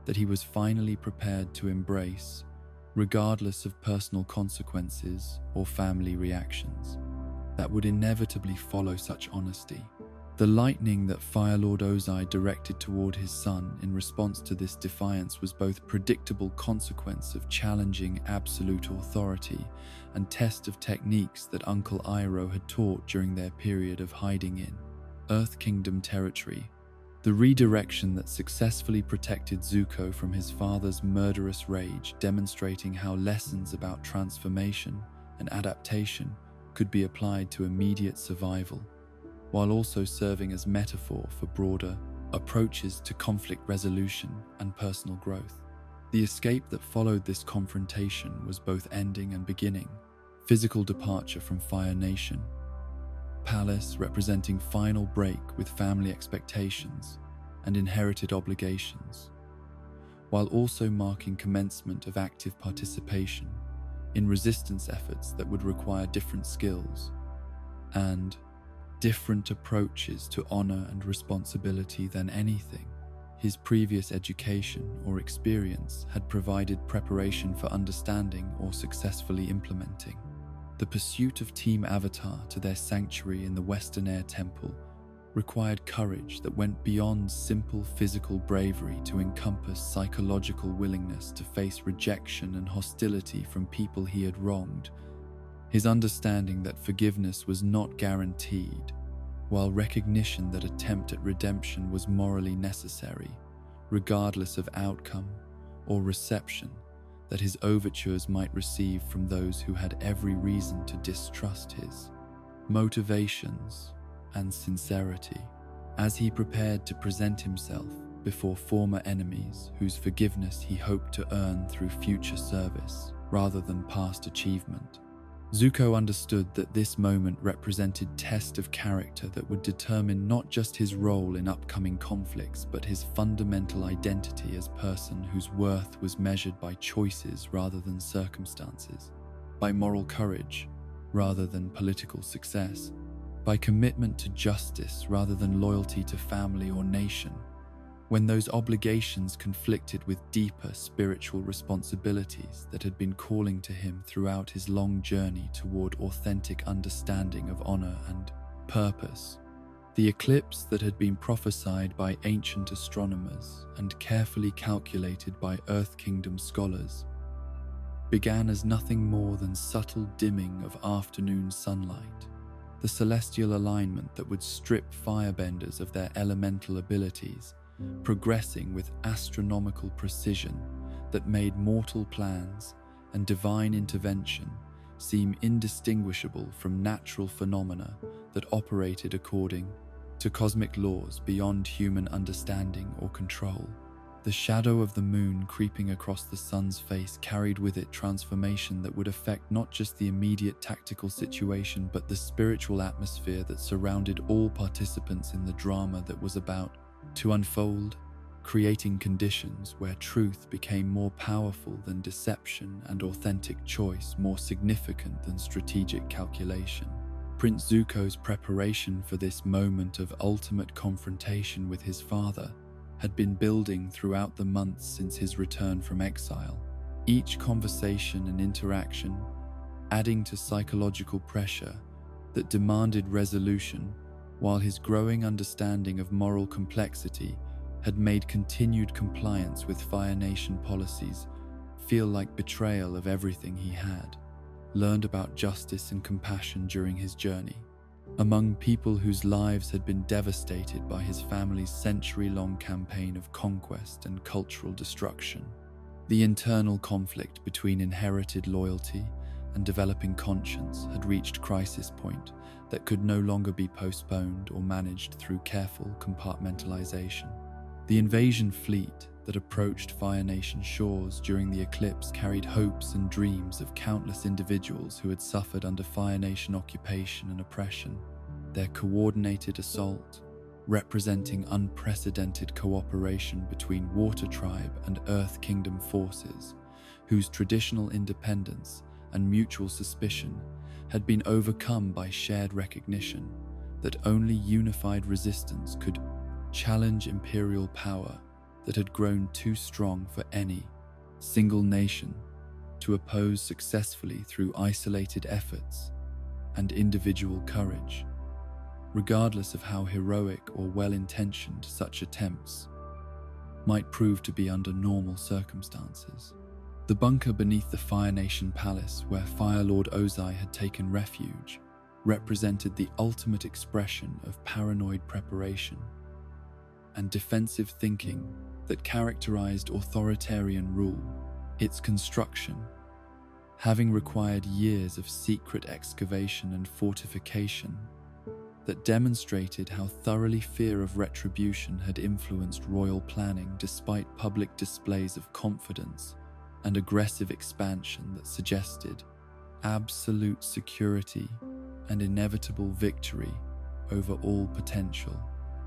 that he was finally prepared to embrace, regardless of personal consequences or family reactions that would inevitably follow such honesty. The lightning that Fire Lord Ozai directed toward his son in response to this defiance was both predictable consequence of challenging absolute authority and test of techniques that Uncle Iroh had taught during their period of hiding in Earth Kingdom territory. The redirection that successfully protected Zuko from his father's murderous rage, demonstrating how lessons about transformation and adaptation could be applied to immediate survival, while also serving as metaphor for broader approaches to conflict resolution and personal growth. The escape that followed this confrontation was both ending and beginning. Physical departure from Fire Nation, Palace representing final break with family expectations and inherited obligations, while also marking commencement of active participation in resistance efforts that would require different skills and different approaches to honor and responsibility than anything his previous education or experience had provided preparation for understanding or successfully implementing. The pursuit of Team Avatar to their sanctuary in the Western Air Temple required courage that went beyond simple physical bravery to encompass psychological willingness to face rejection and hostility from people he had wronged. His understanding that forgiveness was not guaranteed, while recognition that attempt at redemption was morally necessary, regardless of outcome or reception that his overtures might receive from those who had every reason to distrust his motivations and sincerity, as he prepared to present himself before former enemies whose forgiveness he hoped to earn through future service rather than past achievement. Zuko understood that this moment represented test of character that would determine not just his role in upcoming conflicts, but his fundamental identity as person whose worth was measured by choices rather than circumstances, by moral courage rather than political success, by commitment to justice rather than loyalty to family or nation. When those obligations conflicted with deeper spiritual responsibilities that had been calling to him throughout his long journey toward authentic understanding of honor and purpose. The eclipse that had been prophesied by ancient astronomers and carefully calculated by Earth Kingdom scholars began as nothing more than subtle dimming of afternoon sunlight, the celestial alignment that would strip firebenders of their elemental abilities, progressing with astronomical precision that made mortal plans and divine intervention seem indistinguishable from natural phenomena that operated according to cosmic laws beyond human understanding or control. The shadow of the moon creeping across the sun's face carried with it transformation that would affect not just the immediate tactical situation, but the spiritual atmosphere that surrounded all participants in the drama that was about to unfold, creating conditions where truth became more powerful than deception and authentic choice more significant than strategic calculation. Prince Zuko's preparation for this moment of ultimate confrontation with his father had been building throughout the months since his return from exile, each conversation and interaction adding to psychological pressure that demanded resolution, while his growing understanding of moral complexity had made continued compliance with Fire Nation policies feel like betrayal of everything he had learned about justice and compassion during his journey. Among people whose lives had been devastated by his family's century-long campaign of conquest and cultural destruction, the internal conflict between inherited loyalty and developing conscience had reached crisis point that could no longer be postponed or managed through careful compartmentalization. The invasion fleet that approached Fire Nation shores during the eclipse carried hopes and dreams of countless individuals who had suffered under Fire Nation occupation and oppression. Their coordinated assault, representing unprecedented cooperation between Water Tribe and Earth Kingdom forces, whose traditional independence and mutual suspicion had been overcome by shared recognition that only unified resistance could challenge imperial power that had grown too strong for any single nation to oppose successfully through isolated efforts and individual courage. regardless of how heroic or well-intentioned such attempts might prove to be under normal circumstances. The bunker beneath the Fire Nation Palace, where Fire Lord Ozai had taken refuge, represented the ultimate expression of paranoid preparation and defensive thinking that characterized authoritarian rule. Its construction, having required years of secret excavation and fortification, that demonstrated how thoroughly fear of retribution had influenced royal planning despite public displays of confidence and aggressive expansion that suggested absolute security and inevitable victory over all potential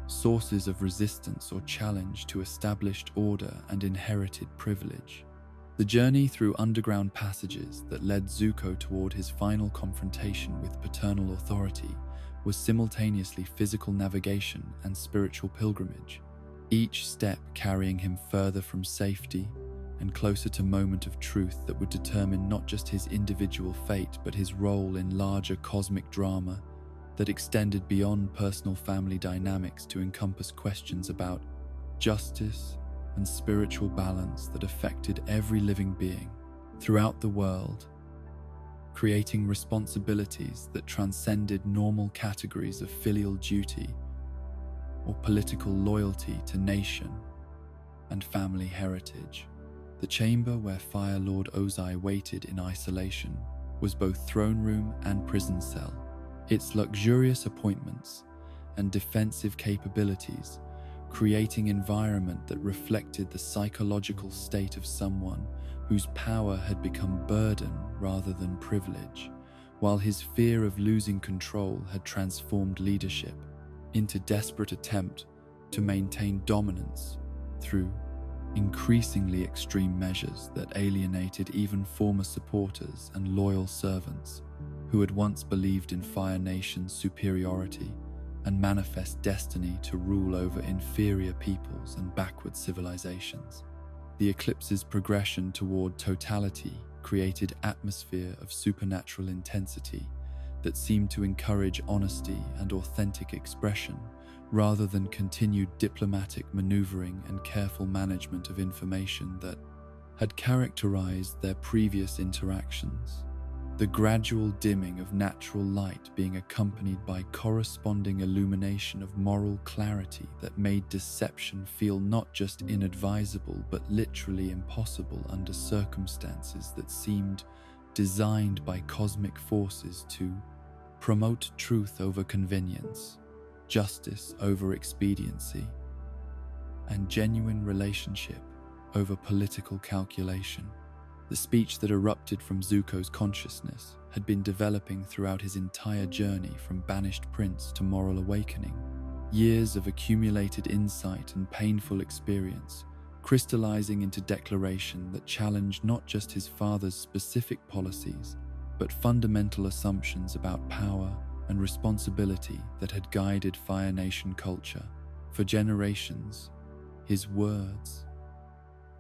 sources of resistance or challenge to established order and inherited privilege. The journey through underground passages that led Zuko toward his final confrontation with paternal authority was simultaneously physical navigation and spiritual pilgrimage, each step carrying him further from safety and closer to moment of truth that would determine not just his individual fate but his role in larger cosmic drama that extended beyond personal family dynamics to encompass questions about justice and spiritual balance that affected every living being throughout the world, creating responsibilities that transcended normal categories of filial duty or political loyalty to nation and family heritage. The chamber where Fire Lord Ozai waited in isolation was both throne room and prison cell. Its luxurious appointments and defensive capabilities creating environment that reflected the psychological state of someone whose power had become burden rather than privilege, while his fear of losing control had transformed leadership into desperate attempt to maintain dominance through increasingly extreme measures that alienated even former supporters and loyal servants who had once believed in Fire Nation's superiority and manifest destiny to rule over inferior peoples and backward civilizations. The eclipse's progression toward totality created atmosphere of supernatural intensity that seemed to encourage honesty and authentic expression rather than continued diplomatic maneuvering and careful management of information that had characterized their previous interactions. The gradual dimming of natural light being accompanied by corresponding illumination of moral clarity that made deception feel not just inadvisable but literally impossible under circumstances that seemed designed by cosmic forces to promote truth over convenience, justice over expediency, and genuine relationship over political calculation. The speech that erupted from Zuko's consciousness had been developing throughout his entire journey from banished prince to moral awakening. Years of accumulated insight and painful experience, crystallizing into declaration that challenged not just his father's specific policies, but fundamental assumptions about power and responsibility that had guided Fire Nation culture for generations. His words,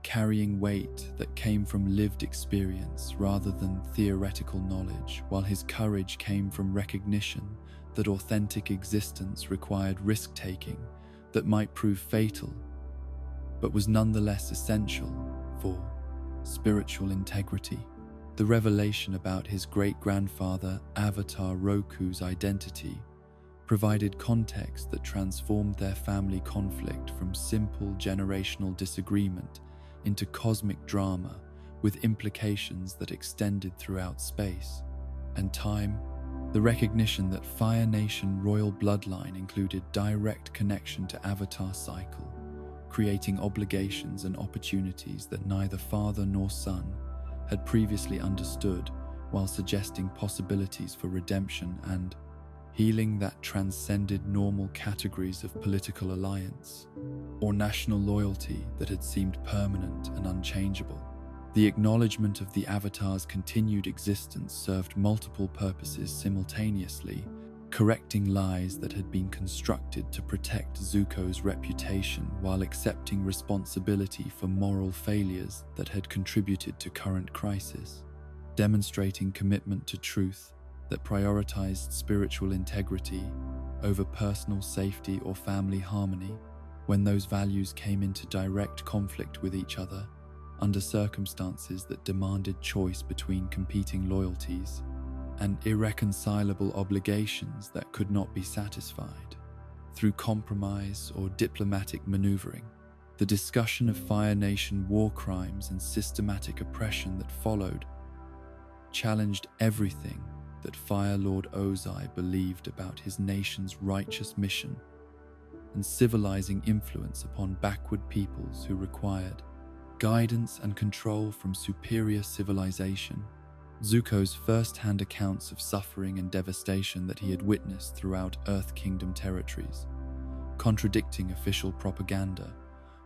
carrying weight that came from lived experience rather than theoretical knowledge, while his courage came from recognition that authentic existence required risk-taking that might prove fatal, but was nonetheless essential for spiritual integrity. The revelation about his great-grandfather Avatar Roku's identity provided context that transformed their family conflict from simple generational disagreement into cosmic drama with implications that extended throughout space and time. The recognition that Fire Nation royal bloodline included direct connection to Avatar cycle, creating obligations and opportunities that neither father nor son had previously understood, while suggesting possibilities for redemption and healing that transcended normal categories of political alliance or national loyalty that had seemed permanent and unchangeable. The acknowledgement of the Avatar's continued existence served multiple purposes simultaneously, correcting lies that had been constructed to protect Zuko's reputation while accepting responsibility for moral failures that had contributed to current crisis, demonstrating commitment to truth that prioritized spiritual integrity over personal safety or family harmony, when those values came into direct conflict with each other, under circumstances that demanded choice between competing loyalties and irreconcilable obligations that could not be satisfied. Through compromise or diplomatic maneuvering, the discussion of Fire Nation war crimes and systematic oppression that followed challenged everything that Fire Lord Ozai believed about his nation's righteous mission and civilizing influence upon backward peoples who required guidance and control from superior civilization. Zuko's first-hand accounts of suffering and devastation that he had witnessed throughout Earth Kingdom territories, contradicting official propaganda,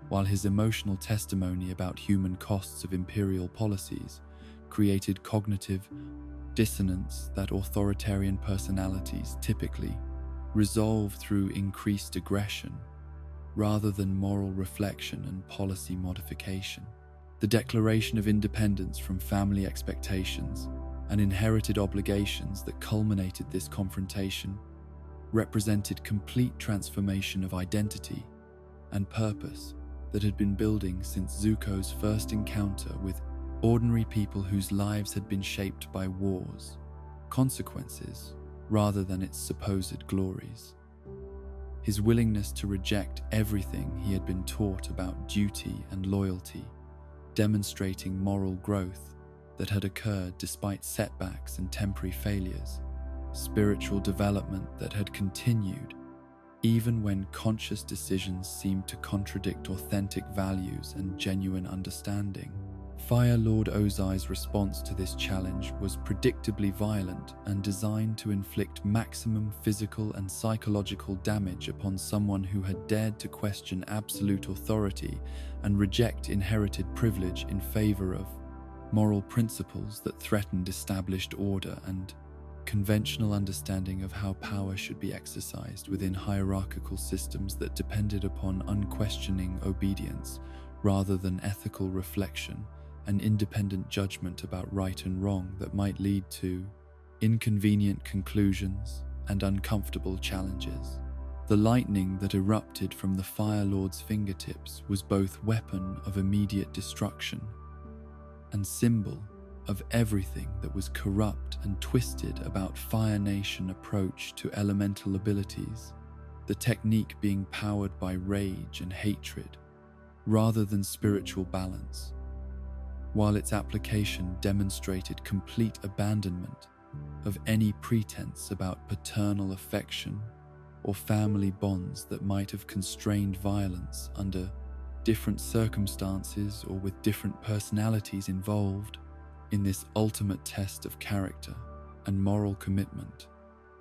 while his emotional testimony about human costs of imperial policies created cognitive dissonance that authoritarian personalities typically resolve through increased aggression rather than moral reflection and policy modification. The declaration of independence from family expectations and inherited obligations that culminated this confrontation represented complete transformation of identity and purpose that had been building since Zuko's first encounter with ordinary people whose lives had been shaped by wars, consequences, rather than its supposed glories. His willingness to reject everything he had been taught about duty and loyalty, demonstrating moral growth that had occurred despite setbacks and temporary failures, spiritual development that had continued even when conscious decisions seemed to contradict authentic values and genuine understanding. Fire Lord Ozai's response to this challenge was predictably violent and designed to inflict maximum physical and psychological damage upon someone who had dared to question absolute authority and reject inherited privilege in favor of moral principles that threatened established order and conventional understanding of how power should be exercised within hierarchical systems that depended upon unquestioning obedience rather than ethical reflection and independent judgment about right and wrong that might lead to inconvenient conclusions and uncomfortable challenges. The lightning that erupted from the Fire Lord's fingertips was both weapon of immediate destruction and symbol of everything that was corrupt and twisted about Fire Nation approach to elemental abilities, the technique being powered by rage and hatred rather than spiritual balance, while its application demonstrated complete abandonment of any pretense about paternal affection or family bonds that might have constrained violence under different circumstances or with different personalities involved in this ultimate test of character and moral commitment.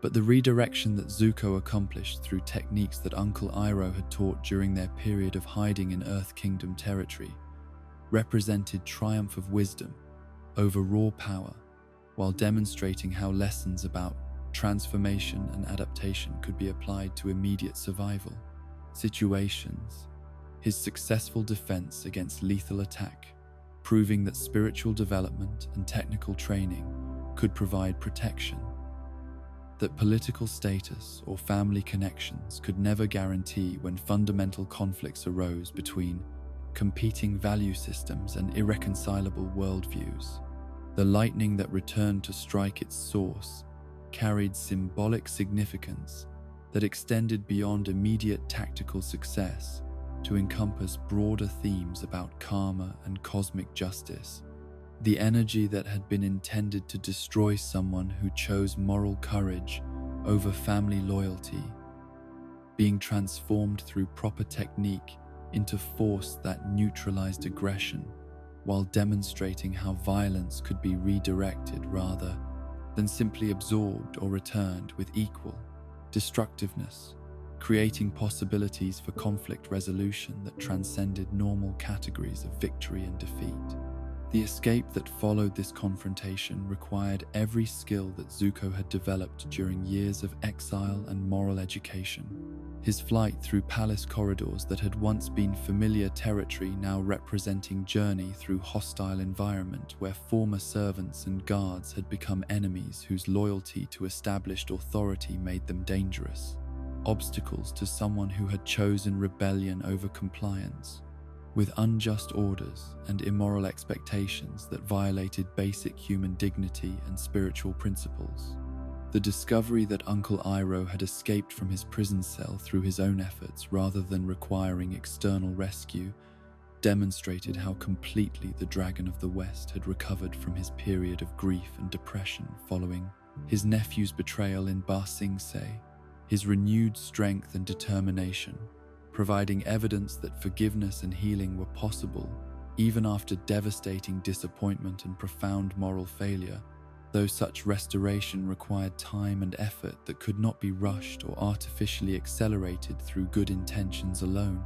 But the redirection that Zuko accomplished through techniques that Uncle Iroh had taught during their period of hiding in Earth Kingdom territory represented triumph of wisdom over raw power, while demonstrating how lessons about transformation and adaptation could be applied to immediate survival situations. His successful defense against lethal attack, proving that spiritual development and technical training could provide protection that political status or family connections could never guarantee when fundamental conflicts arose between competing value systems and irreconcilable worldviews. The lightning that returned to strike its source carried symbolic significance that extended beyond immediate tactical success to encompass broader themes about karma and cosmic justice. The energy that had been intended to destroy someone who chose moral courage over family loyalty, being transformed through proper technique into force that neutralized aggression, while demonstrating how violence could be redirected rather than simply absorbed or returned with equal destructiveness, creating possibilities for conflict resolution that transcended normal categories of victory and defeat. The escape that followed this confrontation required every skill that Zuko had developed during years of exile and moral education. His flight through palace corridors that had once been familiar territory now representing journey through hostile environment where former servants and guards had become enemies whose loyalty to established authority made them dangerous. obstacles to someone who had chosen rebellion over compliance, with unjust orders and immoral expectations that violated basic human dignity and spiritual principles. The discovery that Uncle Iroh had escaped from his prison cell through his own efforts rather than requiring external rescue demonstrated how completely the Dragon of the West had recovered from his period of grief and depression following his nephew's betrayal in Ba Sing Se. His renewed strength and determination, providing evidence that forgiveness and healing were possible even after devastating disappointment and profound moral failure, though such restoration required time and effort that could not be rushed or artificially accelerated through good intentions alone.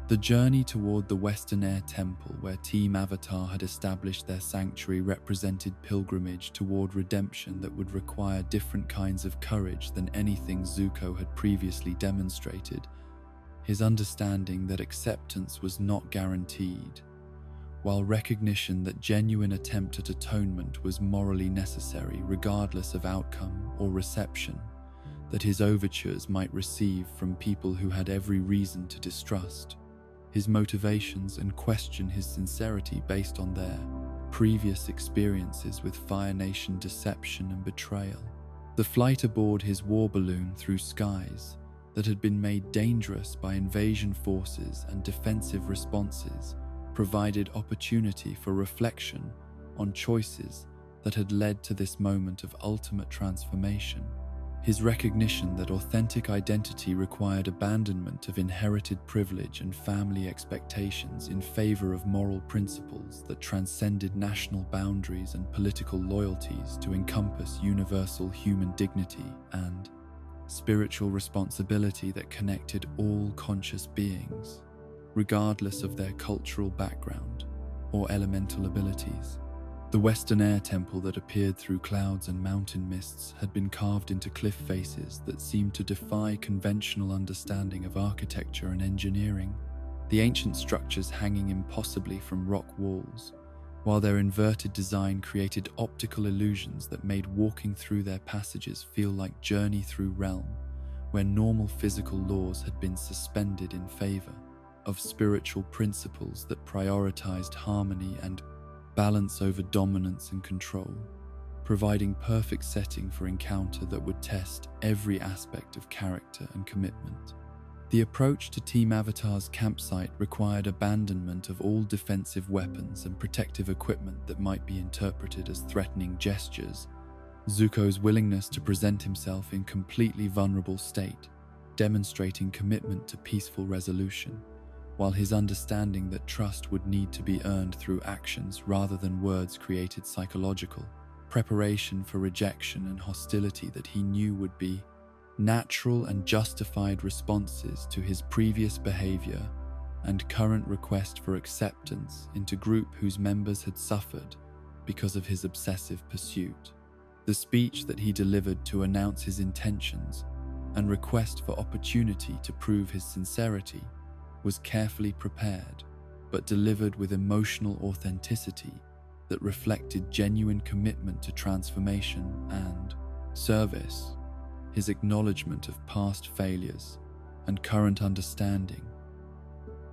The journey toward the Western Air Temple, where Team Avatar had established their sanctuary, represented pilgrimage toward redemption that would require different kinds of courage than anything Zuko had previously demonstrated. His understanding that acceptance was not guaranteed, while recognition that genuine attempt at atonement was morally necessary regardless of outcome or reception, that his overtures might receive from people who had every reason to distrust his motivations and question his sincerity based on their previous experiences with Fire Nation deception and betrayal. The flight aboard his war balloon through skies that had been made dangerous by invasion forces and defensive responses provided opportunity for reflection on choices that had led to this moment of ultimate transformation. His recognition that authentic identity required abandonment of inherited privilege and family expectations in favor of moral principles that transcended national boundaries and political loyalties to encompass universal human dignity and spiritual responsibility that connected all conscious beings, regardless of their cultural background or elemental abilities. The Western Air Temple that appeared through clouds and mountain mists had been carved into cliff faces that seemed to defy conventional understanding of architecture and engineering, the ancient structures hanging impossibly from rock walls, while their inverted design created optical illusions that made walking through their passages feel like journey through realm where normal physical laws had been suspended in favor of spiritual principles that prioritized harmony and balance over dominance and control, providing perfect setting for encounter that would test every aspect of character and commitment. The approach to Team Avatar's campsite required abandonment of all defensive weapons and protective equipment that might be interpreted as threatening gestures. Zuko's willingness to present himself in completely vulnerable state, demonstrating commitment to peaceful resolution, while his understanding that trust would need to be earned through actions rather than words created psychological preparation for rejection and hostility that he knew would be natural and justified responses to his previous behavior and current request for acceptance into group whose members had suffered because of his obsessive pursuit. The speech that he delivered to announce his intentions and request for opportunity to prove his sincerity was carefully prepared, but delivered with emotional authenticity that reflected genuine commitment to transformation and service. His acknowledgement of past failures and current understanding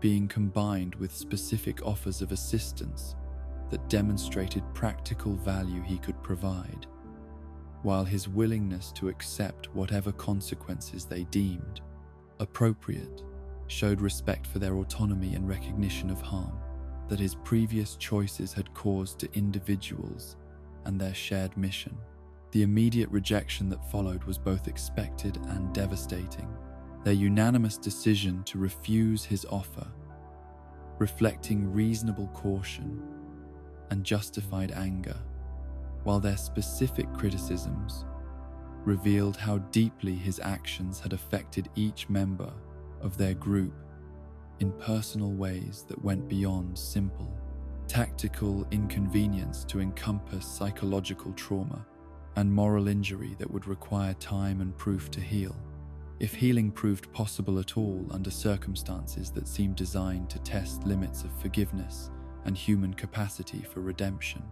being combined with specific offers of assistance that demonstrated practical value he could provide, while his willingness to accept whatever consequences they deemed appropriate showed respect for their autonomy and recognition of harm that his previous choices had caused to individuals and their shared mission. The immediate rejection that followed was both expected and devastating. Their unanimous decision to refuse his offer, reflecting reasonable caution and justified anger, while their specific criticisms revealed how deeply his actions had affected each member of their group in personal ways that went beyond simple, tactical inconvenience to encompass psychological trauma and moral injury that would require time and proof to heal, if healing proved possible at all under circumstances that seemed designed to test limits of forgiveness and human capacity for redemption.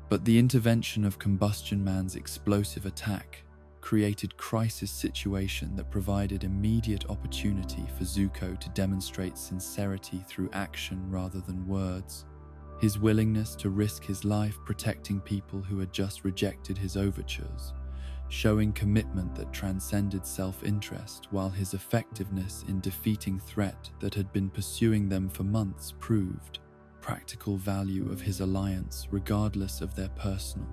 But the intervention of Combustion Man's explosive attack created crisis situation that provided immediate opportunity for Zuko to demonstrate sincerity through action rather than words. His willingness to risk his life protecting people who had just rejected his overtures, showing commitment that transcended self-interest, while his effectiveness in defeating threat that had been pursuing them for months proved practical value of his alliance regardless of their personal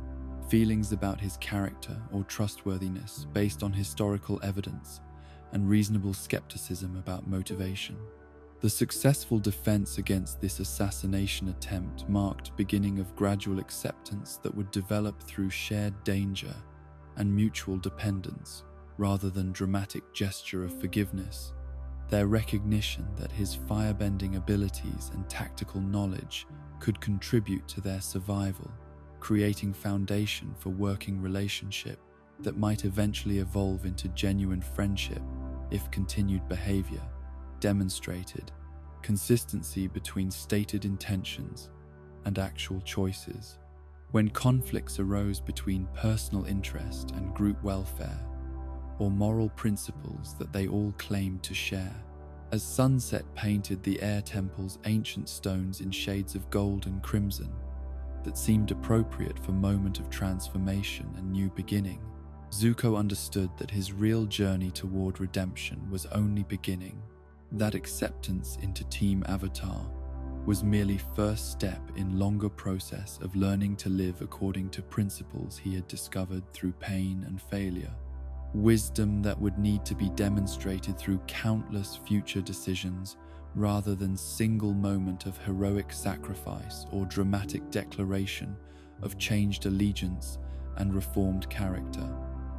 feelings about his character or trustworthiness based on historical evidence and reasonable skepticism about motivation. The successful defense against this assassination attempt marked beginning of gradual acceptance that would develop through shared danger and mutual dependence rather than dramatic gesture of forgiveness. Their recognition that his firebending abilities and tactical knowledge could contribute to their survival, creating foundation for working relationship that might eventually evolve into genuine friendship if continued behavior demonstrated consistency between stated intentions and actual choices. When conflicts arose between personal interest and group welfare, or moral principles that they all claimed to share, as sunset painted the air temple's ancient stones in shades of gold and crimson that seemed appropriate for moment of transformation and new beginning, Zuko understood that his real journey toward redemption was only beginning. That acceptance into Team Avatar was merely first step in longer process of learning to live according to principles he had discovered through pain and failure. Wisdom that would need to be demonstrated through countless future decisions rather than single moment of heroic sacrifice or dramatic declaration of changed allegiance and reformed character.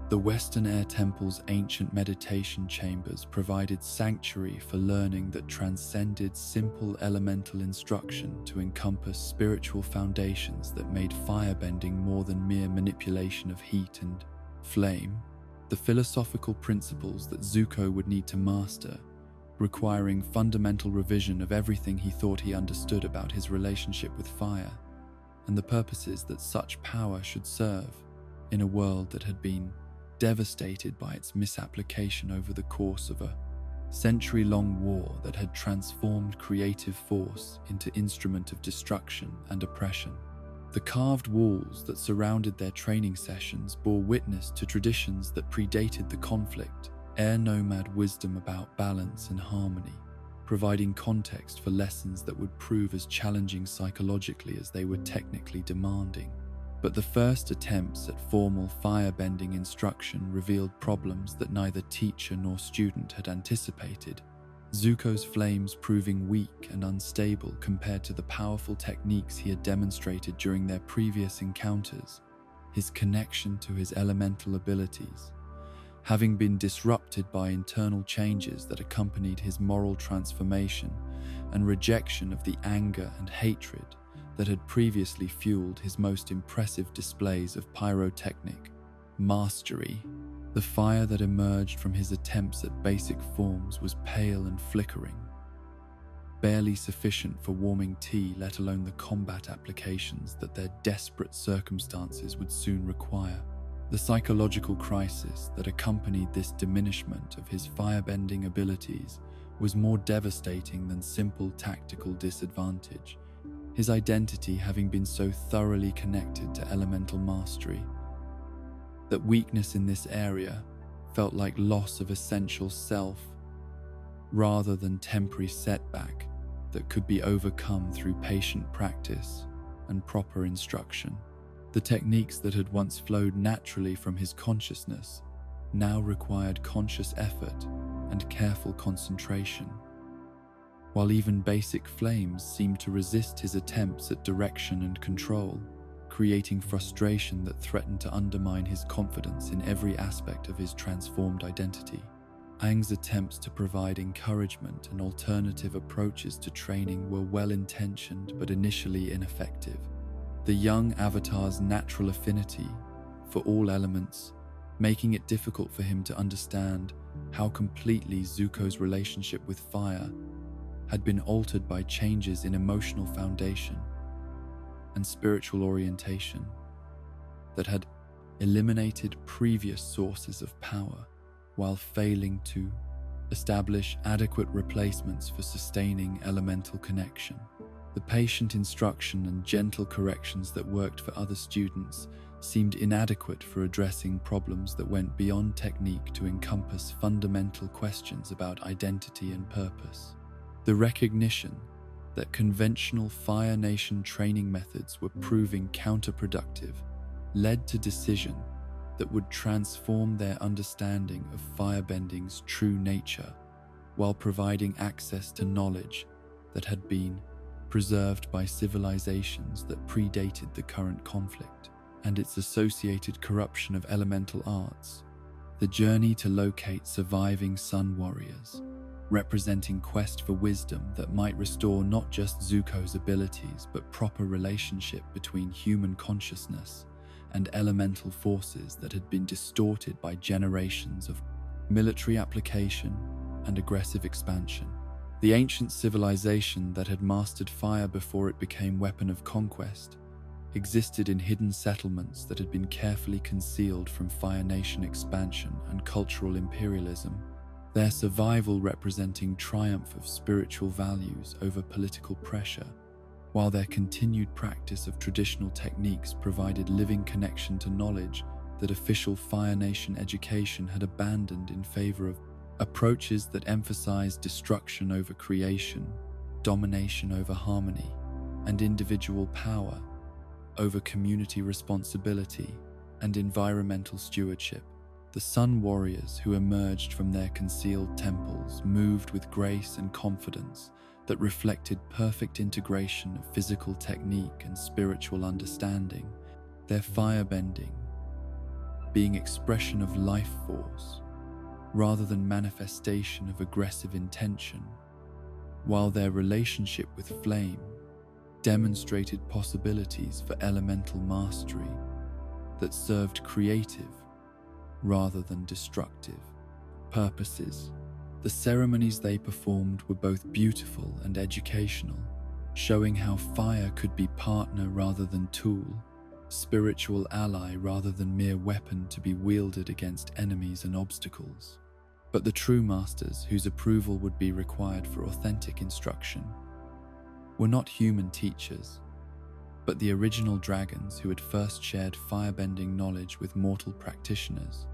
The Western Air Temple's ancient meditation chambers provided sanctuary for learning that transcended simple elemental instruction to encompass spiritual foundations that made firebending more than mere manipulation of heat and flame. The philosophical principles that Zuko would need to master, requiring fundamental revision of everything he thought he understood about his relationship with fire, and the purposes that such power should serve in a world that had been devastated by its misapplication over the course of a century-long war that had transformed creative force into instrument of destruction and oppression. The carved walls that surrounded their training sessions bore witness to traditions that predated the conflict, air nomad wisdom about balance and harmony, providing context for lessons that would prove as challenging psychologically as they were technically demanding. But the first attempts at formal firebending instruction revealed problems that neither teacher nor student had anticipated. Zuko's flames proving weak and unstable compared to the powerful techniques he had demonstrated during their previous encounters, his connection to his elemental abilities, having been disrupted by internal changes that accompanied his moral transformation and rejection of the anger and hatred that had previously fueled his most impressive displays of pyrotechnic mastery. The fire that emerged from his attempts at basic forms was pale and flickering, barely sufficient for warming tea, let alone the combat applications that their desperate circumstances would soon require. The psychological crisis that accompanied this diminishment of his firebending abilities was more devastating than simple tactical disadvantage, his identity having been so thoroughly connected to elemental mastery that weakness in this area felt like loss of essential self rather than temporary setback that could be overcome through patient practice and proper instruction. The techniques that had once flowed naturally from his consciousness now required conscious effort and careful concentration, while even basic flames seemed to resist his attempts at direction and control, creating frustration that threatened to undermine his confidence in every aspect of his transformed identity. Aang's attempts to provide encouragement and alternative approaches to training were well-intentioned but initially ineffective. The young Avatar's natural affinity for all elements, making it difficult for him to understand how completely Zuko's relationship with fire had been altered by changes in emotional foundation and spiritual orientation that had eliminated previous sources of power while failing to establish adequate replacements for sustaining elemental connection. The patient instruction and gentle corrections that worked for other students seemed inadequate for addressing problems that went beyond technique to encompass fundamental questions about identity and purpose. The recognition that conventional Fire Nation training methods were proving counterproductive led to decision that would transform their understanding of firebending's true nature while providing access to knowledge that had been preserved by civilizations that predated the current conflict and its associated corruption of elemental arts. The journey to locate surviving Sun Warriors, representing quest for wisdom that might restore not just Zuko's abilities but proper relationship between human consciousness and elemental forces that had been distorted by generations of military application and aggressive expansion. The ancient civilization that had mastered fire before it became weapon of conquest existed in hidden settlements that had been carefully concealed from Fire Nation expansion and cultural imperialism, their survival representing triumph of spiritual values over political pressure, while their continued practice of traditional techniques provided living connection to knowledge that official Fire Nation education had abandoned in favor of approaches that emphasized destruction over creation, domination over harmony, and individual power over community responsibility and environmental stewardship. The Sun Warriors who emerged from their concealed temples moved with grace and confidence that reflected perfect integration of physical technique and spiritual understanding, their firebending being expression of life force rather than manifestation of aggressive intention, while their relationship with flame demonstrated possibilities for elemental mastery that served creative rather than destructive purposes. The ceremonies they performed were both beautiful and educational, showing how fire could be partner rather than tool, spiritual ally rather than mere weapon to be wielded against enemies and obstacles. But the true masters, whose approval would be required for authentic instruction, were not human teachers, but the original dragons who had first shared firebending knowledge with mortal practitioners.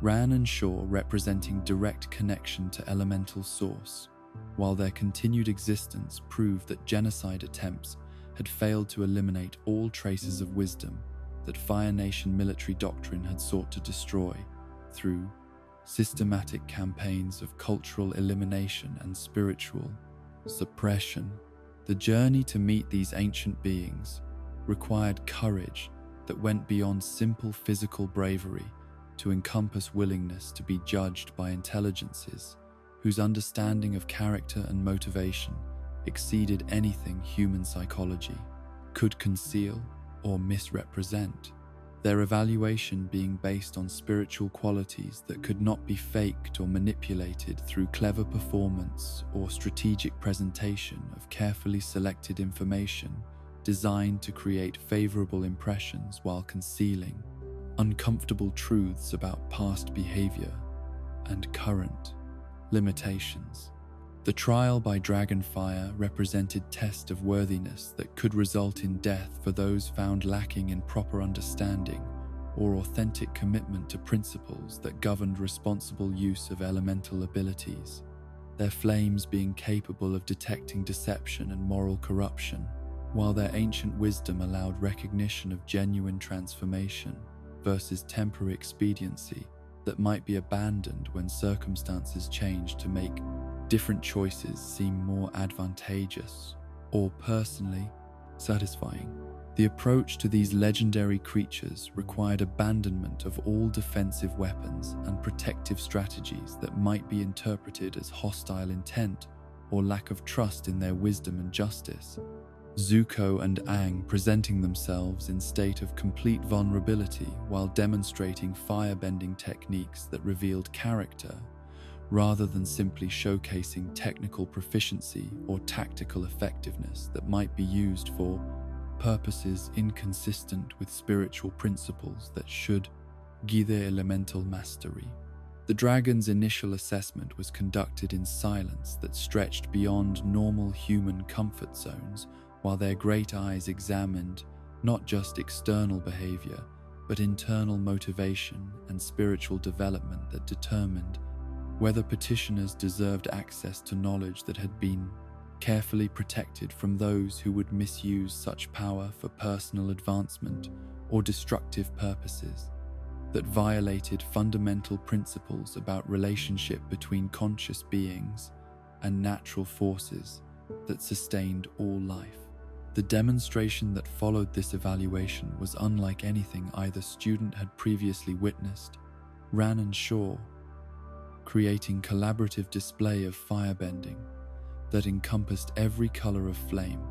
Ran and Shaw representing direct connection to elemental source, while their continued existence proved that genocide attempts had failed to eliminate all traces of wisdom that Fire Nation military doctrine had sought to destroy through systematic campaigns of cultural elimination and spiritual suppression. The journey to meet these ancient beings required courage that went beyond simple physical bravery to encompass willingness to be judged by intelligences whose understanding of character and motivation exceeded anything human psychology could conceal or misrepresent, their evaluation being based on spiritual qualities that could not be faked or manipulated through clever performance or strategic presentation of carefully selected information designed to create favorable impressions while concealing uncomfortable truths about past behavior and current limitations. The trial by Dragonfire represented test of worthiness that could result in death for those found lacking in proper understanding or authentic commitment to principles that governed responsible use of elemental abilities, their flames being capable of detecting deception and moral corruption, while their ancient wisdom allowed recognition of genuine transformation versus temporary expediency that might be abandoned when circumstances change to make different choices seem more advantageous or personally satisfying. The approach to these legendary creatures required abandonment of all defensive weapons and protective strategies that might be interpreted as hostile intent or lack of trust in their wisdom and justice. Zuko and Aang presenting themselves in state of complete vulnerability while demonstrating firebending techniques that revealed character rather than simply showcasing technical proficiency or tactical effectiveness that might be used for purposes inconsistent with spiritual principles that should Gide Elemental Mastery. The dragon's initial assessment was conducted in silence that stretched beyond normal human comfort zones, while their great eyes examined not just external behavior, but internal motivation and spiritual development that determined whether petitioners deserved access to knowledge that had been carefully protected from those who would misuse such power for personal advancement or destructive purposes, that violated fundamental principles about relationship between conscious beings and natural forces that sustained all life. The demonstration that followed this evaluation was unlike anything either student had previously witnessed. Ran and Shaw, creating collaborative display of firebending that encompassed every color of flame,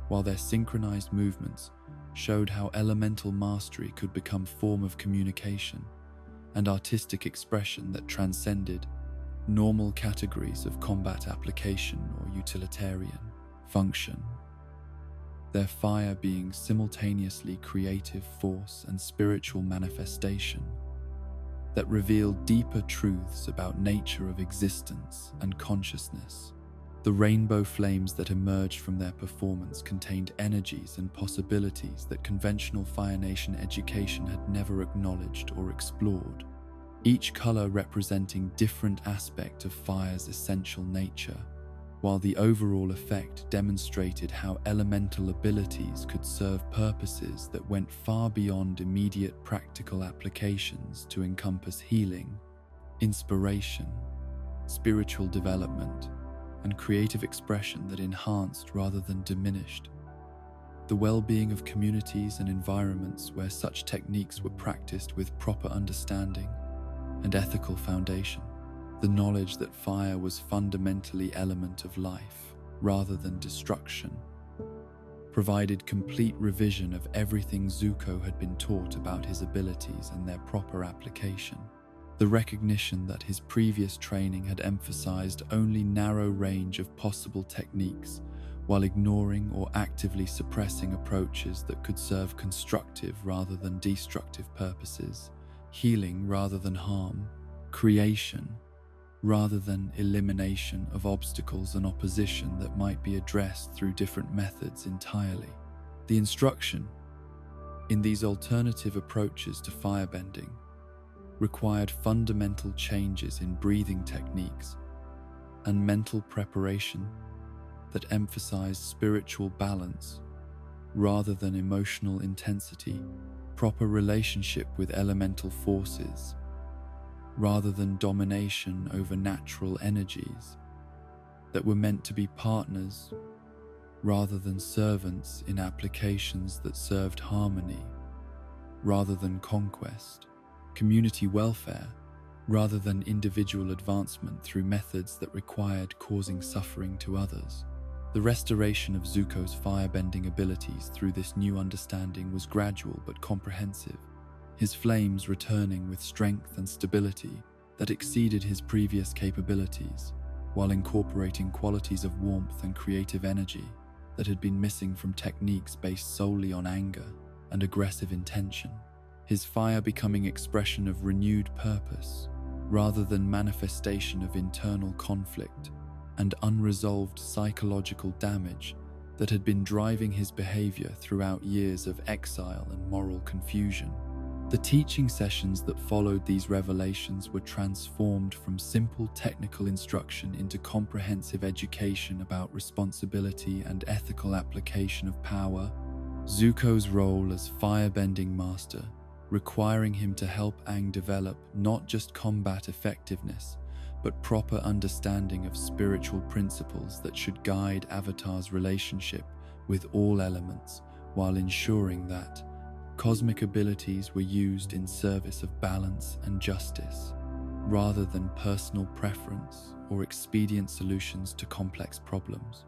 while their synchronized movements showed how elemental mastery could become form of communication and artistic expression that transcended normal categories of combat application or utilitarian function. Their fire being simultaneously creative force and spiritual manifestation that revealed deeper truths about nature of existence and consciousness. The rainbow flames that emerged from their performance contained energies and possibilities that conventional Fire Nation education had never acknowledged or explored, each color representing different aspect of fire's essential nature, while the overall effect demonstrated how elemental abilities could serve purposes that went far beyond immediate practical applications to encompass healing, inspiration, spiritual development, and creative expression that enhanced rather than diminished the well-being of communities and environments where such techniques were practiced with proper understanding and ethical foundation. The knowledge that fire was fundamentally element of life rather than destruction provided complete revision of everything Zuko had been taught about his abilities and their proper application. The recognition that his previous training had emphasized only narrow range of possible techniques while ignoring or actively suppressing approaches that could serve constructive rather than destructive purposes, healing rather than harm, creation rather than elimination of obstacles and opposition that might be addressed through different methods entirely. The instruction in these alternative approaches to firebending required fundamental changes in breathing techniques and mental preparation that emphasized spiritual balance rather than emotional intensity, proper relationship with elemental forces rather than domination over natural energies that were meant to be partners rather than servants in applications that served harmony rather than conquest, community welfare rather than individual advancement through methods that required causing suffering to others. The restoration of Zuko's firebending abilities through this new understanding was gradual but comprehensive, his flames returning with strength and stability that exceeded his previous capabilities, while incorporating qualities of warmth and creative energy that had been missing from techniques based solely on anger and aggressive intention. His fire becoming expression of renewed purpose rather than manifestation of internal conflict and unresolved psychological damage that had been driving his behavior throughout years of exile and moral confusion. The teaching sessions that followed these revelations were transformed from simple technical instruction into comprehensive education about responsibility and ethical application of power. Zuko's role as firebending master, requiring him to help Aang develop not just combat effectiveness, but proper understanding of spiritual principles that should guide Avatar's relationship with all elements, while ensuring that cosmic abilities were used in service of balance and justice, rather than personal preference or expedient solutions to complex problems.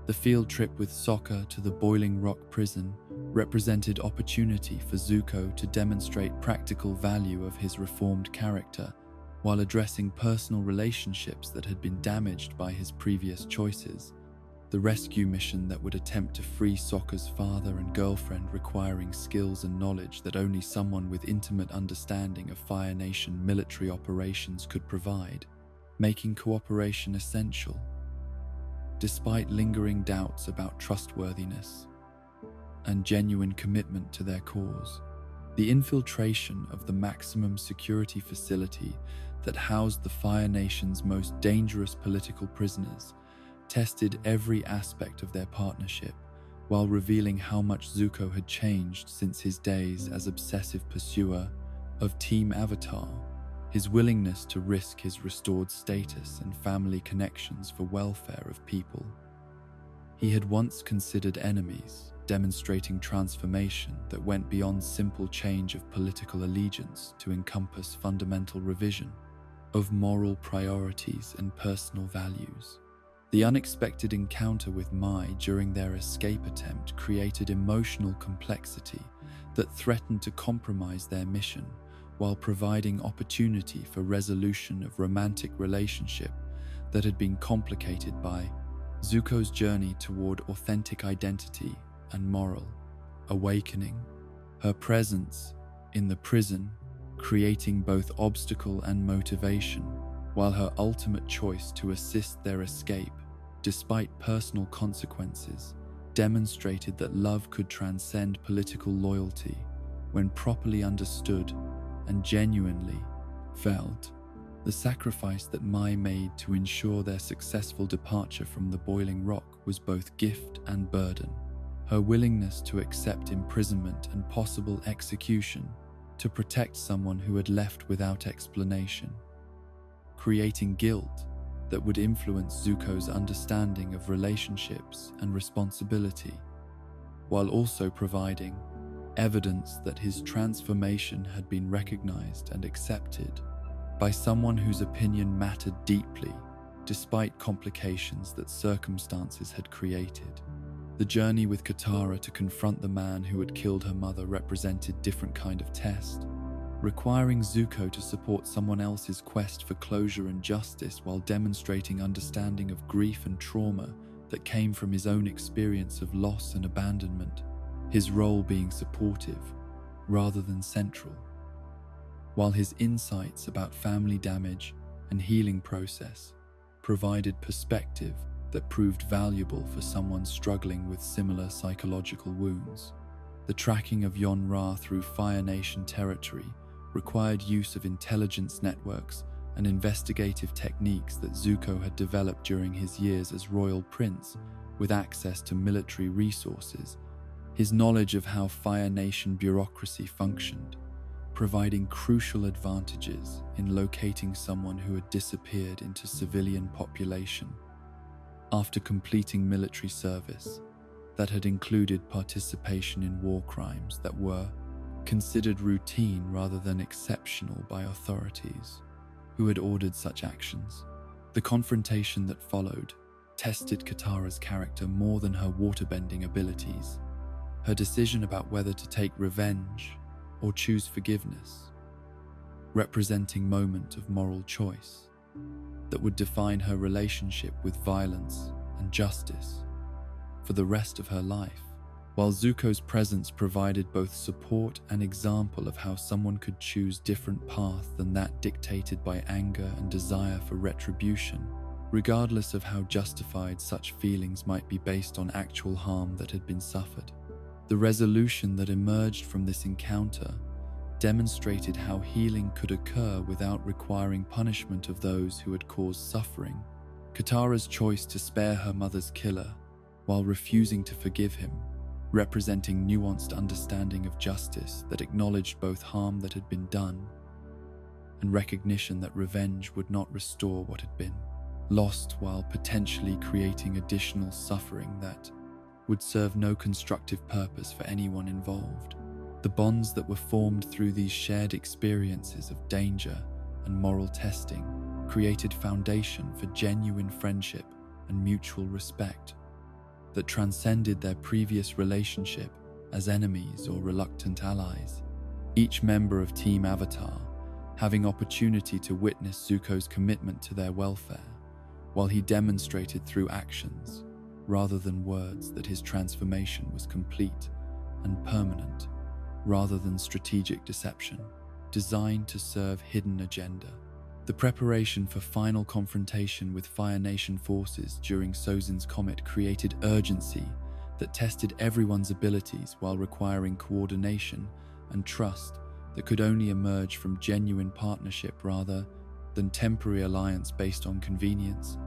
The field trip with Sokka to the Boiling Rock prison represented opportunity for Zuko to demonstrate practical value of his reformed character while addressing personal relationships that had been damaged by his previous choices. The rescue mission that would attempt to free Sokka's father and girlfriend, requiring skills and knowledge that only someone with intimate understanding of Fire Nation military operations could provide, making cooperation essential. Despite lingering doubts about trustworthiness and genuine commitment to their cause, the infiltration of the maximum security facility that housed the Fire Nation's most dangerous political prisoners tested every aspect of their partnership, while revealing how much Zuko had changed since his days as obsessive pursuer of Team Avatar. His willingness to risk his restored status and family connections for welfare of people he had once considered enemies, demonstrating transformation that went beyond simple change of political allegiance to encompass fundamental revision of moral priorities and personal values. The unexpected encounter with Mai during their escape attempt created emotional complexity that threatened to compromise their mission, while providing opportunity for resolution of romantic relationship that had been complicated by Zuko's journey toward authentic identity and moral awakening. Her presence in the prison creating both obstacle and motivation, while her ultimate choice to assist their escape, despite personal consequences, demonstrated that love could transcend political loyalty when properly understood and genuinely felt. The sacrifice that Mai made to ensure their successful departure from the Boiling Rock was both gift and burden. Her willingness to accept imprisonment and possible execution to protect someone who had left without explanation, creating guilt that would influence Zuko's understanding of relationships and responsibility, while also providing evidence that his transformation had been recognized and accepted by someone whose opinion mattered deeply, despite complications that circumstances had created. The journey with Katara to confront the man who had killed her mother represented different kind of test, requiring Zuko to support someone else's quest for closure and justice while demonstrating understanding of grief and trauma that came from his own experience of loss and abandonment, his role being supportive rather than central, while his insights about family damage and healing process provided perspective that proved valuable for someone struggling with similar psychological wounds. The tracking of Yon-Ra through Fire Nation territory required use of intelligence networks and investigative techniques that Zuko had developed during his years as royal prince with access to military resources. His knowledge of how Fire Nation bureaucracy functioned, providing crucial advantages in locating someone who had disappeared into civilian population after completing military service that had included participation in war crimes that were considered routine rather than exceptional by authorities who had ordered such actions. The confrontation that followed tested Katara's character more than her waterbending abilities. Her decision about whether to take revenge or choose forgiveness, representing moment of moral choice that would define her relationship with violence and justice for the rest of her life, while Zuko's presence provided both support and example of how someone could choose different path than that dictated by anger and desire for retribution, regardless of how justified such feelings might be based on actual harm that had been suffered. The resolution that emerged from this encounter demonstrated how healing could occur without requiring punishment of those who had caused suffering. Katara's choice to spare her mother's killer while refusing to forgive him, representing nuanced understanding of justice that acknowledged both harm that had been done and recognition that revenge would not restore what had been lost, while potentially creating additional suffering that would serve no constructive purpose for anyone involved. The bonds that were formed through these shared experiences of danger and moral testing created foundation for genuine friendship and mutual respect that transcended their previous relationship as enemies or reluctant allies. Each member of Team Avatar having opportunity to witness Zuko's commitment to their welfare, while he demonstrated through actions rather than words, that his transformation was complete and permanent, rather than strategic deception, designed to serve hidden agenda. The preparation for final confrontation with Fire Nation forces during Sozin's Comet created urgency that tested everyone's abilities while requiring coordination and trust that could only emerge from genuine partnership rather than temporary alliance based on convenience.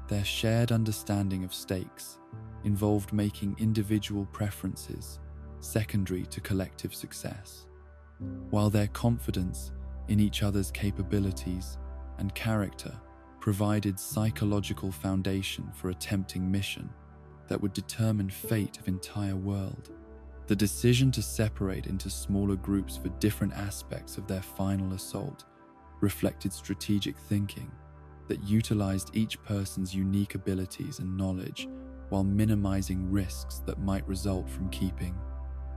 Their shared understanding of stakes involved making individual preferences secondary to collective success, while their confidence in each other's capabilities and character provided psychological foundation for a tempting mission that would determine fate of entire world. The decision to separate into smaller groups for different aspects of their final assault reflected strategic thinking that utilized each person's unique abilities and knowledge while minimizing risks that might result from keeping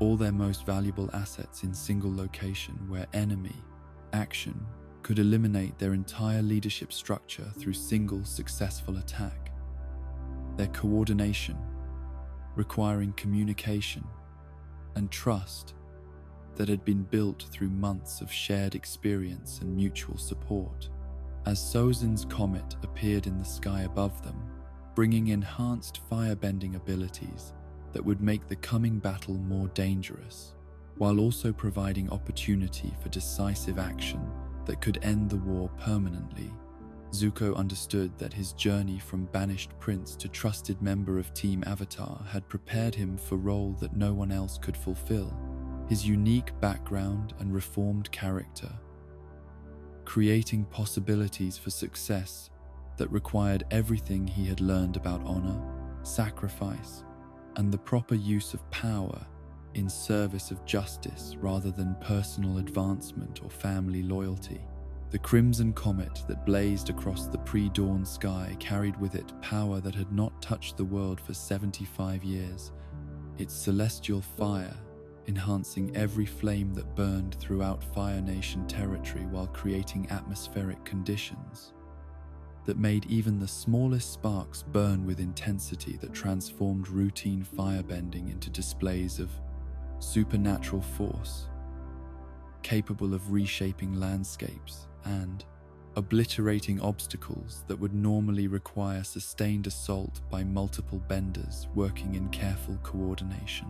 all their most valuable assets in single location where enemy action could eliminate their entire leadership structure through single successful attack. Their coordination, requiring communication and trust that had been built through months of shared experience and mutual support. As Sozin's Comet appeared in the sky above them, bringing enhanced firebending abilities that would make the coming battle more dangerous, while also providing opportunity for decisive action that could end the war permanently. Zuko understood that his journey from banished prince to trusted member of Team Avatar had prepared him for a role that no one else could fulfill. His unique background and reformed character, creating possibilities for success that required everything he had learned about honor, sacrifice, and the proper use of power in service of justice rather than personal advancement or family loyalty. The crimson comet that blazed across the pre-dawn sky carried with it power that had not touched the world for 75 years, its celestial fire enhancing every flame that burned throughout Fire Nation territory while creating atmospheric conditions that made even the smallest sparks burn with intensity that transformed routine firebending into displays of supernatural force, capable of reshaping landscapes and obliterating obstacles that would normally require sustained assault by multiple benders working in careful coordination.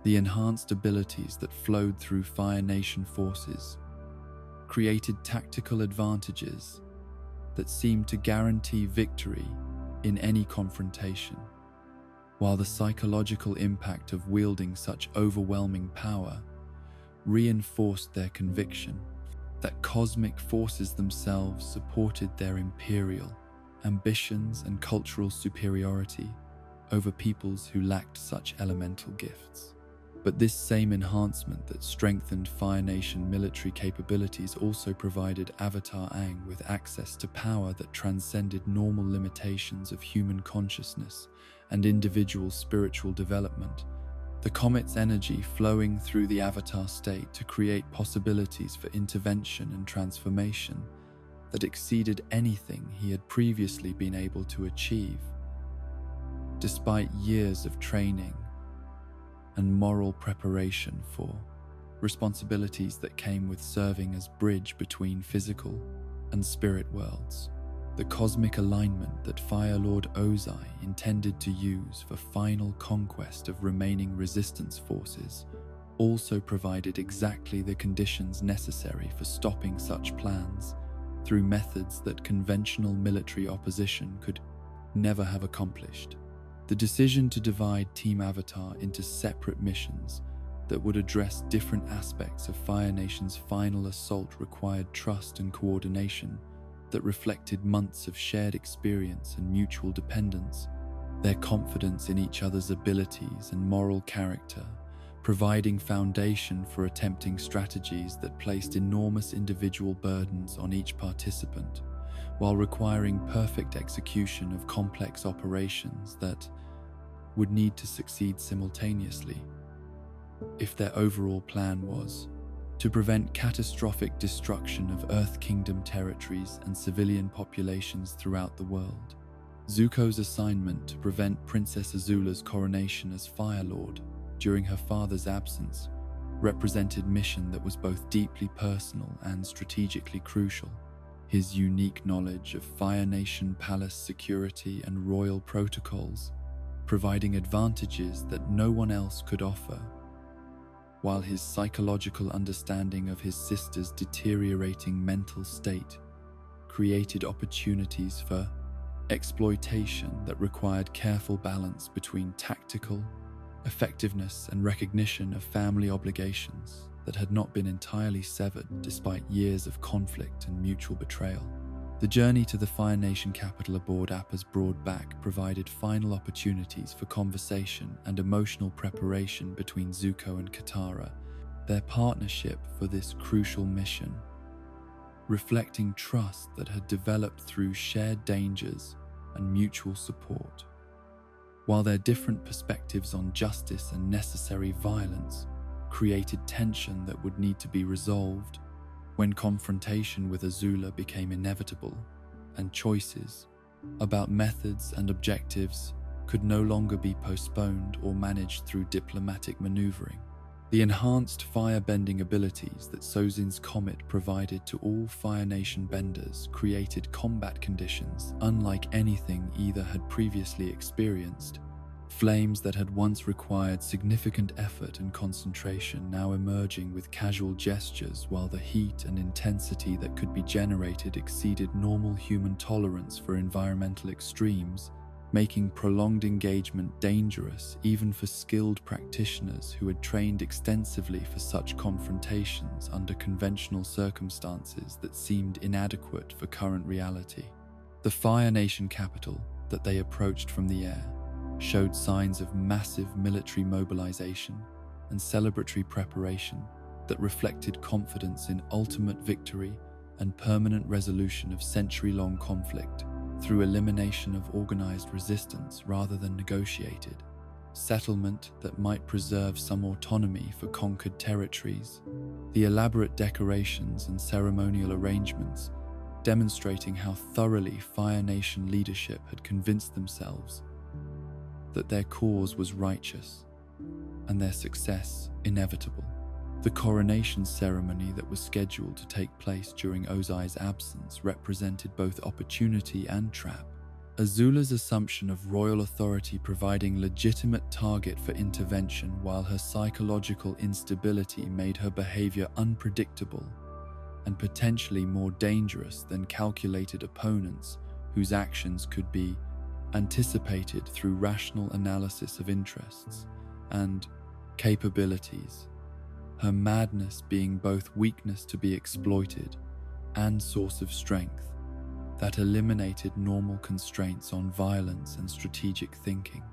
The enhanced abilities that flowed through Fire Nation forces created tactical advantages that seemed to guarantee victory in any confrontation, while the psychological impact of wielding such overwhelming power reinforced their conviction that cosmic forces themselves supported their imperial ambitions and cultural superiority over peoples who lacked such elemental gifts. But this same enhancement that strengthened Fire Nation military capabilities also provided Avatar Aang with access to power that transcended normal limitations of human consciousness and individual spiritual development. The comet's energy flowing through the Avatar state to create possibilities for intervention and transformation that exceeded anything he had previously been able to achieve. Despite years of training and moral preparation for responsibilities that came with serving as bridge between physical and spirit worlds, the cosmic alignment that Fire Lord Ozai intended to use for final conquest of remaining resistance forces also provided exactly the conditions necessary for stopping such plans through methods that conventional military opposition could never have accomplished. The decision to divide Team Avatar into separate missions that would address different aspects of Fire Nation's final assault required trust and coordination that reflected months of shared experience and mutual dependence, their confidence in each other's abilities and moral character, providing foundation for attempting strategies that placed enormous individual burdens on each participant, while requiring perfect execution of complex operations that would need to succeed simultaneously if their overall plan was to prevent catastrophic destruction of Earth Kingdom territories and civilian populations throughout the world. Zuko's assignment to prevent Princess Azula's coronation as Fire Lord during her father's absence represented mission that was both deeply personal and strategically crucial. His unique knowledge of Fire Nation palace security and royal protocols providing advantages that no one else could offer, while his psychological understanding of his sister's deteriorating mental state created opportunities for exploitation that required careful balance between tactical effectiveness and recognition of family obligations that had not been entirely severed despite years of conflict and mutual betrayal. The journey to the Fire Nation capital aboard Appa's broad back provided final opportunities for conversation and emotional preparation between Zuko and Katara, their partnership for this crucial mission, reflecting trust that had developed through shared dangers and mutual support. While their different perspectives on justice and necessary violence created tension that would need to be resolved when confrontation with Azula became inevitable, and choices about methods and objectives could no longer be postponed or managed through diplomatic maneuvering. The enhanced fire-bending abilities that Sozin's comet provided to all Fire Nation benders created combat conditions unlike anything either had previously experienced. Flames that had once required significant effort and concentration now emerging with casual gestures, while the heat and intensity that could be generated exceeded normal human tolerance for environmental extremes, making prolonged engagement dangerous even for skilled practitioners who had trained extensively for such confrontations under conventional circumstances that seemed inadequate for current reality. The Fire Nation capital that they approached from the air showed signs of massive military mobilization and celebratory preparation that reflected confidence in ultimate victory and permanent resolution of century-long conflict through elimination of organized resistance rather than negotiated settlement that might preserve some autonomy for conquered territories. The elaborate decorations and ceremonial arrangements demonstrating how thoroughly Fire Nation leadership had convinced themselves that their cause was righteous and their success inevitable. The coronation ceremony that was scheduled to take place during Ozai's absence represented both opportunity and trap. Azula's assumption of royal authority providing legitimate target for intervention, while her psychological instability made her behavior unpredictable and potentially more dangerous than calculated opponents whose actions could be anticipated through rational analysis of interests and capabilities, her madness being both weakness to be exploited and source of strength that eliminated normal constraints on violence and strategic thinking.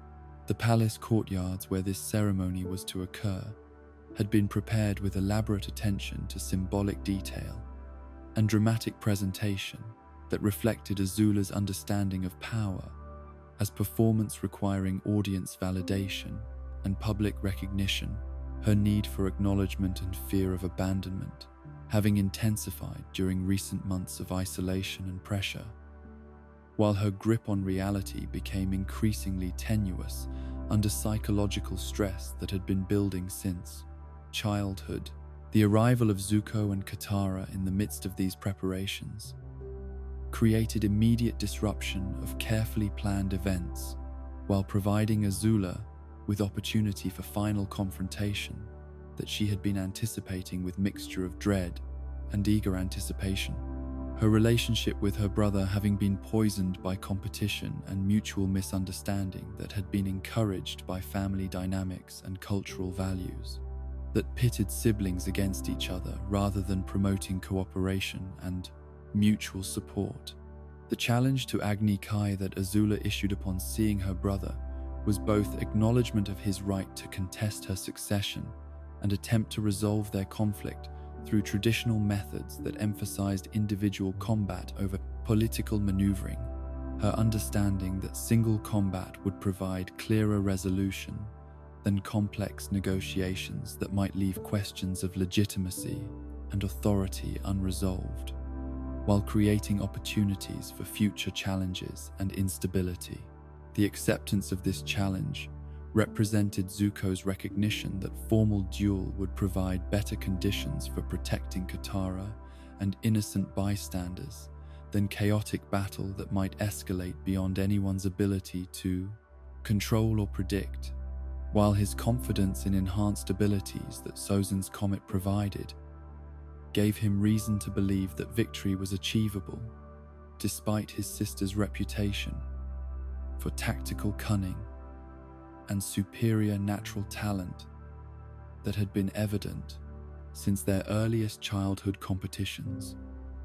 The palace courtyards where this ceremony was to occur had been prepared with elaborate attention to symbolic detail and dramatic presentation that reflected Azula's understanding of power as performance requiring audience validation and public recognition, her need for acknowledgement and fear of abandonment having intensified during recent months of isolation and pressure, while her grip on reality became increasingly tenuous under psychological stress that had been building since childhood. The arrival of Zuko and Katara in the midst of these preparations created immediate disruption of carefully planned events, while providing Azula with opportunity for final confrontation that she had been anticipating with mixture of dread and eager anticipation. Her relationship with her brother having been poisoned by competition and mutual misunderstanding that had been encouraged by family dynamics and cultural values that pitted siblings against each other rather than promoting cooperation and mutual support. The challenge to Agni Kai that Azula issued upon seeing her brother was both acknowledgement of his right to contest her succession and attempt to resolve their conflict through traditional methods that emphasized individual combat over political maneuvering, her understanding that single combat would provide clearer resolution than complex negotiations that might leave questions of legitimacy and authority unresolved. while creating opportunities for future challenges and instability. The acceptance of this challenge represented Zuko's recognition that formal duel would provide better conditions for protecting Katara and innocent bystanders than chaotic battle that might escalate beyond anyone's ability to control or predict. While his confidence in enhanced abilities that Sozin's comet provided gave him reason to believe that victory was achievable, despite his sister's reputation for tactical cunning and superior natural talent that had been evident since their earliest childhood competitions.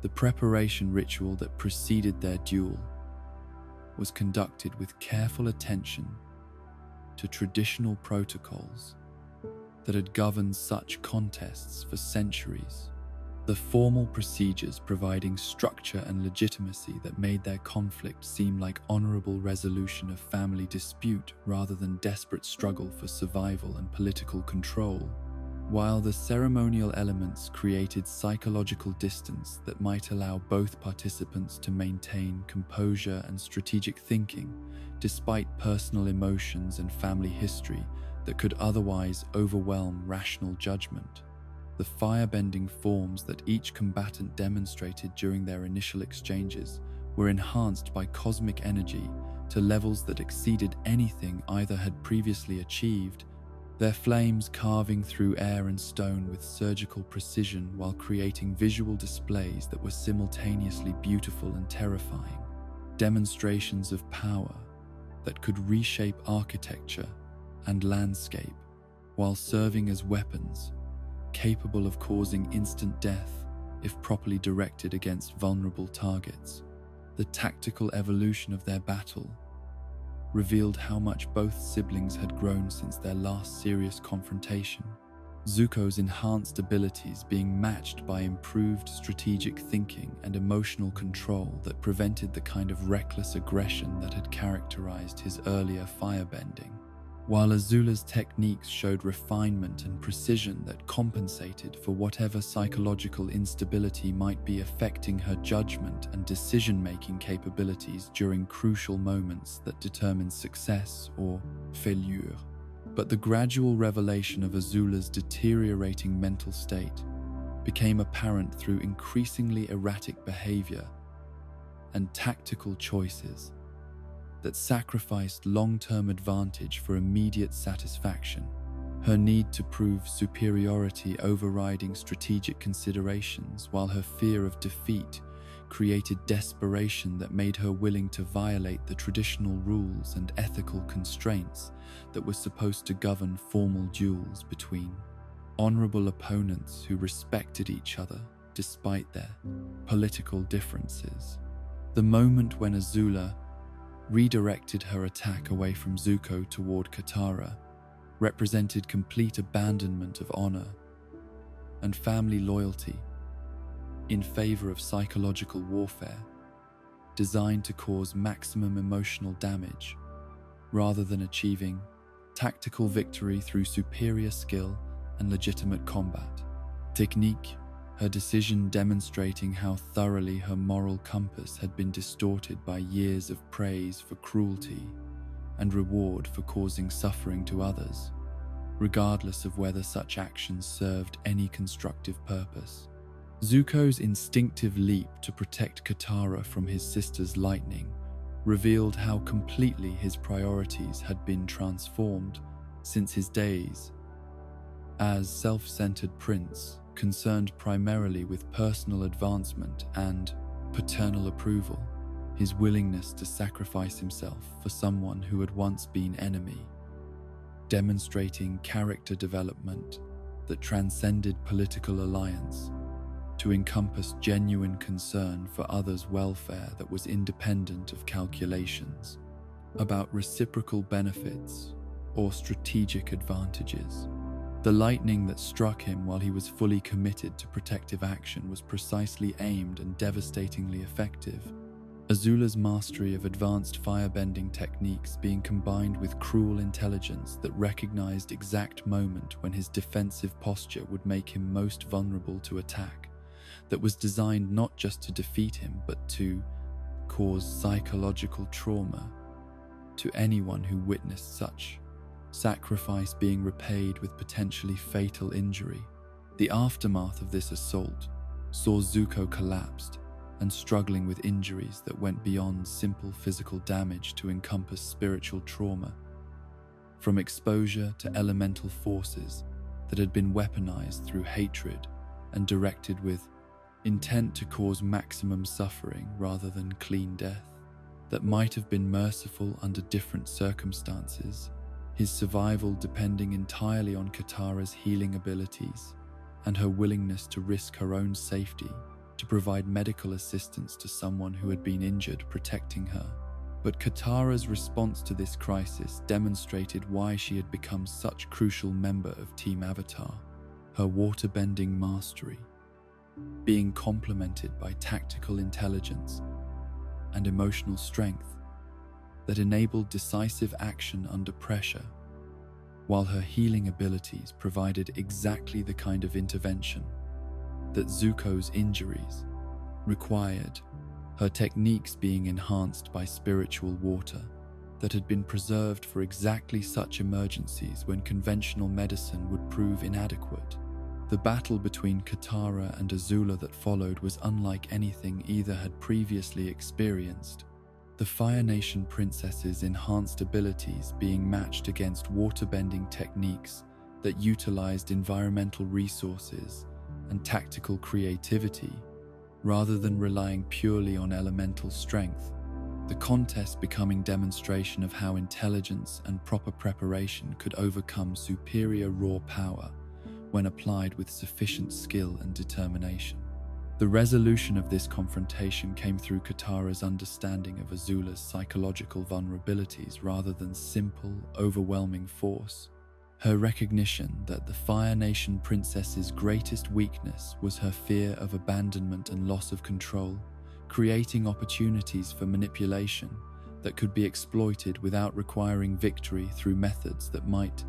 The preparation ritual that preceded their duel was conducted with careful attention to traditional protocols that had governed such contests for centuries. The formal procedures providing structure and legitimacy that made their conflict seem like honorable resolution of family dispute rather than desperate struggle for survival and political control, while the ceremonial elements created psychological distance that might allow both participants to maintain composure and strategic thinking despite personal emotions and family history that could otherwise overwhelm rational judgment. The firebending forms that each combatant demonstrated during their initial exchanges were enhanced by cosmic energy to levels that exceeded anything either had previously achieved, their flames carving through air and stone with surgical precision while creating visual displays that were simultaneously beautiful and terrifying, demonstrations of power that could reshape architecture and landscape while serving as weapons capable of causing instant death if properly directed against vulnerable targets. The tactical evolution of their battle revealed how much both siblings had grown since their last serious confrontation, Zuko's enhanced abilities being matched by improved strategic thinking and emotional control that prevented the kind of reckless aggression that had characterized his earlier firebending, while Azula's techniques showed refinement and precision that compensated for whatever psychological instability might be affecting her judgment and decision-making capabilities during crucial moments that determine success or failure. But the gradual revelation of Azula's deteriorating mental state became apparent through increasingly erratic behavior and tactical choices that sacrificed long-term advantage for immediate satisfaction, her need to prove superiority overriding strategic considerations, while her fear of defeat created desperation that made her willing to violate the traditional rules and ethical constraints that were supposed to govern formal duels between honorable opponents who respected each other despite their political differences. The moment when Azula redirected her attack away from Zuko toward Katara represented complete abandonment of honor and family loyalty in favor of psychological warfare designed to cause maximum emotional damage rather than achieving tactical victory through superior skill and legitimate combat technique. Her decision demonstrating how thoroughly her moral compass had been distorted by years of praise for cruelty and reward for causing suffering to others, regardless of whether such actions served any constructive purpose. Zuko's instinctive leap to protect Katara from his sister's lightning revealed how completely his priorities had been transformed since his days as self-centered prince, concerned primarily with personal advancement and paternal approval. His willingness to sacrifice himself for someone who had once been enemy, demonstrating character development that transcended political alliance to encompass genuine concern for others' welfare that was independent of calculations about reciprocal benefits or strategic advantages. The lightning that struck him while he was fully committed to protective action was precisely aimed and devastatingly effective. Azula's mastery of advanced firebending techniques being combined with cruel intelligence that recognized exact moment when his defensive posture would make him most vulnerable to attack, that was designed not just to defeat him, but to cause psychological trauma to anyone who witnessed such sacrifice being repaid with potentially fatal injury. The aftermath of this assault saw Zuko collapsed and struggling with injuries that went beyond simple physical damage to encompass spiritual trauma, from exposure to elemental forces that had been weaponized through hatred and directed with intent to cause maximum suffering rather than clean death. That might have been merciful under different circumstances, his survival depending entirely on Katara's healing abilities and her willingness to risk her own safety to provide medical assistance to someone who had been injured, protecting her. But Katara's response to this crisis demonstrated why she had become such a crucial member of Team Avatar, her waterbending mastery, being complemented by tactical intelligence and emotional strength that enabled decisive action under pressure, while her healing abilities provided exactly the kind of intervention that Zuko's injuries required, her techniques being enhanced by spiritual water that had been preserved for exactly such emergencies when conventional medicine would prove inadequate. The battle between Katara and Azula that followed was unlike anything either had previously experienced. The Fire Nation princess's enhanced abilities being matched against waterbending techniques that utilized environmental resources and tactical creativity, rather than relying purely on elemental strength. The contest becoming demonstration of how intelligence and proper preparation could overcome superior raw power when applied with sufficient skill and determination. The resolution of this confrontation came through Katara's understanding of Azula's psychological vulnerabilities rather than simple, overwhelming force. Her recognition that the Fire Nation princess's greatest weakness was her fear of abandonment and loss of control, creating opportunities for manipulation that could be exploited without requiring victory through methods that might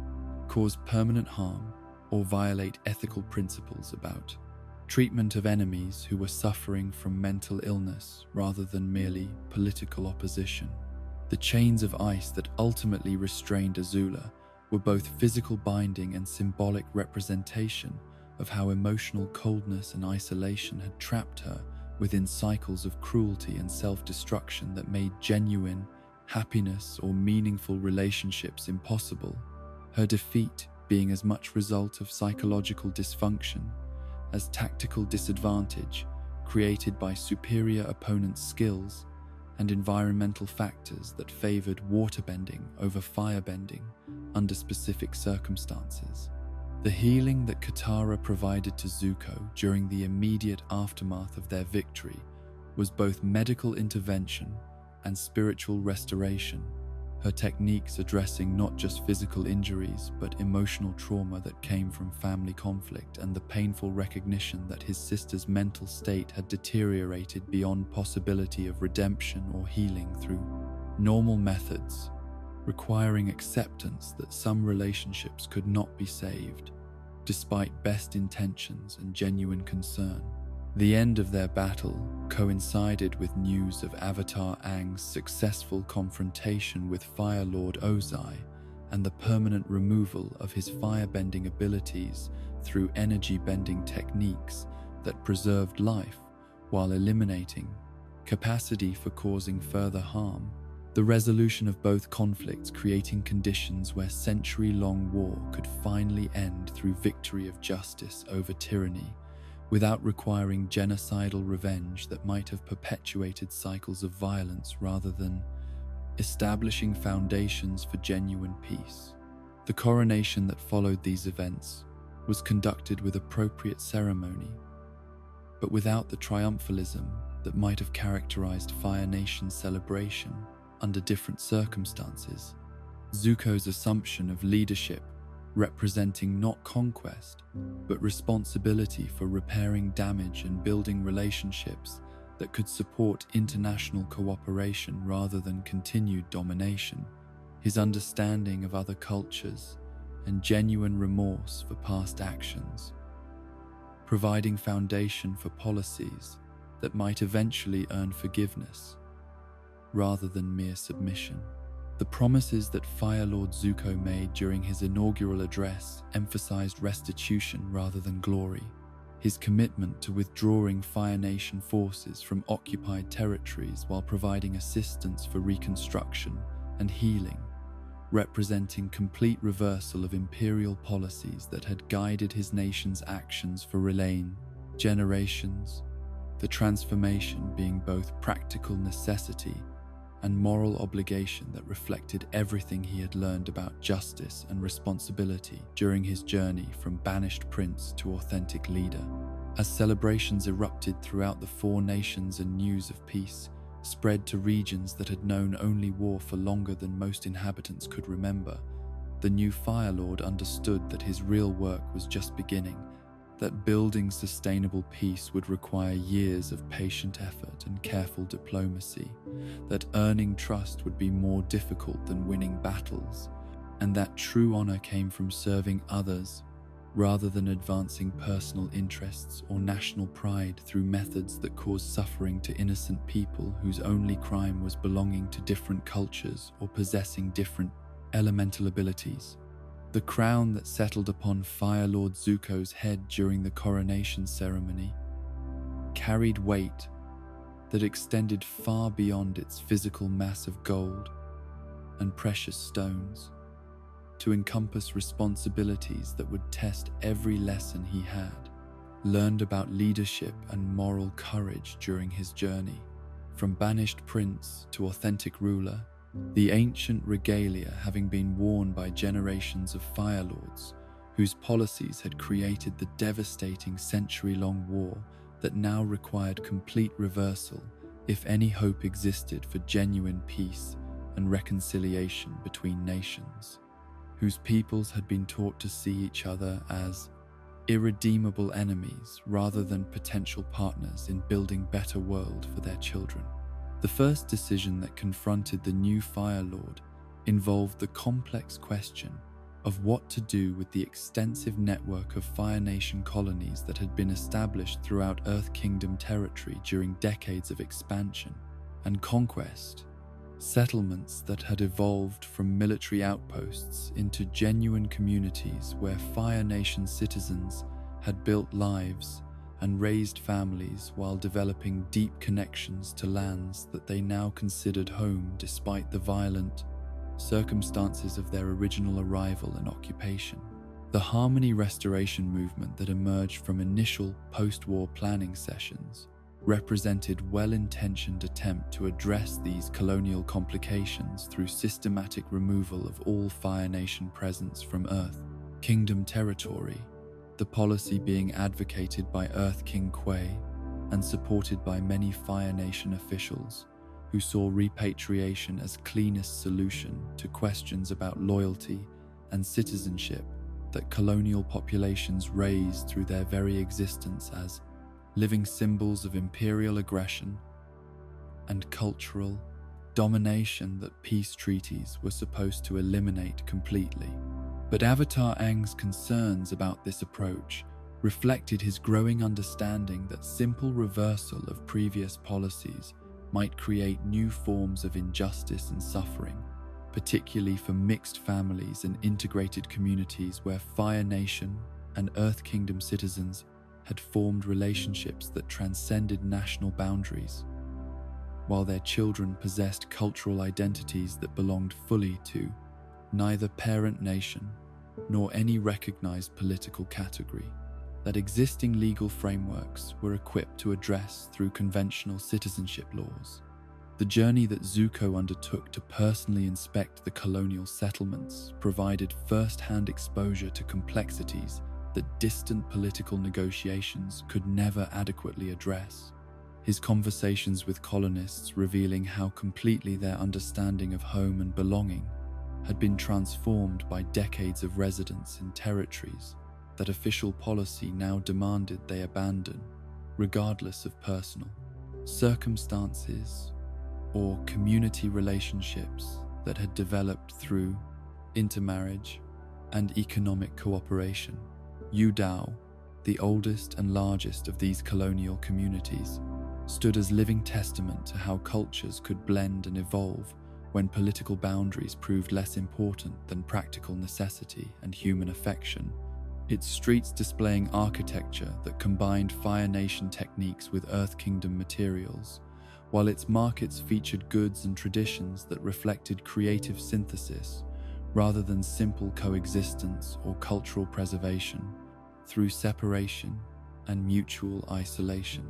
cause permanent harm or violate ethical principles about treatment of enemies who were suffering from mental illness rather than merely political opposition. The chains of ice that ultimately restrained Azula were both physical binding and symbolic representation of how emotional coldness and isolation had trapped her within cycles of cruelty and self-destruction that made genuine happiness or meaningful relationships impossible. Her defeat being as much result of psychological dysfunction as tactical disadvantage created by superior opponents' skills and environmental factors that favored waterbending over firebending under specific circumstances. The healing that Katara provided to Zuko during the immediate aftermath of their victory was both medical intervention and spiritual restoration, her techniques addressing not just physical injuries but emotional trauma that came from family conflict and the painful recognition that his sister's mental state had deteriorated beyond possibility of redemption or healing through normal methods, requiring acceptance that some relationships could not be saved, despite best intentions and genuine concern. The end of their battle coincided with news of Avatar Aang's successful confrontation with Fire Lord Ozai and the permanent removal of his firebending abilities through energy-bending techniques that preserved life while eliminating capacity for causing further harm. The resolution of both conflicts creating conditions where century-long war could finally end through victory of justice over tyranny, without requiring genocidal revenge that might have perpetuated cycles of violence rather than establishing foundations for genuine peace. The coronation that followed these events was conducted with appropriate ceremony, but without the triumphalism that might have characterized Fire Nation's celebration under different circumstances. Zuko's assumption of leadership representing not conquest, but responsibility for repairing damage and building relationships that could support international cooperation rather than continued domination. His understanding of other cultures and genuine remorse for past actions providing foundation for policies that might eventually earn forgiveness rather than mere submission. The promises that Fire Lord Zuko made during his inaugural address emphasized restitution rather than glory. His commitment to withdrawing Fire Nation forces from occupied territories while providing assistance for reconstruction and healing, representing complete reversal of imperial policies that had guided his nation's actions for generations, the transformation being both practical necessity and moral obligation that reflected everything he had learned about justice and responsibility during his journey from banished prince to authentic leader. As celebrations erupted throughout the four nations and news of peace spread to regions that had known only war for longer than most inhabitants could remember, the new Fire Lord understood that his real work was just beginning, that building sustainable peace would require years of patient effort and careful diplomacy, that earning trust would be more difficult than winning battles, and that true honor came from serving others rather than advancing personal interests or national pride through methods that caused suffering to innocent people whose only crime was belonging to different cultures or possessing different elemental abilities. The crown that settled upon Fire Lord Zuko's head during the coronation ceremony carried weight that extended far beyond its physical mass of gold and precious stones, to encompass responsibilities that would test every lesson he had learned about leadership and moral courage during his journey. From banished prince to authentic ruler, the ancient regalia having been worn by generations of Fire Lords, whose policies had created the devastating century-long war that now required complete reversal if any hope existed for genuine peace and reconciliation between nations, whose peoples had been taught to see each other as irredeemable enemies rather than potential partners in building a better world for their children. The first decision that confronted the new Fire Lord involved the complex question of what to do with the extensive network of Fire Nation colonies that had been established throughout Earth Kingdom territory during decades of expansion and conquest, settlements that had evolved from military outposts into genuine communities where Fire Nation citizens had built lives and raised families while developing deep connections to lands that they now considered home despite the violent circumstances of their original arrival and occupation. The Harmony Restoration movement that emerged from initial post-war planning sessions represented well-intentioned attempt to address these colonial complications through systematic removal of all Fire Nation presence from Earth Kingdom territory, the policy being advocated by Earth King Kwai and supported by many Fire Nation officials who saw repatriation as cleanest solution to questions about loyalty and citizenship that colonial populations raised through their very existence as living symbols of imperial aggression and cultural domination that peace treaties were supposed to eliminate completely. But Avatar Aang's concerns about this approach reflected his growing understanding that simple reversal of previous policies might create new forms of injustice and suffering, particularly for mixed families and integrated communities where Fire Nation and Earth Kingdom citizens had formed relationships that transcended national boundaries, while their children possessed cultural identities that belonged fully to neither parent nation nor any recognized political category, that existing legal frameworks were equipped to address through conventional citizenship laws. The journey that Zuko undertook to personally inspect the colonial settlements provided first-hand exposure to complexities that distant political negotiations could never adequately address. His conversations with colonists revealing how completely their understanding of home and belonging had been transformed by decades of residence in territories that official policy now demanded they abandon, regardless of personal circumstances or community relationships that had developed through intermarriage and economic cooperation. Yu Dao, the oldest and largest of these colonial communities, stood as living testament to how cultures could blend and evolve when political boundaries proved less important than practical necessity and human affection. Its streets displaying architecture that combined Fire Nation techniques with Earth Kingdom materials, while its markets featured goods and traditions that reflected creative synthesis rather than simple coexistence or cultural preservation through separation and mutual isolation.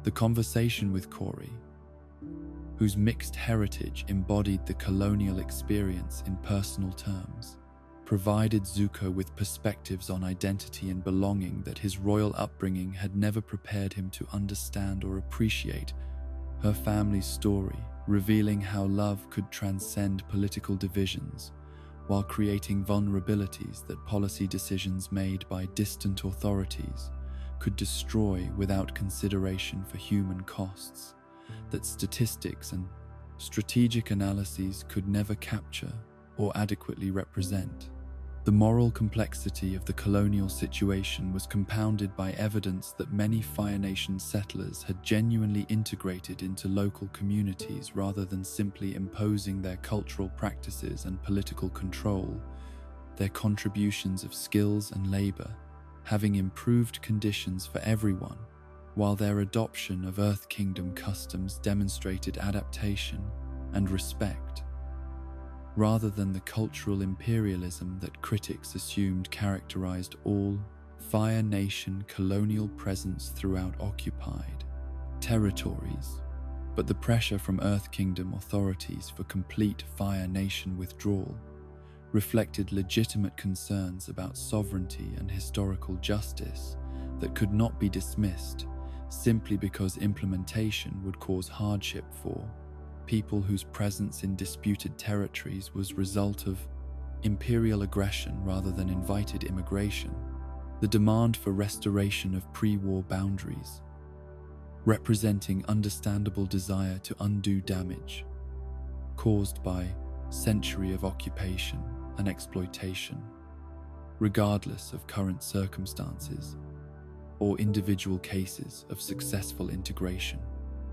The conversation with Corey, whose mixed heritage embodied the colonial experience in personal terms, provided Zuko with perspectives on identity and belonging that his royal upbringing had never prepared him to understand or appreciate. Her family's story, revealing how love could transcend political divisions while creating vulnerabilities that policy decisions made by distant authorities could destroy without consideration for human costs that statistics and strategic analyses could never capture or adequately represent. The moral complexity of the colonial situation was compounded by evidence that many Fire Nation settlers had genuinely integrated into local communities rather than simply imposing their cultural practices and political control, their contributions of skills and labor having improved conditions for everyone, while their adoption of Earth Kingdom customs demonstrated adaptation and respect, rather than the cultural imperialism that critics assumed characterized all Fire Nation colonial presence throughout occupied territories. But the pressure from Earth Kingdom authorities for complete Fire Nation withdrawal reflected legitimate concerns about sovereignty and historical justice that could not be dismissed simply because implementation would cause hardship for people whose presence in disputed territories was result of imperial aggression rather than invited immigration. The demand for restoration of pre-war boundaries, representing understandable desire to undo damage caused by century of occupation and exploitation, regardless of current circumstances or individual cases of successful integration.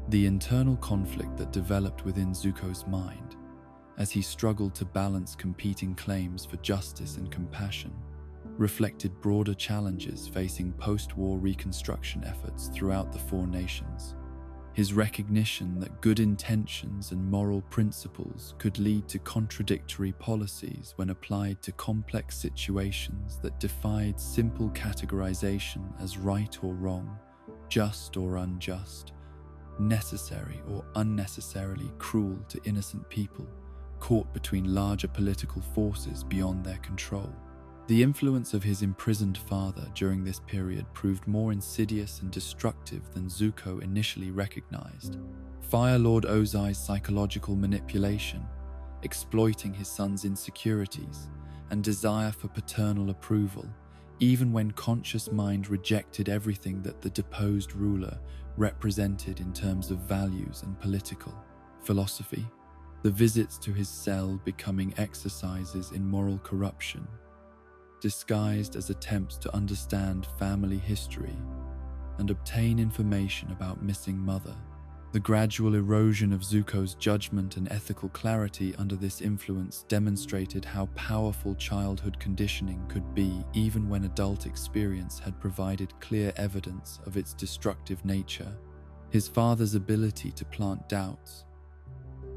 The internal conflict that developed within Zuko's mind as he struggled to balance competing claims for justice and compassion reflected broader challenges facing post-war reconstruction efforts throughout the Four Nations. His recognition that good intentions and moral principles could lead to contradictory policies when applied to complex situations that defied simple categorization as right or wrong, just or unjust, necessary or unnecessarily cruel to innocent people caught between larger political forces beyond their control. The influence of his imprisoned father during this period proved more insidious and destructive than Zuko initially recognized. Fire Lord Ozai's psychological manipulation, exploiting his son's insecurities and desire for paternal approval, even when conscious mind rejected everything that the deposed ruler represented in terms of values and political philosophy. The visits to his cell becoming exercises in moral corruption, disguised as attempts to understand family history and obtain information about missing mother. The gradual erosion of Zuko's judgment and ethical clarity under this influence demonstrated how powerful childhood conditioning could be even when adult experience had provided clear evidence of its destructive nature. His father's ability to plant doubts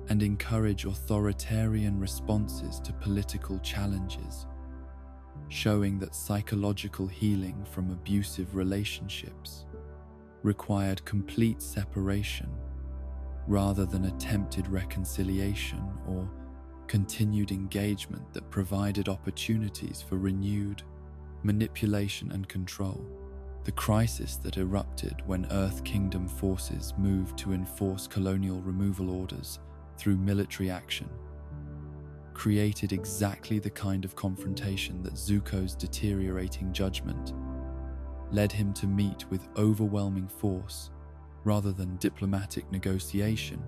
and encourage authoritarian responses to political challenges, showing that psychological healing from abusive relationships required complete separation rather than attempted reconciliation or continued engagement that provided opportunities for renewed manipulation and control. The crisis that erupted when Earth Kingdom forces moved to enforce colonial removal orders through military action created exactly the kind of confrontation that Zuko's deteriorating judgment led him to meet with overwhelming force rather than diplomatic negotiation.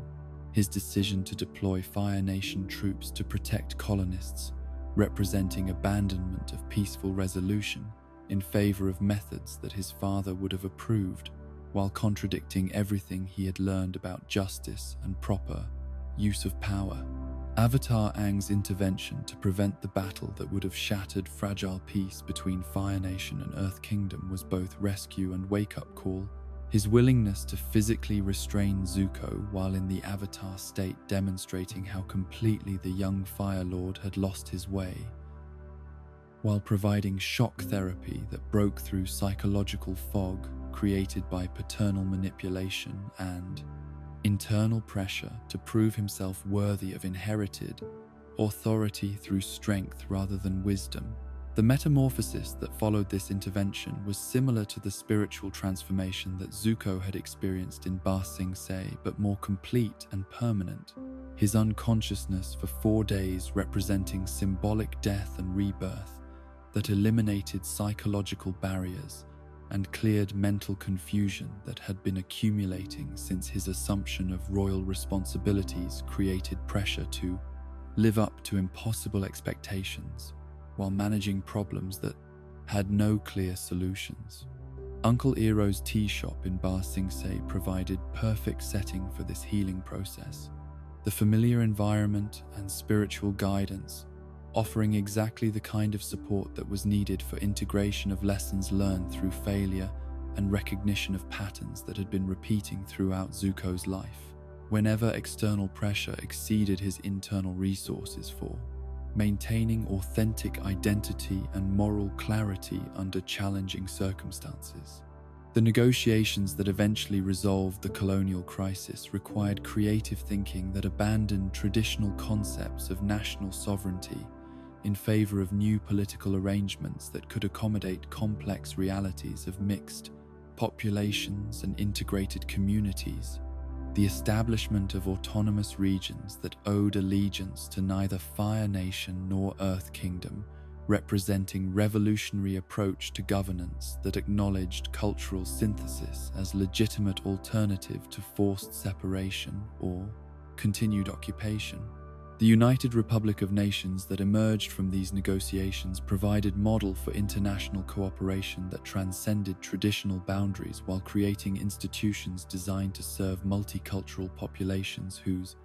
His decision to deploy Fire Nation troops to protect colonists, representing abandonment of peaceful resolution, in favor of methods that his father would have approved, while contradicting everything he had learned about justice and proper use of power. Avatar Aang's intervention to prevent the battle that would have shattered fragile peace between Fire Nation and Earth Kingdom was both rescue and wake-up call. His willingness to physically restrain Zuko while in the Avatar state demonstrating how completely the young Fire Lord had lost his way, while providing shock therapy that broke through psychological fog created by paternal manipulation and internal pressure to prove himself worthy of inherited authority through strength rather than wisdom. The metamorphosis that followed this intervention was similar to the spiritual transformation that Zuko had experienced in Ba Sing Se, but more complete and permanent. His unconsciousness for 4 days representing symbolic death and rebirth that eliminated psychological barriers and cleared mental confusion that had been accumulating since his assumption of royal responsibilities created pressure to live up to impossible expectations while managing problems that had no clear solutions. Uncle Eero's tea shop in Ba Sing Se provided perfect setting for this healing process. The familiar environment and spiritual guidance offering exactly the kind of support that was needed for integration of lessons learned through failure and recognition of patterns that had been repeating throughout Zuko's life, whenever external pressure exceeded his internal resources for maintaining authentic identity and moral clarity under challenging circumstances. The negotiations that eventually resolved the colonial crisis required creative thinking that abandoned traditional concepts of national sovereignty in favor of new political arrangements that could accommodate complex realities of mixed populations and integrated communities. The establishment of autonomous regions that owed allegiance to neither Fire Nation nor Earth Kingdom, representing revolutionary approach to governance that acknowledged cultural synthesis as legitimate alternative to forced separation or continued occupation. The United Republic of Nations that emerged from these negotiations provided model for international cooperation that transcended traditional boundaries while creating institutions designed to serve multicultural populations whose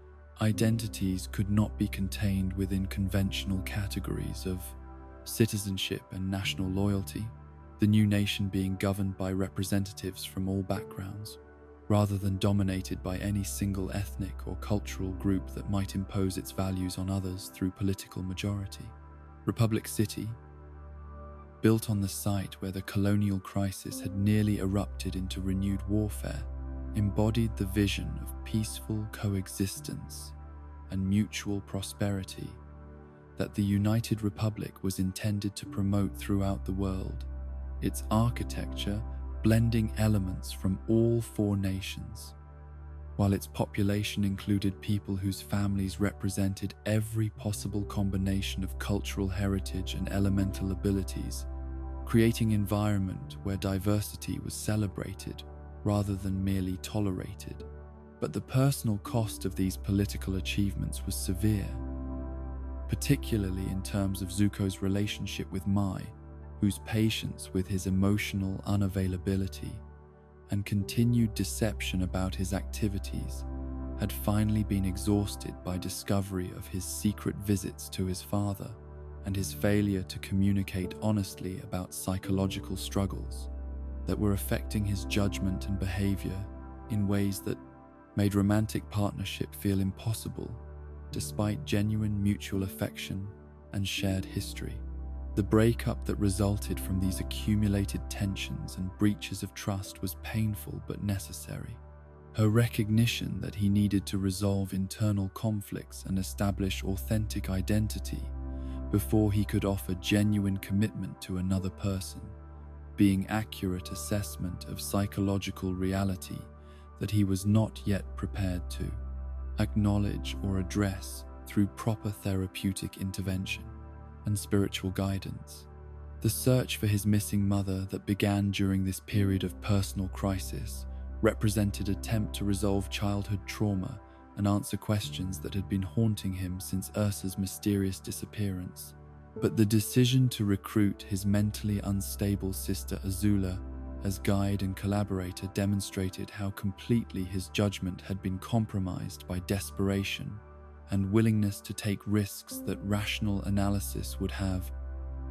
identities could not be contained within conventional categories of citizenship and national loyalty, the new nation being governed by representatives from all backgrounds, rather than dominated by any single ethnic or cultural group that might impose its values on others through political majority. Republic City, built on the site where the colonial crisis had nearly erupted into renewed warfare, embodied the vision of peaceful coexistence and mutual prosperity that the United Republic was intended to promote throughout the world, its architecture blending elements from all 4 nations, while its population included people whose families represented every possible combination of cultural heritage and elemental abilities, creating an environment where diversity was celebrated rather than merely tolerated. But the personal cost of these political achievements was severe, particularly in terms of Zuko's relationship with Mai, whose patience with his emotional unavailability and continued deception about his activities had finally been exhausted by discovery of his secret visits to his father and his failure to communicate honestly about psychological struggles that were affecting his judgment and behavior in ways that made romantic partnership feel impossible despite genuine mutual affection and shared history. The breakup that resulted from these accumulated tensions and breaches of trust was painful but necessary. Her recognition that he needed to resolve internal conflicts and establish authentic identity before he could offer genuine commitment to another person, being accurate assessment of psychological reality that he was not yet prepared to acknowledge or address through proper therapeutic intervention and spiritual guidance. The search for his missing mother that began during this period of personal crisis represented an attempt to resolve childhood trauma and answer questions that had been haunting him since Ursa's mysterious disappearance. But the decision to recruit his mentally unstable sister Azula as guide and collaborator demonstrated how completely his judgment had been compromised by desperation and willingness to take risks that rational analysis would have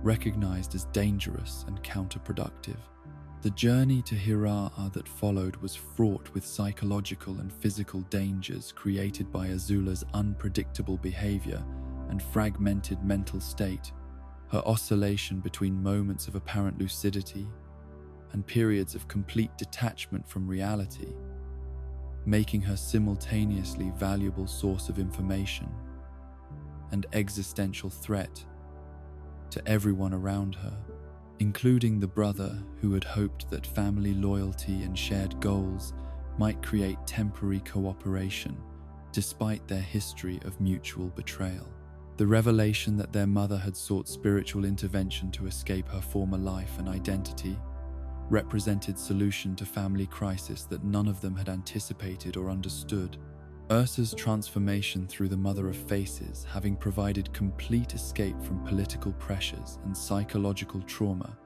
recognized as dangerous and counterproductive. The journey to Hira'ar that followed was fraught with psychological and physical dangers created by Azula's unpredictable behavior and fragmented mental state, her oscillation between moments of apparent lucidity and periods of complete detachment from reality, making her simultaneously valuable source of information and existential threat to everyone around her, including the brother who had hoped that family loyalty and shared goals might create temporary cooperation despite their history of mutual betrayal. The revelation that their mother had sought spiritual intervention to escape her former life and identity represented solution to family crisis that none of them had anticipated or understood. Ursa's transformation through the Mother of Faces, having provided complete escape from political pressures and psychological trauma,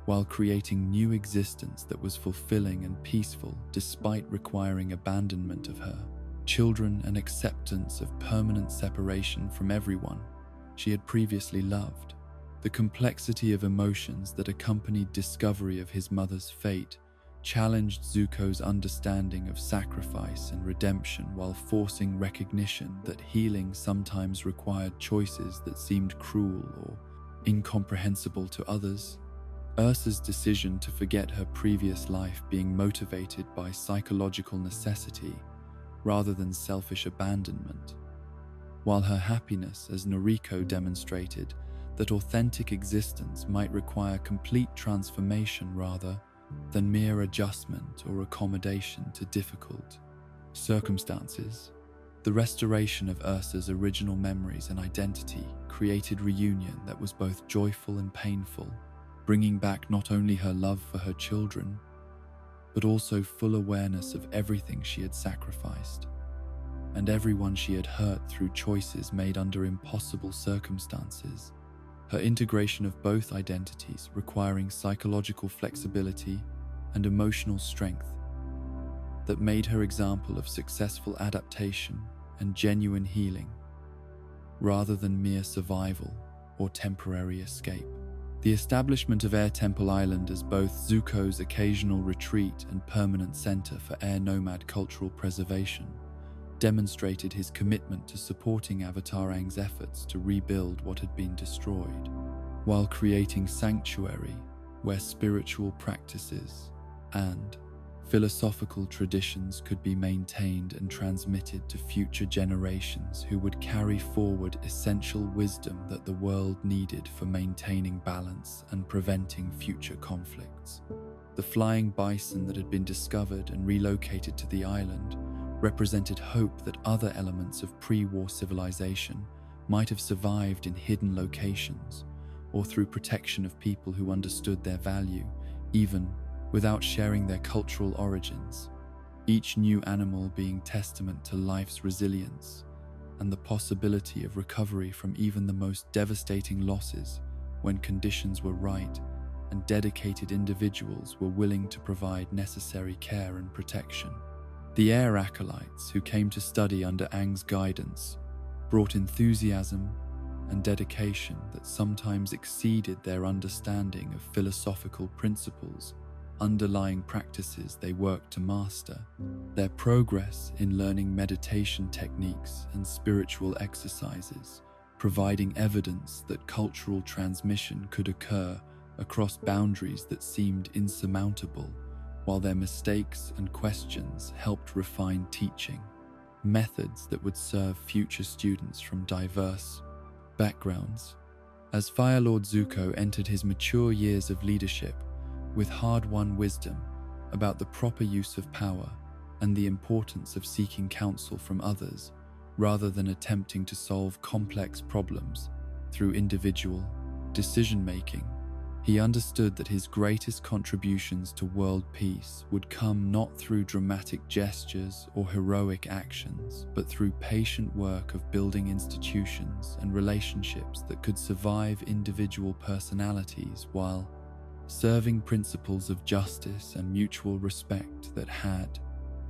while creating new existence that was fulfilling and peaceful despite requiring abandonment of her children and acceptance of permanent separation from everyone she had previously loved. The complexity of emotions that accompanied discovery of his mother's fate challenged Zuko's understanding of sacrifice and redemption while forcing recognition that healing sometimes required choices that seemed cruel or incomprehensible to others. Ursa's decision to forget her previous life being motivated by psychological necessity rather than selfish abandonment, while her happiness as Noriko demonstrated that authentic existence might require complete transformation rather than mere adjustment or accommodation to difficult circumstances. The restoration of Ursa's original memories and identity created reunion that was both joyful and painful, bringing back not only her love for her children, but also full awareness of everything she had sacrificed and everyone she had hurt through choices made under impossible circumstances. Her integration of both identities requiring psychological flexibility and emotional strength that made her example of successful adaptation and genuine healing, rather than mere survival or temporary escape. The establishment of Air Temple Island as both Zuko's occasional retreat and permanent center for air nomad cultural preservation demonstrated his commitment to supporting Avatar Aang's efforts to rebuild what had been destroyed, while creating sanctuary where spiritual practices and philosophical traditions could be maintained and transmitted to future generations who would carry forward essential wisdom that the world needed for maintaining balance and preventing future conflicts. The flying bison that had been discovered and relocated to the island represented hope that other elements of pre-war civilization might have survived in hidden locations or through protection of people who understood their value, even without sharing their cultural origins, each new animal being testament to life's resilience and the possibility of recovery from even the most devastating losses when conditions were right and dedicated individuals were willing to provide necessary care and protection. The air acolytes who came to study under Aang's guidance brought enthusiasm and dedication that sometimes exceeded their understanding of philosophical principles underlying practices they worked to master. Their progress in learning meditation techniques and spiritual exercises, providing evidence that cultural transmission could occur across boundaries that seemed insurmountable, while their mistakes and questions helped refine teaching methods that would serve future students from diverse backgrounds. As Fire Lord Zuko entered his mature years of leadership with hard-won wisdom about the proper use of power and the importance of seeking counsel from others rather than attempting to solve complex problems through individual decision-making, He understood that his greatest contributions to world peace would come not through dramatic gestures or heroic actions, but through patient work of building institutions and relationships that could survive individual personalities while serving principles of justice and mutual respect that had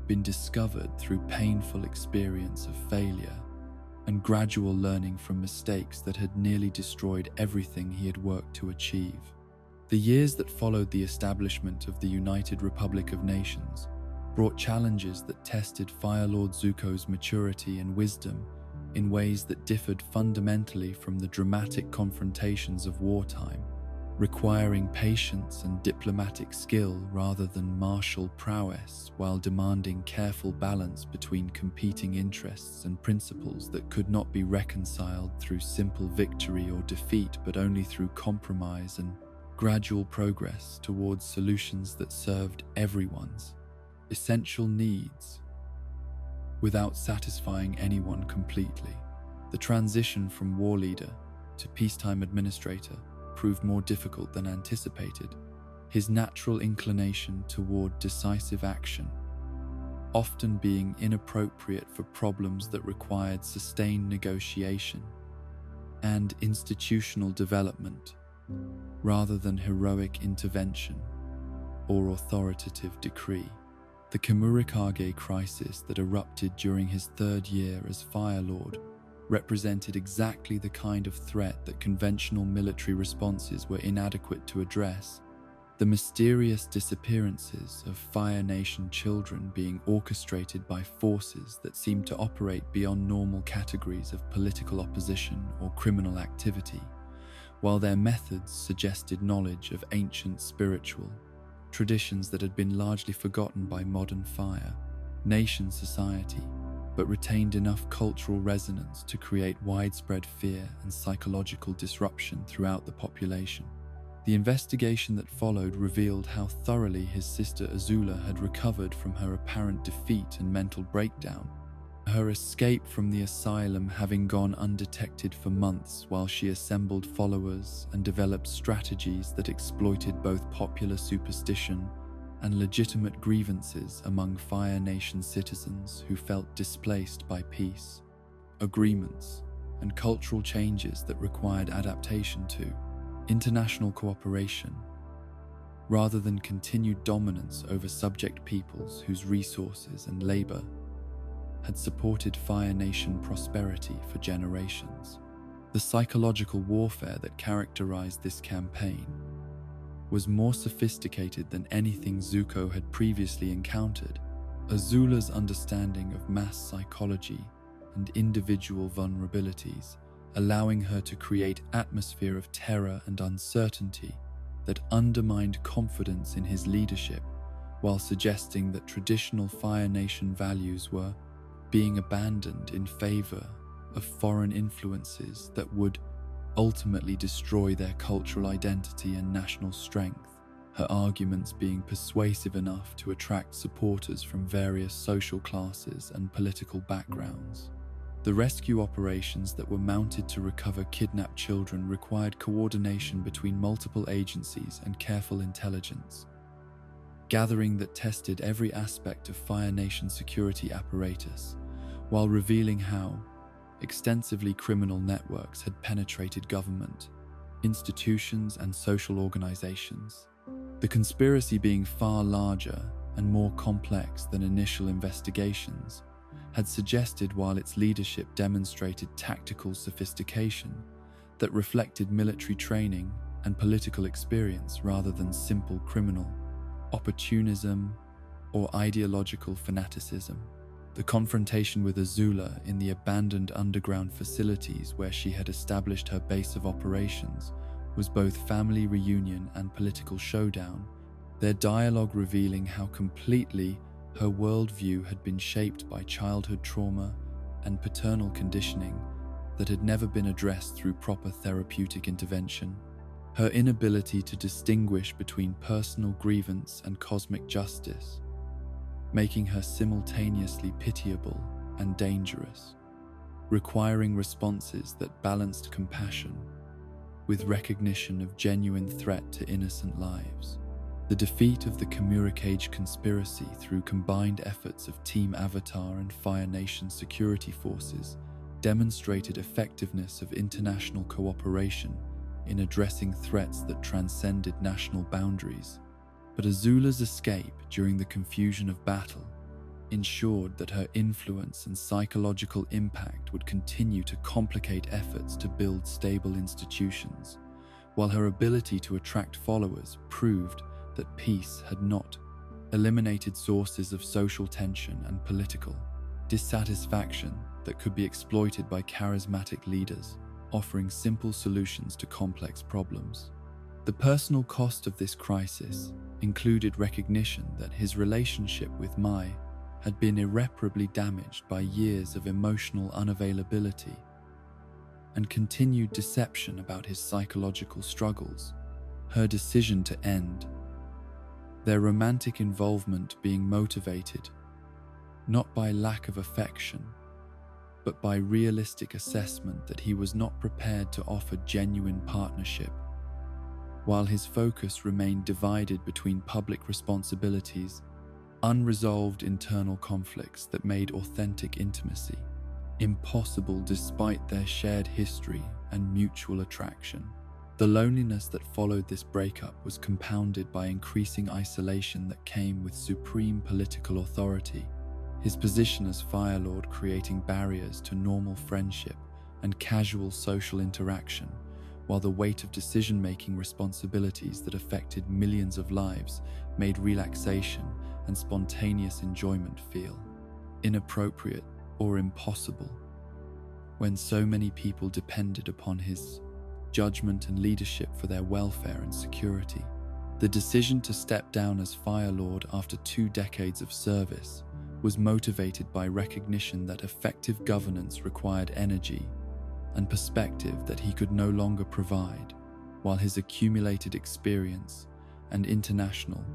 been discovered through painful experience of failure and gradual learning from mistakes that had nearly destroyed everything he had worked to achieve. The years that followed the establishment of the United Republic of Nations brought challenges that tested Fire Lord Zuko's maturity and wisdom in ways that differed fundamentally from the dramatic confrontations of wartime, requiring patience and diplomatic skill rather than martial prowess, while demanding careful balance between competing interests and principles that could not be reconciled through simple victory or defeat, but only through compromise and gradual progress towards solutions that served everyone's essential needs without satisfying anyone completely. The transition from war leader to peacetime administrator proved more difficult than anticipated. His natural inclination toward decisive action, often being inappropriate for problems that required sustained negotiation and institutional development, rather than heroic intervention or authoritative decree. The Kamurikage crisis that erupted during his third year as Fire Lord represented exactly the kind of threat that conventional military responses were inadequate to address. The mysterious disappearances of Fire Nation children being orchestrated by forces that seemed to operate beyond normal categories of political opposition or criminal activity, while their methods suggested knowledge of ancient spiritual traditions that had been largely forgotten by modern Fire Nation society, but retained enough cultural resonance to create widespread fear and psychological disruption throughout the population. The investigation that followed revealed how thoroughly his sister Azula had recovered from her apparent defeat and mental breakdown, her escape from the asylum having gone undetected for months while she assembled followers and developed strategies that exploited both popular superstition and legitimate grievances among Fire Nation citizens who felt displaced by peace, agreements, and cultural changes that required adaptation to international cooperation, rather than continued dominance over subject peoples whose resources and labor had supported Fire Nation prosperity for generations. The psychological warfare that characterized this campaign was more sophisticated than anything Zuko had previously encountered. Azula's understanding of mass psychology and individual vulnerabilities, allowing her to create atmosphere of terror and uncertainty that undermined confidence in his leadership, while suggesting that traditional Fire Nation values were being abandoned in favor of foreign influences that would ultimately destroy their cultural identity and national strength, her arguments being persuasive enough to attract supporters from various social classes and political backgrounds. The rescue operations that were mounted to recover kidnapped children required coordination between multiple agencies and careful intelligence gathering that tested every aspect of Fire Nation security apparatus, while revealing how extensively criminal networks had penetrated government, institutions, and social organizations. The conspiracy, being far larger and more complex than initial investigations, had suggested, while its leadership demonstrated tactical sophistication that reflected military training and political experience rather than simple criminal opportunism or ideological fanaticism. The confrontation with Azula in the abandoned underground facilities where she had established her base of operations was both family reunion and political showdown, their dialogue revealing how completely her worldview had been shaped by childhood trauma and paternal conditioning that had never been addressed through proper therapeutic intervention. Her inability to distinguish between personal grievance and cosmic justice, making her simultaneously pitiable and dangerous, requiring responses that balanced compassion with recognition of genuine threat to innocent lives. The defeat of the Kimura Cage conspiracy through combined efforts of Team Avatar and Fire Nation security forces demonstrated effectiveness of international cooperation in addressing threats that transcended national boundaries. But Azula's escape during the confusion of battle ensured that her influence and psychological impact would continue to complicate efforts to build stable institutions, while her ability to attract followers proved that peace had not eliminated sources of social tension and political dissatisfaction that could be exploited by charismatic leaders, offering simple solutions to complex problems. The personal cost of this crisis included recognition that his relationship with Mai had been irreparably damaged by years of emotional unavailability and continued deception about his psychological struggles. Her decision to end their romantic involvement being motivated not by lack of affection, but by realistic assessment that he was not prepared to offer genuine partnership, while his focus remained divided between public responsibilities, unresolved internal conflicts that made authentic intimacy impossible despite their shared history and mutual attraction. The loneliness that followed this breakup was compounded by increasing isolation that came with supreme political authority, his position as Fire Lord creating barriers to normal friendship and casual social interaction, while the weight of decision-making responsibilities that affected millions of lives made relaxation and spontaneous enjoyment feel inappropriate or impossible. When so many people depended upon his judgment and leadership for their welfare and security, the decision to step down as Fire Lord after 2 decades of service was motivated by recognition that effective governance required energy and perspective that he could no longer provide, while his accumulated experience and international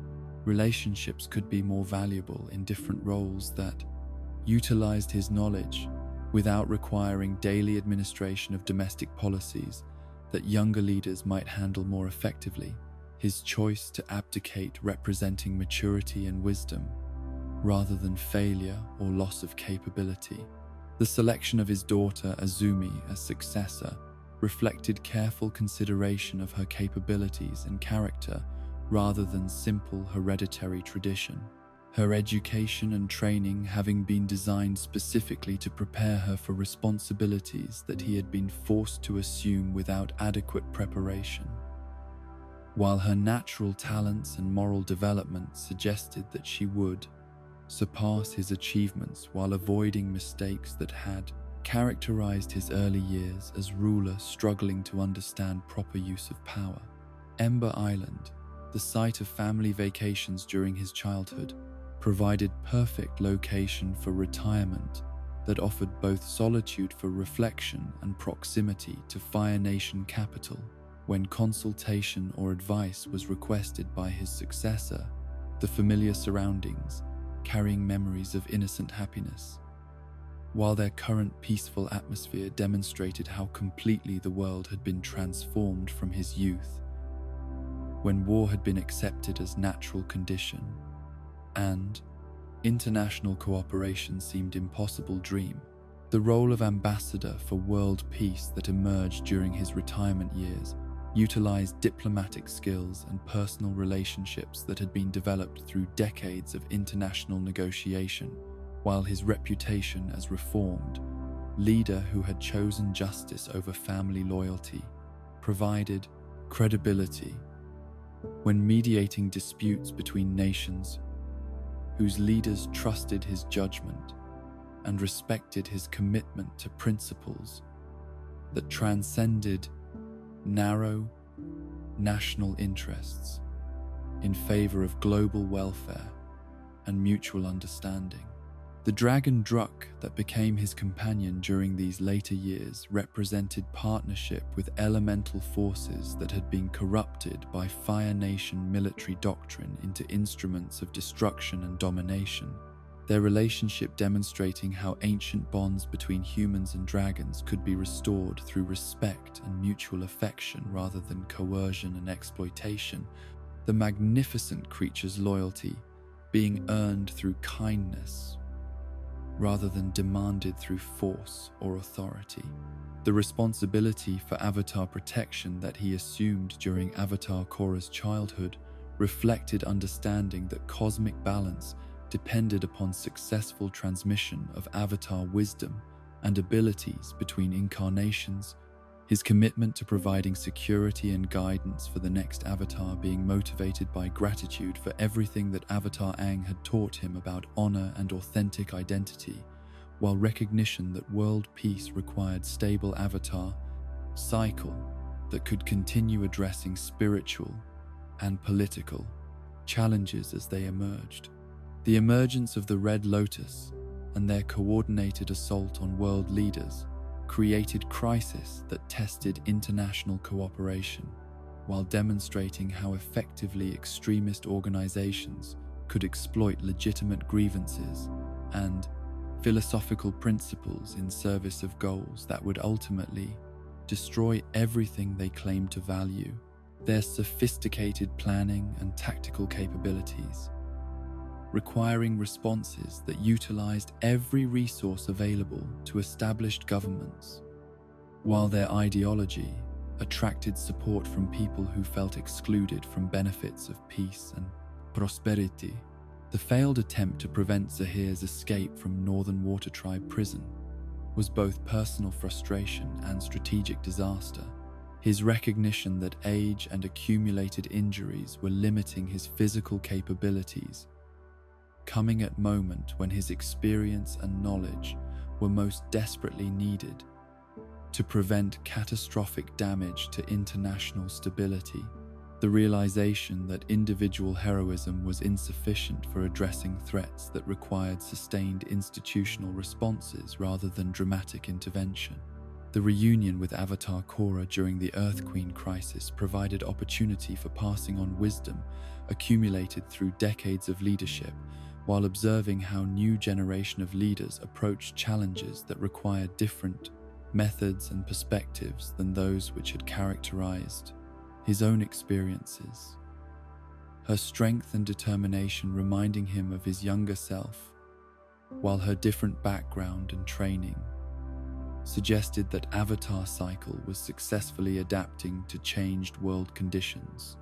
relationships could be more valuable in different roles that utilized his knowledge without requiring daily administration of domestic policies that younger leaders might handle more effectively. His choice to abdicate representing maturity and wisdom rather than failure or loss of capability. The selection of his daughter Azumi as successor reflected careful consideration of her capabilities and character rather than simple hereditary tradition. Her education and training having been designed specifically to prepare her for responsibilities that he had been forced to assume without adequate preparation, while her natural talents and moral development suggested that she would surpass his achievements while avoiding mistakes that had characterized his early years as ruler struggling to understand proper use of power. Ember Island, the site of family vacations during his childhood, provided perfect location for retirement that offered both solitude for reflection and proximity to Fire Nation capital. When consultation or advice was requested by his successor, the familiar surroundings, carrying memories of innocent happiness, while their current peaceful atmosphere demonstrated how completely the world had been transformed from his youth, when war had been accepted as natural condition, and international cooperation seemed impossible dream. The role of ambassador for world peace that emerged during his retirement years utilized diplomatic skills and personal relationships that had been developed through decades of international negotiation, while his reputation as reformed leader who had chosen justice over family loyalty provided credibility when mediating disputes between nations whose leaders trusted his judgment and respected his commitment to principles that transcended narrow national interests in favor of global welfare and mutual understanding. The dragon Druk that became his companion during these later years represented partnership with elemental forces that had been corrupted by Fire Nation military doctrine into instruments of destruction and domination. their relationship demonstrating how ancient bonds between humans and dragons could be restored through respect and mutual affection rather than coercion and exploitation, the magnificent creature's loyalty being earned through kindness rather than demanded through force or authority. The responsibility for Avatar protection that he assumed during Avatar Korra's childhood reflected understanding that cosmic balance depended upon successful transmission of Avatar wisdom and abilities between incarnations, his commitment to providing security and guidance for the next Avatar being motivated by gratitude for everything that Avatar Aang had taught him about honor and authentic identity, while recognition that world peace required stable Avatar cycle that could continue addressing spiritual and political challenges as they emerged. The emergence of the Red Lotus and their coordinated assault on world leaders created crisis that tested international cooperation, while demonstrating how effectively extremist organizations could exploit legitimate grievances and philosophical principles in service of goals that would ultimately destroy everything they claimed to value. Their sophisticated planning and tactical capabilities, requiring responses that utilized every resource available to established governments, while their ideology attracted support from people who felt excluded from benefits of peace and prosperity. The failed attempt to prevent Zahir's escape from Northern Water Tribe prison was both personal frustration and strategic disaster. His recognition that age and accumulated injuries were limiting his physical capabilities, coming at a moment when his experience and knowledge were most desperately needed to prevent catastrophic damage to international stability. The realization that individual heroism was insufficient for addressing threats that required sustained institutional responses rather than dramatic intervention. The reunion with Avatar Korra during the Earth Queen crisis provided opportunity for passing on wisdom accumulated through decades of leadership, while observing how new generation of leaders approached challenges that required different methods and perspectives than those which had characterized his own experiences. Her strength and determination reminding him of his younger self, while her different background and training suggested that Avatar cycle was successfully adapting to changed world conditions.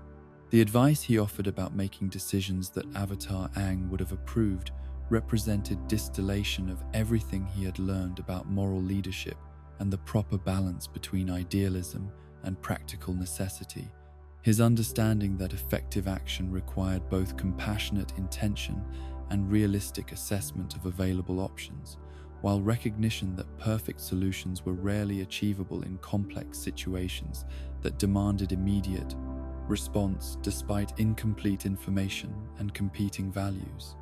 The advice he offered about making decisions that Avatar Aang would have approved represented distillation of everything he had learned about moral leadership and the proper balance between idealism and practical necessity. His understanding that effective action required both compassionate intention and realistic assessment of available options, while recognition that perfect solutions were rarely achievable in complex situations that demanded immediate response despite incomplete information and competing values.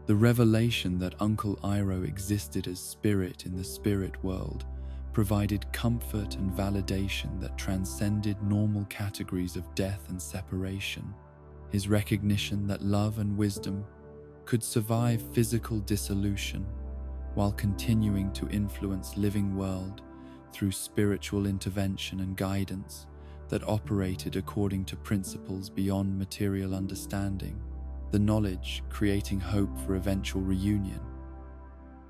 The revelation that Uncle Iroh existed as spirit in the spirit world provided comfort and validation that transcended normal categories of death and separation. His recognition that love and wisdom could survive physical dissolution while continuing to influence living world through spiritual intervention and guidance that operated according to principles beyond material understanding, the knowledge creating hope for eventual reunion,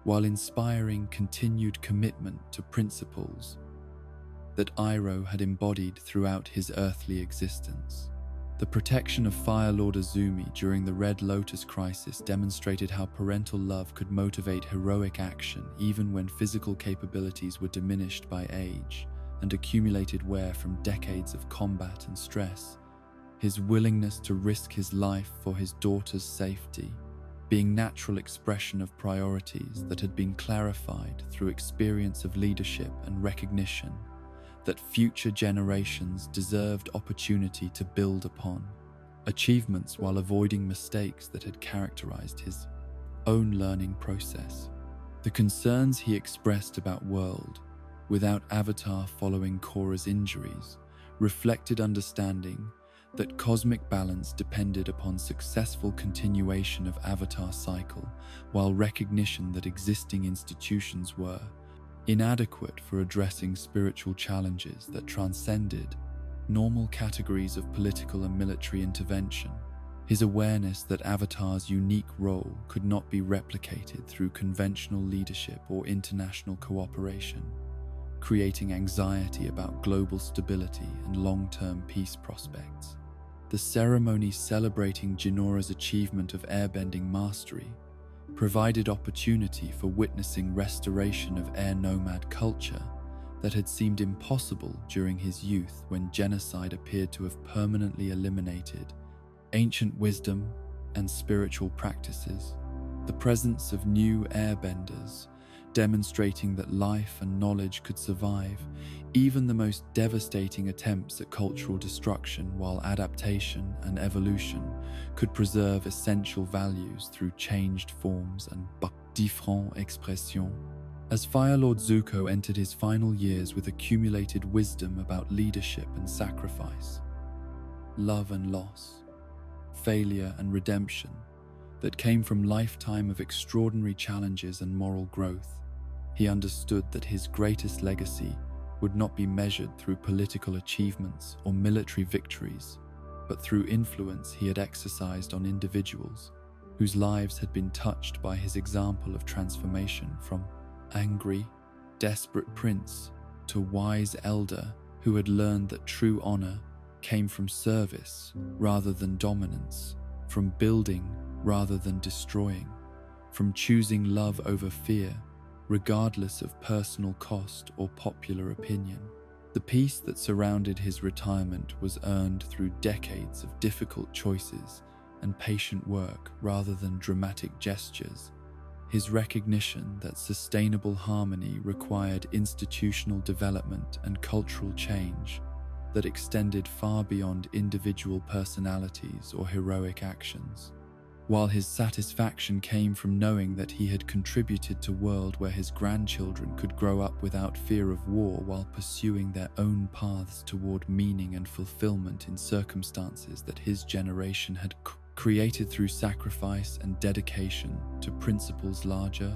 while inspiring continued commitment to principles that Iroh had embodied throughout his earthly existence. The protection of Fire Lord Azumi during the Red Lotus crisis demonstrated how parental love could motivate heroic action even when physical capabilities were diminished by age and accumulated wear from decades of combat and stress. His willingness to risk his life for his daughter's safety, being natural expression of priorities that had been clarified through experience of leadership and recognition that future generations deserved opportunity to build upon, achievements while avoiding mistakes that had characterized his own learning process. The concerns he expressed about world without Avatar following Korra's injuries reflected understanding that cosmic balance depended upon successful continuation of Avatar cycle, while recognition that existing institutions were inadequate for addressing spiritual challenges that transcended normal categories of political and military intervention. His awareness that Avatar's unique role could not be replicated through conventional leadership or international cooperation, creating anxiety about global stability and long-term peace prospects. The ceremony celebrating Jinora's achievement of airbending mastery provided opportunity for witnessing restoration of air nomad culture that had seemed impossible during his youth when genocide appeared to have permanently eliminated ancient wisdom and spiritual practices. The presence of new airbenders, demonstrating that life and knowledge could survive even the most devastating attempts at cultural destruction, while adaptation and evolution could preserve essential values through changed forms and différentes expressions. As Fire Lord Zuko entered his final years with accumulated wisdom about leadership and sacrifice, love and loss, failure and redemption that came from lifetime of extraordinary challenges and moral growth, he understood that his greatest legacy would not be measured through political achievements or military victories, but through influence he had exercised on individuals whose lives had been touched by his example of transformation from angry, desperate prince to wise elder who had learned that true honor came from service rather than dominance, from building rather than destroying, from choosing love over fear, regardless of personal cost or popular opinion. The peace that surrounded his retirement was earned through decades of difficult choices and patient work rather than dramatic gestures. His recognition that sustainable harmony required institutional development and cultural change that extended far beyond individual personalities or heroic actions, while his satisfaction came from knowing that he had contributed to a world where his grandchildren could grow up without fear of war while pursuing their own paths toward meaning and fulfillment in circumstances that his generation had created through sacrifice and dedication to principles larger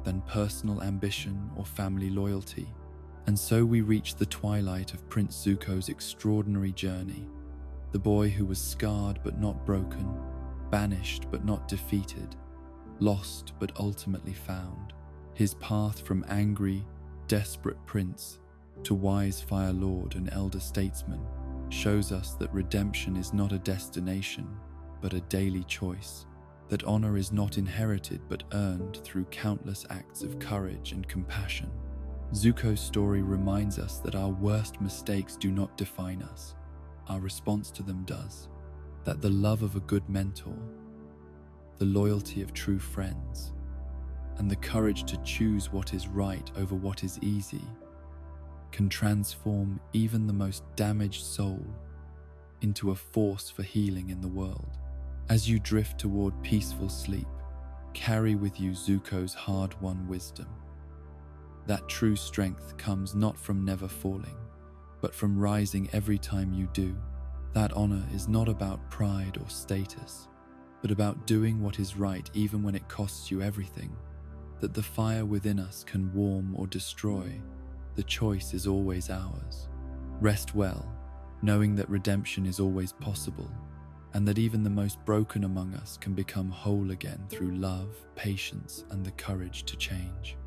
than personal ambition or family loyalty. And so we reach the twilight of Prince Zuko's extraordinary journey, the boy who was scarred but not broken, banished but not defeated, lost but ultimately found. His path from angry, desperate prince to wise Fire Lord and elder statesman shows us that redemption is not a destination, but a daily choice, that honor is not inherited but earned through countless acts of courage and compassion. Zuko's story reminds us that our worst mistakes do not define us, our response to them does. That the love of a good mentor, the loyalty of true friends, and the courage to choose what is right over what is easy can transform even the most damaged soul into a force for healing in the world. As you drift toward peaceful sleep, carry with you Zuko's hard-won wisdom. That true strength comes not from never falling, but from rising every time you do. That honor is not about pride or status, but about doing what is right even when it costs you everything. That the fire within us can warm or destroy, the choice is always ours. Rest well, knowing that redemption is always possible, and that even the most broken among us can become whole again through love, patience, and the courage to change.